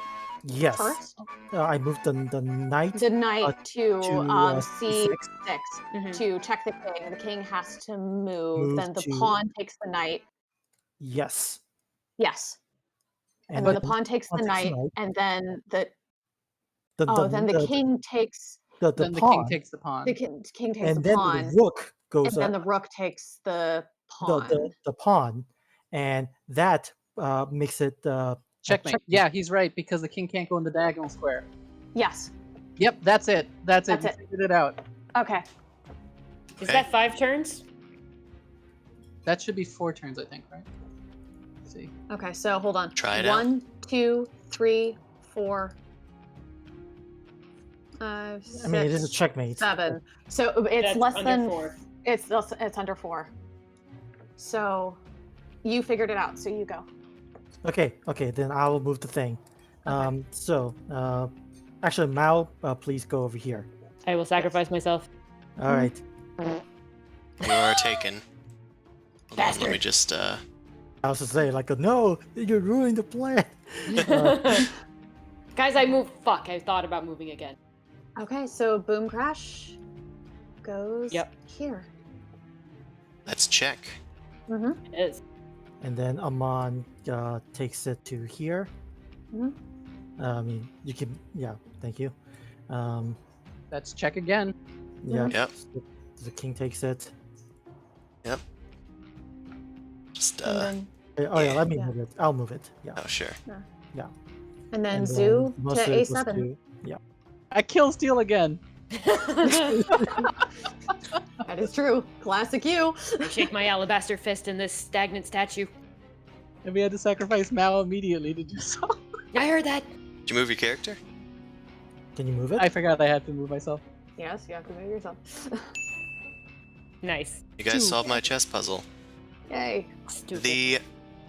yes, first. I moved the knight The knight to C6. c6 Mhm. to check the king. The king has to move. Move Then the to- pawn takes the knight. Yes, Yes. And then then the pawn takes the knight, and then the then the king takes the Then the king pawn, takes the pawn. the king takes and the then pawn, the rook goes and then up. the rook takes the The, pawn. the pawn, and that makes it a Checkmate. Yeah, he's right, because the king can't go in the diagonal square. Yes. Yep, that's it. That's it. That's You it. figured it out. Okay. Is Okay. that 5 turns? That should be 4 turns, I think, right? Let's see. Okay, so hold on. Try it out. 1, 2, 3, 4, 5, 6, I mean, it is a checkmate. 7. So it's That's less under than 4. it's under 4. So you figured it out. So you go. Okay, then I will move the thing. Okay. So actually, Mao, please go over here. I will sacrifice myself. All right. You are taken. Hold on, let me Bastard. just I was to say like, no, you're ruining the plan. Guys, I moved. Fuck, I thought about moving again. Okay, so boom crash goes Yep. here. let's check. Mm-hmm. It is. And then Amon takes it to here. Mhm. I mean, you can, yeah, thank you. Let's check again. Yeah. Yep. The king takes it. Just And then Oh yeah, let me Yeah. move it. I'll move it. Yeah. oh sure. and then And zoo most to of it goes a7. to- yeah. I kill steal again. That is true. Classic you. I shake my alabaster fist in this stagnant statue. And we had to sacrifice Mao immediately to do so. I heard that. Did you move your character? Can you move it? I forgot I had to move myself. Yes, you have to move yourself. Nice. You guys solved my chess puzzle. Yay. Stupid. The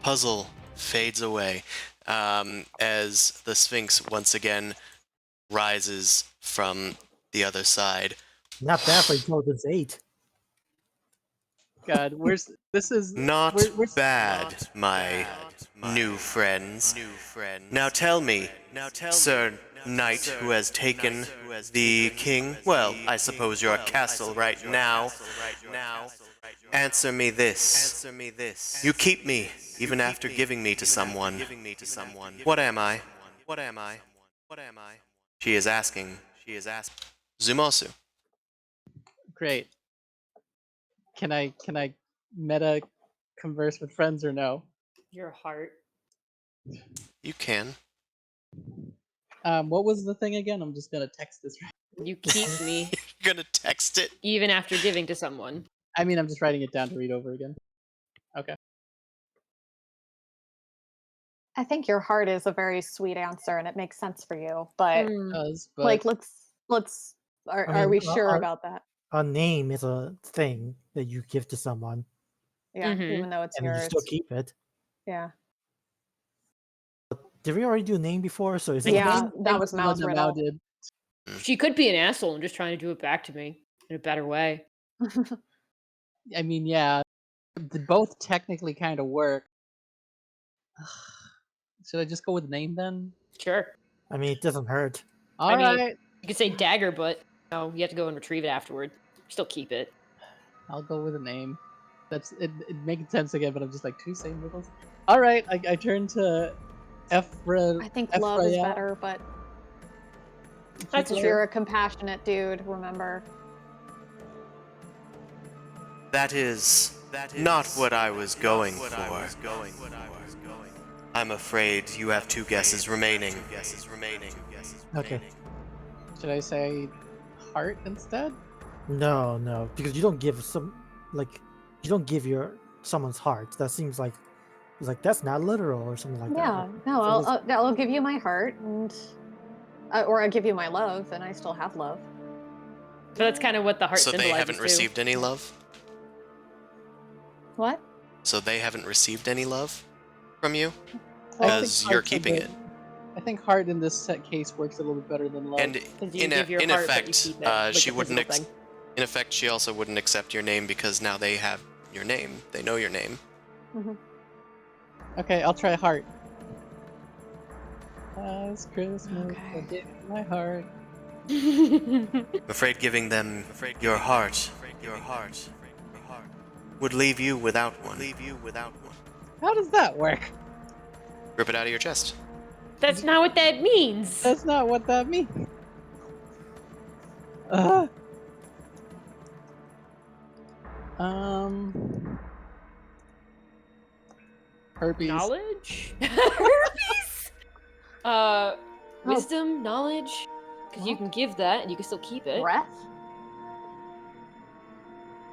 puzzle fades away as the Sphinx once again rises from the other side. Not bad for intelligence 8. God, this is Not we're- bad, my new friends. Now tell me, Sir Knight who has taken the king, well, I suppose your castle right now. Answer me this. You keep me, even after giving me to someone. What am I? She is asking. Zumosu. great. Can I meta converse with friends or no? Your heart. You can. What was the thing again? I'm just gonna text this. You keep me You're gonna text it. even after giving to someone. I mean, I'm just writing it down to read over again. Okay. I think your heart is a very sweet answer and it makes sense for you. But Does, but like let's are I mean, we sure about that? A name is a thing that you give to someone, Yeah, Mhm. even though it's and you yours. still keep it. Yeah. Did we already do a name before? So is it Yeah, name? that was the one Mao's that riddle. Mao did. She could be an asshole and just trying to do it back to me in a better way. I mean, yeah, they both technically kind of work. Should I just go with name then? Sure. I mean, it doesn't hurt. All mean- right, You could say dagger, but no, you have to go and retrieve it afterward. Still keep it. I'll go with a name. That's it. It makes sense again, but I'm just like two same riddles. All right, I turn to Ephra. I think love is Ephraim. better, but That's Keep true. you're a compassionate dude, remember. That is not what I was going for. I'm afraid you have 2 guesses remaining. Okay. Should I say heart instead? No, because you don't give you don't give someone's heart. That seems like it's like that's not literal or something like Yeah, that. no, So I'll give you my heart, and or I give you my love, and I still have love. So that's kind of what the heart So they symbolizes haven't too. received any love? What? So they haven't received any love from you? because you're heart's a keeping bit- it. I think heart in this case works a little bit better than love. And 'Cause you in, give your in heart, but you effect, keep it, like she the wouldn't. physical thing. In effect, she also wouldn't accept your name because now they have your name. They know your name. Okay, I'll try heart. Last Christmas, I Okay. gave you my heart. I'm afraid giving them your heart would leave you without one. How does that work? Rip it out of your chest. That's not what that means. That's not what that means. Uh, herpes. Knowledge? Herpes? Wisdom, knowledge? Because you can give that and you can still keep it. Breath?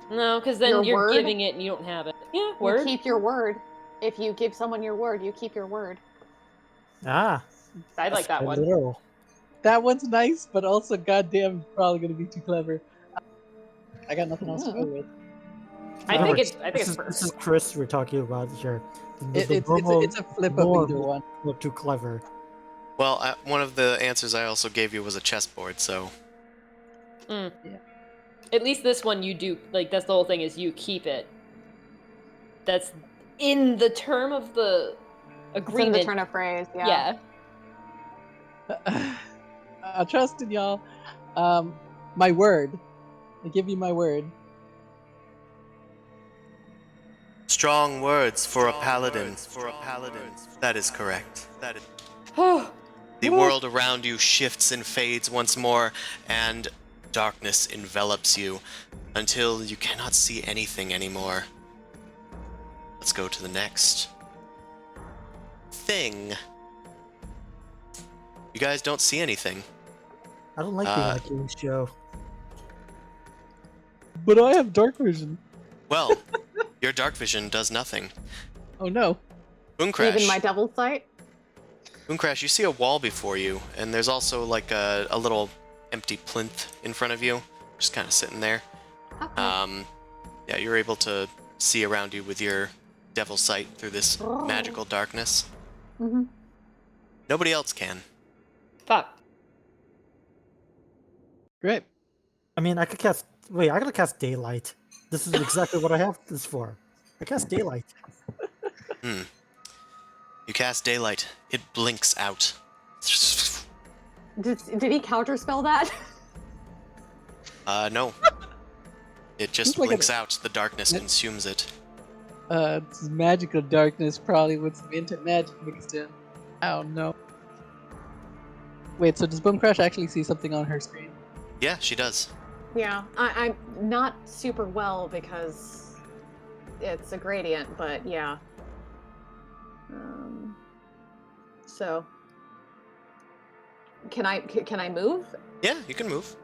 No, because then Your you're word? giving it and you don't have it. Yeah, You word. keep your word. If you give someone your word, you keep your word. Ah, I like that that's one. literal. That one's nice, but also goddamn probably gonna be too clever. I got nothing else to go with. I Remember, think it's this perfect. is Chris we're talking about here. The It's a flip of norm either one. look too clever. Well, one of the answers I also gave you was a chessboard, so Mm. Yeah. At least this one you do, like, that's the whole thing, is you keep it. That's in the term of the It's in agreement. the turn of phrase, yeah. I trust in y'all. My word. I give you my word. strong words for a paladin. That is correct. Oh, The world around you shifts and fades once more, and darkness envelops you until you cannot see anything anymore. Let's go to the next thing. You guys don't see anything. I don't like being on a game show. But I have dark vision. Well, your dark vision does nothing. Oh no. Booncrash. Even my devil's sight? Booncrash, you see a wall before you, and there's also like a little empty plinth in front of you, just kind of sitting there. Okay. Yeah, you're able to see around you with your devil sight through this Oh. magical darkness. Mhm. Nobody else can. fuck. Great. I mean, I could cast. Wait, I gotta cast daylight. This is exactly what I have this for. I cast daylight. You cast daylight. It blinks out. Did he counterspell that? No. It just Seems like blinks out. The darkness consumes it. It's magical darkness, probably with some magic mixed in. I don't know. Wait, so does Boomcrash actually see something on her screen? Yeah, she does. Yeah, I'm not super well because it's a gradient, but yeah. So, can I move? Yeah, you can move.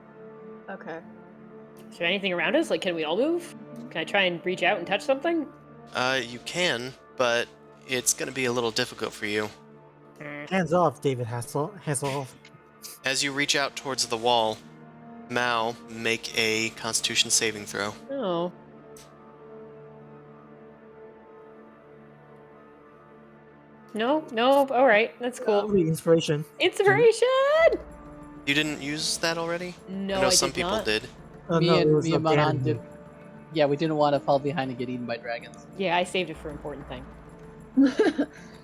Okay. Is there anything around us? Like, can we all move? Can I try and reach out and touch something? You can, but it's gonna be a little difficult for you. Hands off, David Hasselhoff. As you reach out towards the wall, Mao, make a Constitution saving throw. Oh. No, all right, that's cool. Wait, inspiration. Inspiration! You didn't use that already? No, I know I some did people not. did. Oh, me no, it and was me a and Manan Ganon. did. Yeah, we didn't want to fall behind and get eaten by dragons. Yeah, I saved it for important thing.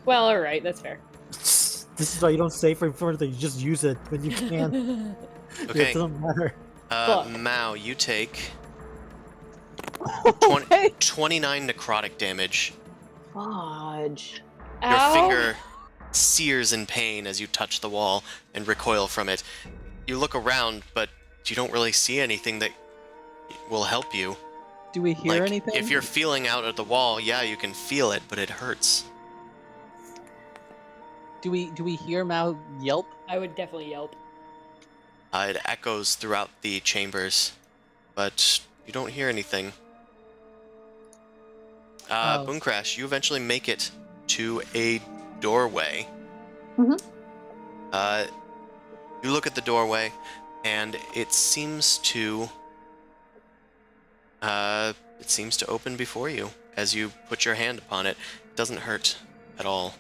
Well, all right, that's fair. This is why you don't save for important things. You just use it when you can. Okay. It doesn't matter. Fuck. Mao, you take Okay. 29 necrotic damage. Fudge. Your Ow. finger sears in pain as you touch the wall and recoil from it. You look around, but you don't really see anything that will help you. Do we hear Like, anything? if you're feeling out at the wall, yeah, you can feel it, but it hurts. Do we hear Mao yelp? I would definitely yelp. It echoes throughout the chambers, but you don't hear anything. Oh. Booncrash, you eventually make it to a doorway. Mhm. You look at the doorway, and it seems to open before you as you put your hand upon it. It doesn't hurt at all.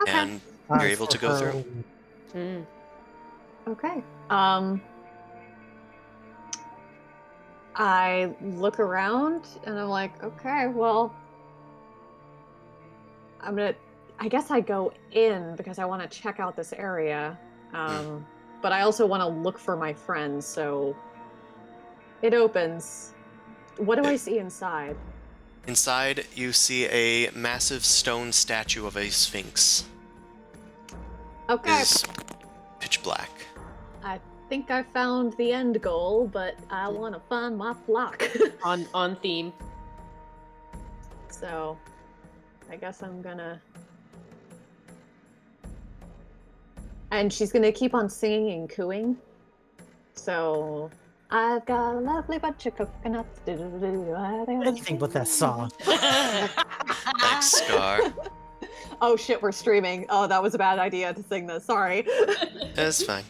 Okay. and you're able to go through. Mm. Okay. I look around and I'm like, okay, well, I guess I go in because I want to check out this area. But I also want to look for my friends, so it opens. What do I see inside? Inside, you see a massive stone statue of a sphinx. Okay. It is pitch black. I think I found the end goal, but I want to find my flock. On theme. So, I guess I'm gonna. And she's gonna keep on singing and cooing. So, I've got a lovely bunch of coconuts. Anything but that song. Thanks, Scar. Oh shit, we're streaming. Oh, that was a bad idea to sing this. Sorry. That's fine.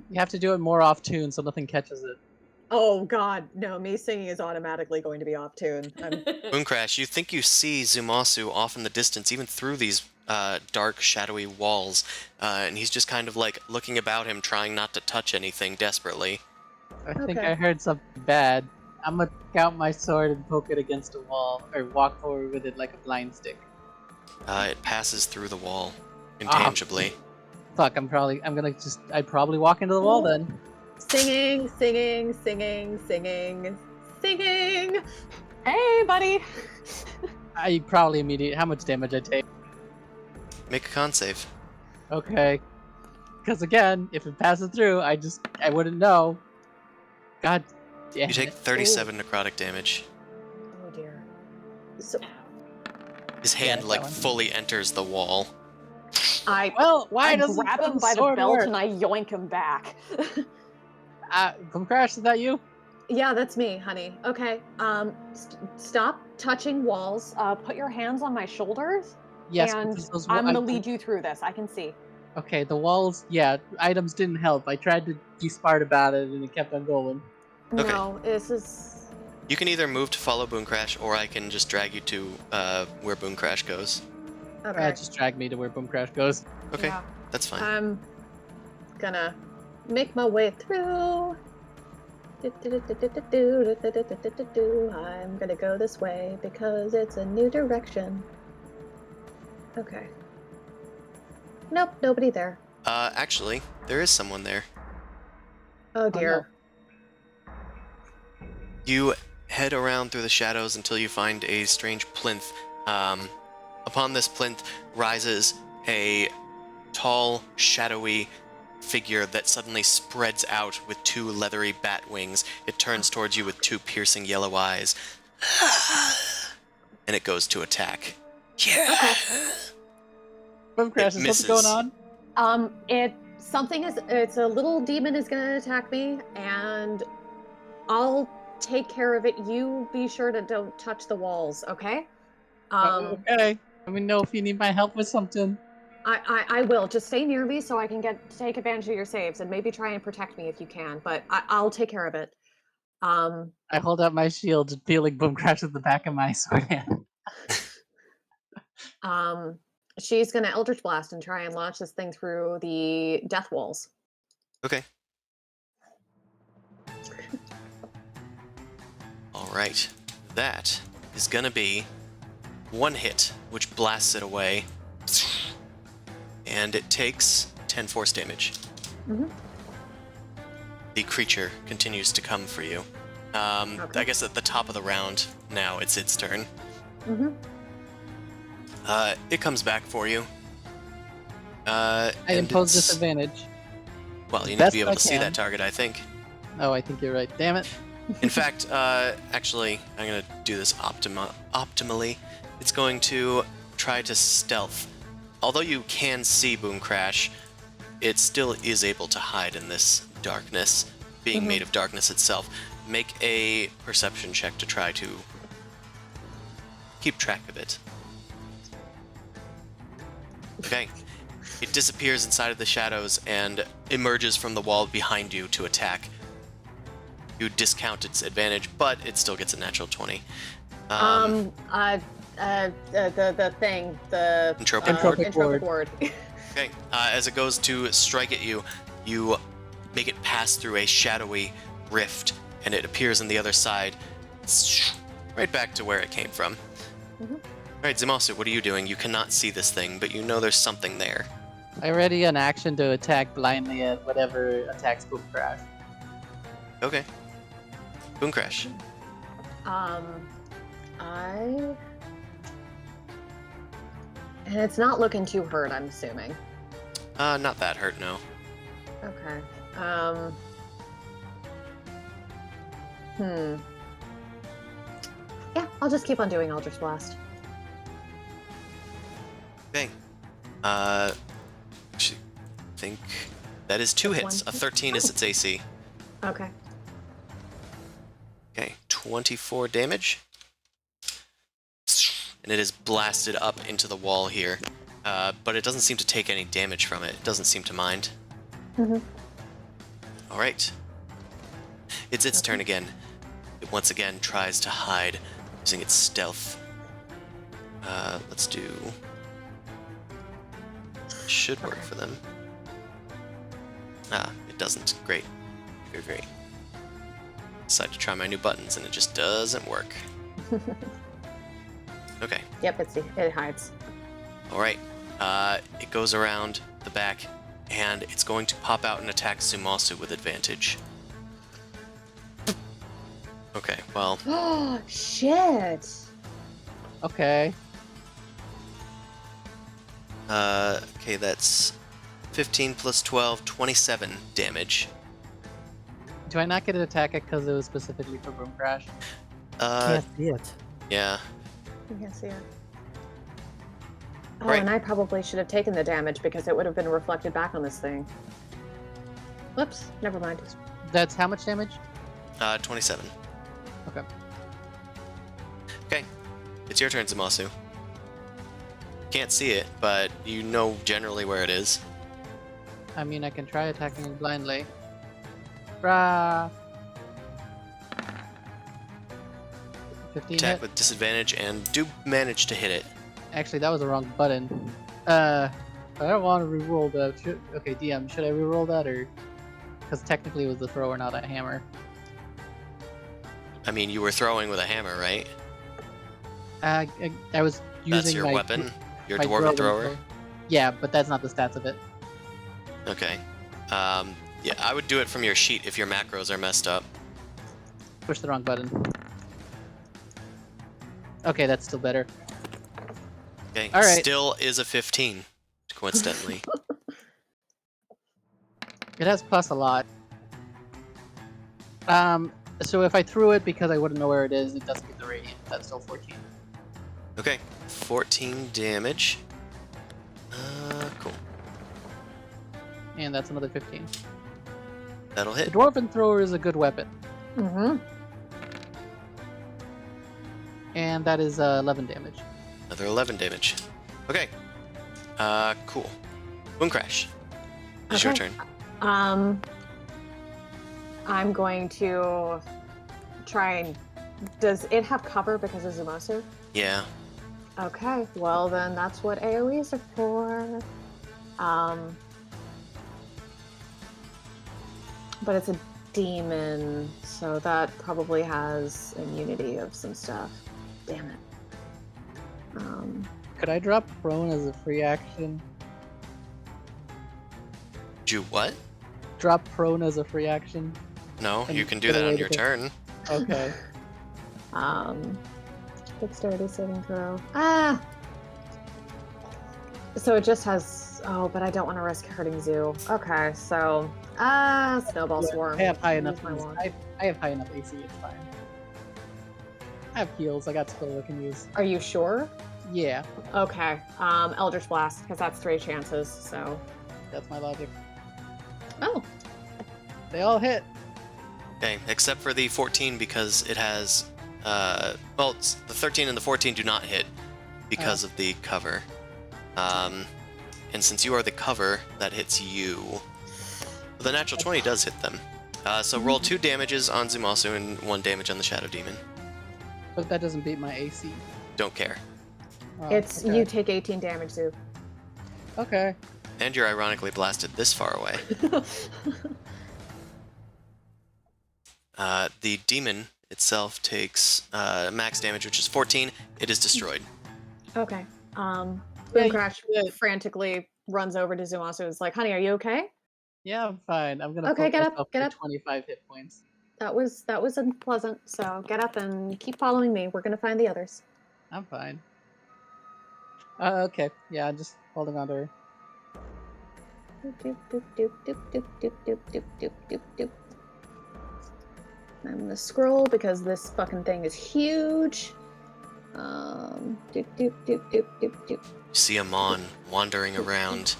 You have to do it more off tune so nothing catches it. Oh god, no, me singing is automatically going to be off tune. Mooncrash, you think you see Zumasu off in the distance, even through these dark, shadowy walls, and he's just kind of like looking about him, trying not to touch anything desperately. I think Okay. I heard something bad. I'm gonna take out my sword and poke it against a wall, or walk forward with it like a blind stick. It passes through the wall, intangibly. Fuck, I'd probably walk into the wall then. Singing, singing, singing, singing, singing. Hey, buddy. I probably immediately, how much damage I take? Make a con save. Okay. Because again, if it passes through, I wouldn't know. God damn You take it. 37 necrotic damage. Oh dear. So His hand that like one. fully enters the wall. Well, why I doesn't grab him the by the sword belt work? and I yoink him back. Crash, is that you? Yeah, that's me, honey. Okay. Stop touching walls. Put your hands on my shoulders. Yes, And because those I'm gonna lead you through this. I can see. Okay, the walls, yeah, items didn't help. I tried to be smart about it and it kept on going. Okay. No, this is. You can either move to follow Booncrash, or I can just drag you to where Booncrash goes. Okay. Just drag me to where Boom Crash goes. Okay, Yeah. that's fine. I'm gonna make my way through. I'm gonna go this way because it's a new direction. Okay. Nope, nobody there. Actually, there is someone there. Oh dear. You head around through the shadows until you find a strange plinth. Upon this plinth rises a tall, shadowy figure that suddenly spreads out with two leathery bat wings. It turns towards you with two piercing yellow eyes. And it goes to attack. Yeah. Boom Crash, is something going on? It's a little demon is gonna attack me, and I'll take care of it. You be sure to don't touch the walls, okay? Okay. Let me know if you need my help with something. I will. Just stay near me so I can take advantage of your saves and maybe try and protect me if you can. But I'll take care of it. I hold out my shield, feeling Boom Crash at the back of my sword hand. She's gonna Eldritch Blast and try and launch this thing through the death walls. Okay. Alright. That is gonna be one hit, which blasts it away. And it takes 10 force damage. Mhm. The creature continues to come for you. Okay. I guess at the top of the round, now it's its turn. Mm-hmm. It comes back for you. I and impose it's- disadvantage. Well, you need to Best be able I to see can. that target, I think. Oh, I think you're right. Damn it. In fact, actually, I'm going to do this optimally. It's going to try to stealth. Although you can see Boom Crash, it still is able to hide in this darkness, being made of darkness itself. Make a perception check to try to keep track of it. Okay. It disappears inside of the shadows and emerges from the wall behind you to attack. You discount its advantage, but it still gets a natural 20. the thing, the Entropic ward? entropic ward. Okay. As it goes to strike at you, you make it pass through a shadowy rift, and it appears on the other side, right back to where it came from. Mhm. All right, Zumasu, what are you doing? You cannot see this thing, but you know there's something there. I ready an action to attack blindly at whatever attacks Boom Crash. Okay. Boom Crash. And it's not looking too hurt, I'm assuming. Not that hurt, no. Okay. Yeah, I'll just keep on doing Eldritch Blast. Okay. Actually, I think that is 2 That's hits. one A 13 is hit? its AC. Okay. Okay, 24 damage. And it is blasted up into the wall here. But it doesn't seem to take any damage from it. It doesn't seem to mind. Mhm. Alright. It's its turn again. It once again tries to hide using its stealth. Let's do... Should work for them. It doesn't. Great. Very great. Decided to try my new buttons and it just doesn't work. Okay. Yep, it hides. Alright. It goes around the back and it's going to pop out and attack Zumasu with advantage. Okay, well, Oh shit! Okay. okay, that's 15 plus 12, 27 damage. Do I not get to attack it because it was specifically for Boom Crash? Can't see it. Yeah. You can see it. Oh, Right. and I probably should have taken the damage because it would have been reflected back on this thing. Whoops, never mind. That's how much damage? 27. Okay. Okay. It's your turn, Zumasu. Can't see it, but you know generally where it is. I mean, I can try attacking it blindly. Brah! 15 Attack hit? with disadvantage and do manage to hit it. Actually, that was the wrong button. I don't want to reroll that. Okay, DM, should I reroll that or? Because technically it was the thrower, not a hammer. I mean, you were throwing with a hammer, right? I was using That's your my, weapon? Your my dwarven thrower? Yeah, but that's not the stats of it. Okay. Yeah, I would do it from your sheet if your macros are messed up. Push the wrong button. Okay, that's still better. Okay. All right. Still is a 15, coincidentally. It has plus a lot. So if I threw it because I wouldn't know where it is, it doesn't get the radiant. That's still 14. Okay. 14 damage. Cool. And that's another 15. That'll The hit. dwarven thrower is a good weapon. Mm-hmm. And that is 11 damage. Another 11 damage. Okay. Cool. Boom Crash. It's your Okay. turn. I'm going to try and... Does it have cover because of Zumasu? Yeah. Okay, well then that's what AoEs are for. But it's a demon, so that probably has immunity of some stuff. Damn it. Could I drop prone as a free action? Do what? Drop prone as a free action? No, And you can do get that away on your with it. turn. Okay. Dexterity saving throw. Ah! So it just has... Oh, but I don't want to risk hurting Zoo. Okay, so... Snowball Swarm. I have high Use enough. my wand. I have high enough AC. It's fine. I have heals. I got spell I can use. Are you sure? Yeah, Okay. Eldritch Blast, because that's 3 chances, so... that's my logic. Oh. They all hit. Okay, except for the 14 because it has... well, the 13 and the 14 do not hit because of the cover. And since you are the cover, that hits you. The natural 20 does hit them. So roll 2 damages on Zumasu and 1 damage on the Shadow Demon. But that doesn't beat my AC. Don't care. Oh, It's okay. you take 18 damage, Zoo. Okay. And you're ironically blasted this far away. The demon itself takes max damage, which is 14. It is destroyed. Okay. Yeah, Boom you Crash did it. frantically runs over to Zumasu and is like, "Honey, are you okay? Yeah, I'm fine. I'm gonna Okay, poke get up, myself get for up. 25 hit points. That was unpleasant. So get up and keep following me. We're gonna find the others." I'm fine. Okay. Yeah, just holding on to her. Doop, doop, doop, doop, doop, doop, doop, doop, doop, doop, doop. I'm gonna scroll because this fucking thing is huge. Doop, doop, doop, doop, doop, doop. You see Amon wandering around,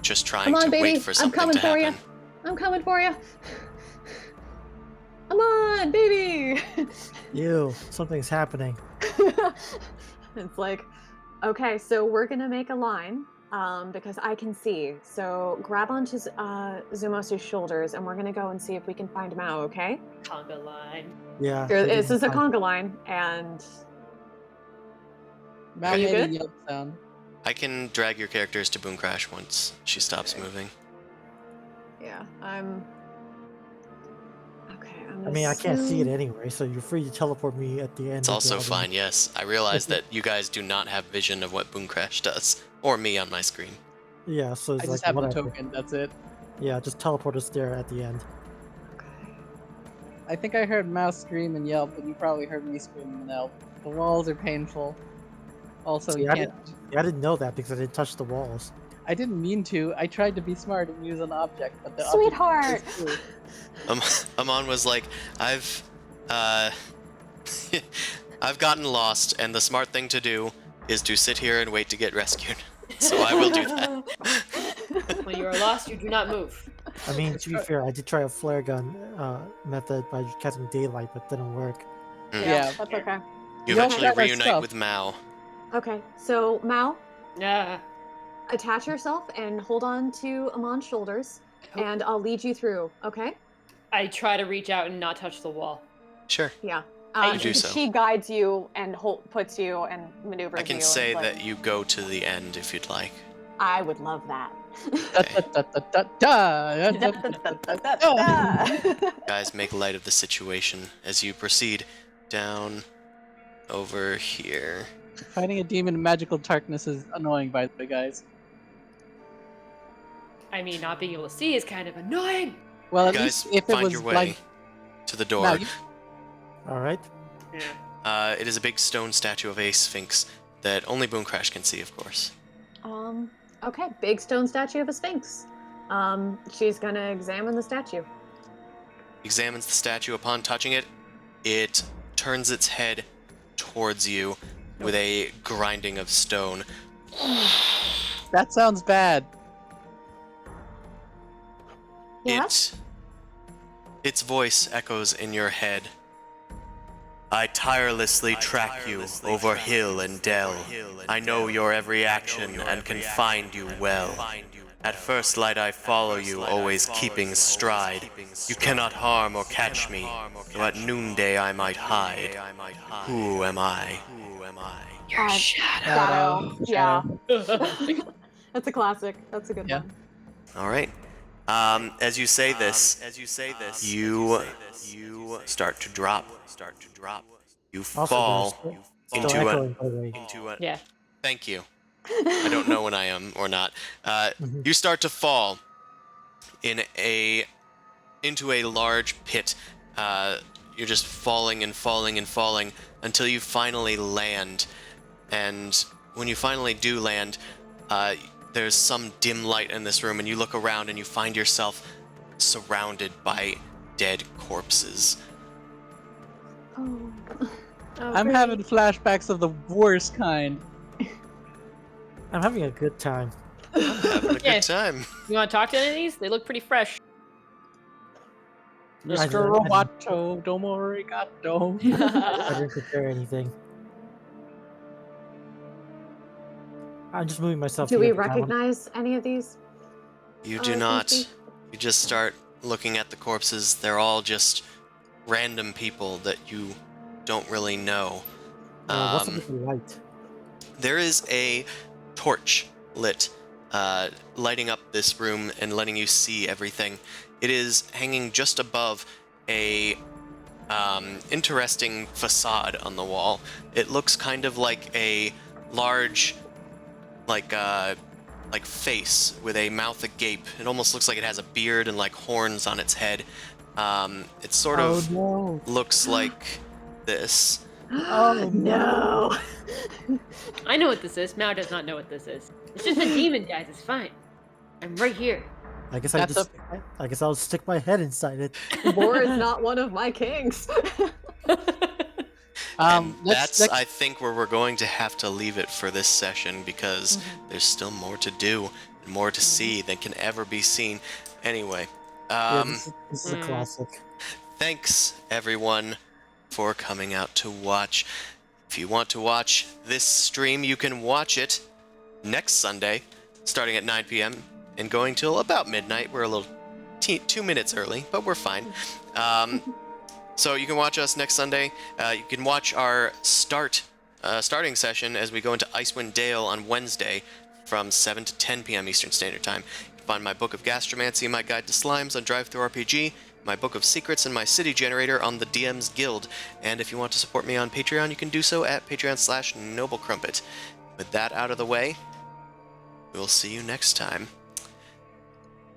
just trying Come on, to baby. wait for I'm something coming to for you. happen. I'm coming for you. Come on, baby. Ew, something's happening. It's like, okay, so we're gonna make a line because I can see. So grab onto Zumasu's shoulders, and we're gonna go and see if we can find Mao. Okay? Conga line. Yeah. This is a conga line, and Mal Are you made a good? yelp sound. I can drag your characters to Boom Crash once she stops moving. yeah, I'm. Okay, I'm. I mean, I can't see it anyway, so you're free to teleport me at the end. It's of also the fine, yes. I realize that you guys do not have vision of what Boom Crash does, or me on my screen. Yeah, so I it's just like have whatever. the token. That's it. Yeah, just teleport us there at the end. Okay. I think I heard Mouse scream and yelp, but you probably heard me scream and yelp. The walls are painful. Also, See, you I can't. I didn't know that because I didn't touch the walls. I didn't mean to. I tried to be smart and use an object, but the Sweetheart. object is cool. Amon was like, I've gotten lost, and the smart thing to do is to sit here and wait to get rescued. So I will do that. When you are lost, you do not move. I mean, to be fair, I did try a flare gun method by casting daylight, but didn't work. Yeah. that's okay. You You all eventually got our reunite stuff. with Mao. Okay, so Mao, Yeah. attach yourself and hold on to Amon's shoulders, and I'll lead you through. Okay? I try to reach out and not touch the wall. Sure. Yeah. You do so. She guides you and puts you and maneuvers I can you. say and, that you go to the end if you'd like. I would love that. Guys, make light of the situation as you proceed down over here. Fighting a demon in magical darkness is annoying, by the way, guys. I mean, not being able to see is kind of annoying. Well, at Guys, least if it find was your way like to the door. Mal, you- All right. Yeah. It is a big stone statue of a sphinx that only Boom Crash can see, of course. Okay, big stone statue of a sphinx. She's gonna examine the statue. Examines the statue. Upon touching it, it turns its head towards you with a grinding of stone. that sounds bad. Yes? Its voice echoes in your head. I tirelessly track you over hill and dell. I know your every action and can find you well. At first light I follow you, always keeping stride. You cannot harm or catch me, though at noonday I might hide. Who am I? Your Shadow. Yeah. That's a classic. That's a good Yeah. one. All right. As you say this, you start to drop. You Also, fall still into echoing, by the way. Yeah. Thank you. I don't know when I am or not. You start to fall into a large pit. You're just falling and falling and falling until you finally land. And when you finally do land, there's some dim light in this room, and you look around and you find yourself surrounded by dead corpses. Oh. I'm having flashbacks of the worst kind. I'm having a good time. Having a Yeah. good time. You want to talk to any of these? They look pretty fresh. I Mr. didn't- Roboto, domo arigato. I didn't prepare anything. I'm just moving myself. Do we here to town. recognize any of these? You do Oh, not. thank You just start looking at the corpses. They're all just random people that you don't really know. What's up with the light? there is a torch lit, lighting up this room and letting you see everything. It is hanging just above a interesting facade on the wall. It looks kind of like a large, like face with a mouth agape. It almost looks like it has a beard and like horns on its head. It sort of no. looks like this. Oh No. I know what this is. Mao does not know what this is. It's just a demon, guys. It's fine. I'm right here. I guess That's I guess I'll stick my head inside it. War is not one of my kings. And Let's- that's, I think, where we're going to have to leave it for this session, because there's still more to do and more to see than can ever be seen. Anyway, Yeah, this is a Mm. classic. thanks everyone for coming out to watch. If you want to watch this stream, you can watch it next Sunday, starting at 9 p.m. and going till about midnight. We're a little 2 minutes early, but we're fine. So you can watch us next Sunday. You can watch our starting session as we go into Icewind Dale on Wednesday from 7 to 10 p.m. Eastern Standard Time. You can find my book of Gastromancy and my guide to slimes on DriveThruRPG, my book of secrets and my city generator on the DM's Guild. And if you want to support me on Patreon, you can do so at patreon.com/noblecrumpet. With that out of the way, we'll see you next time.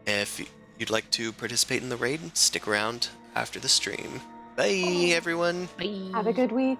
If you'd like to participate in the raid, stick around after the stream. Bye, everyone. Bye. Have a good week.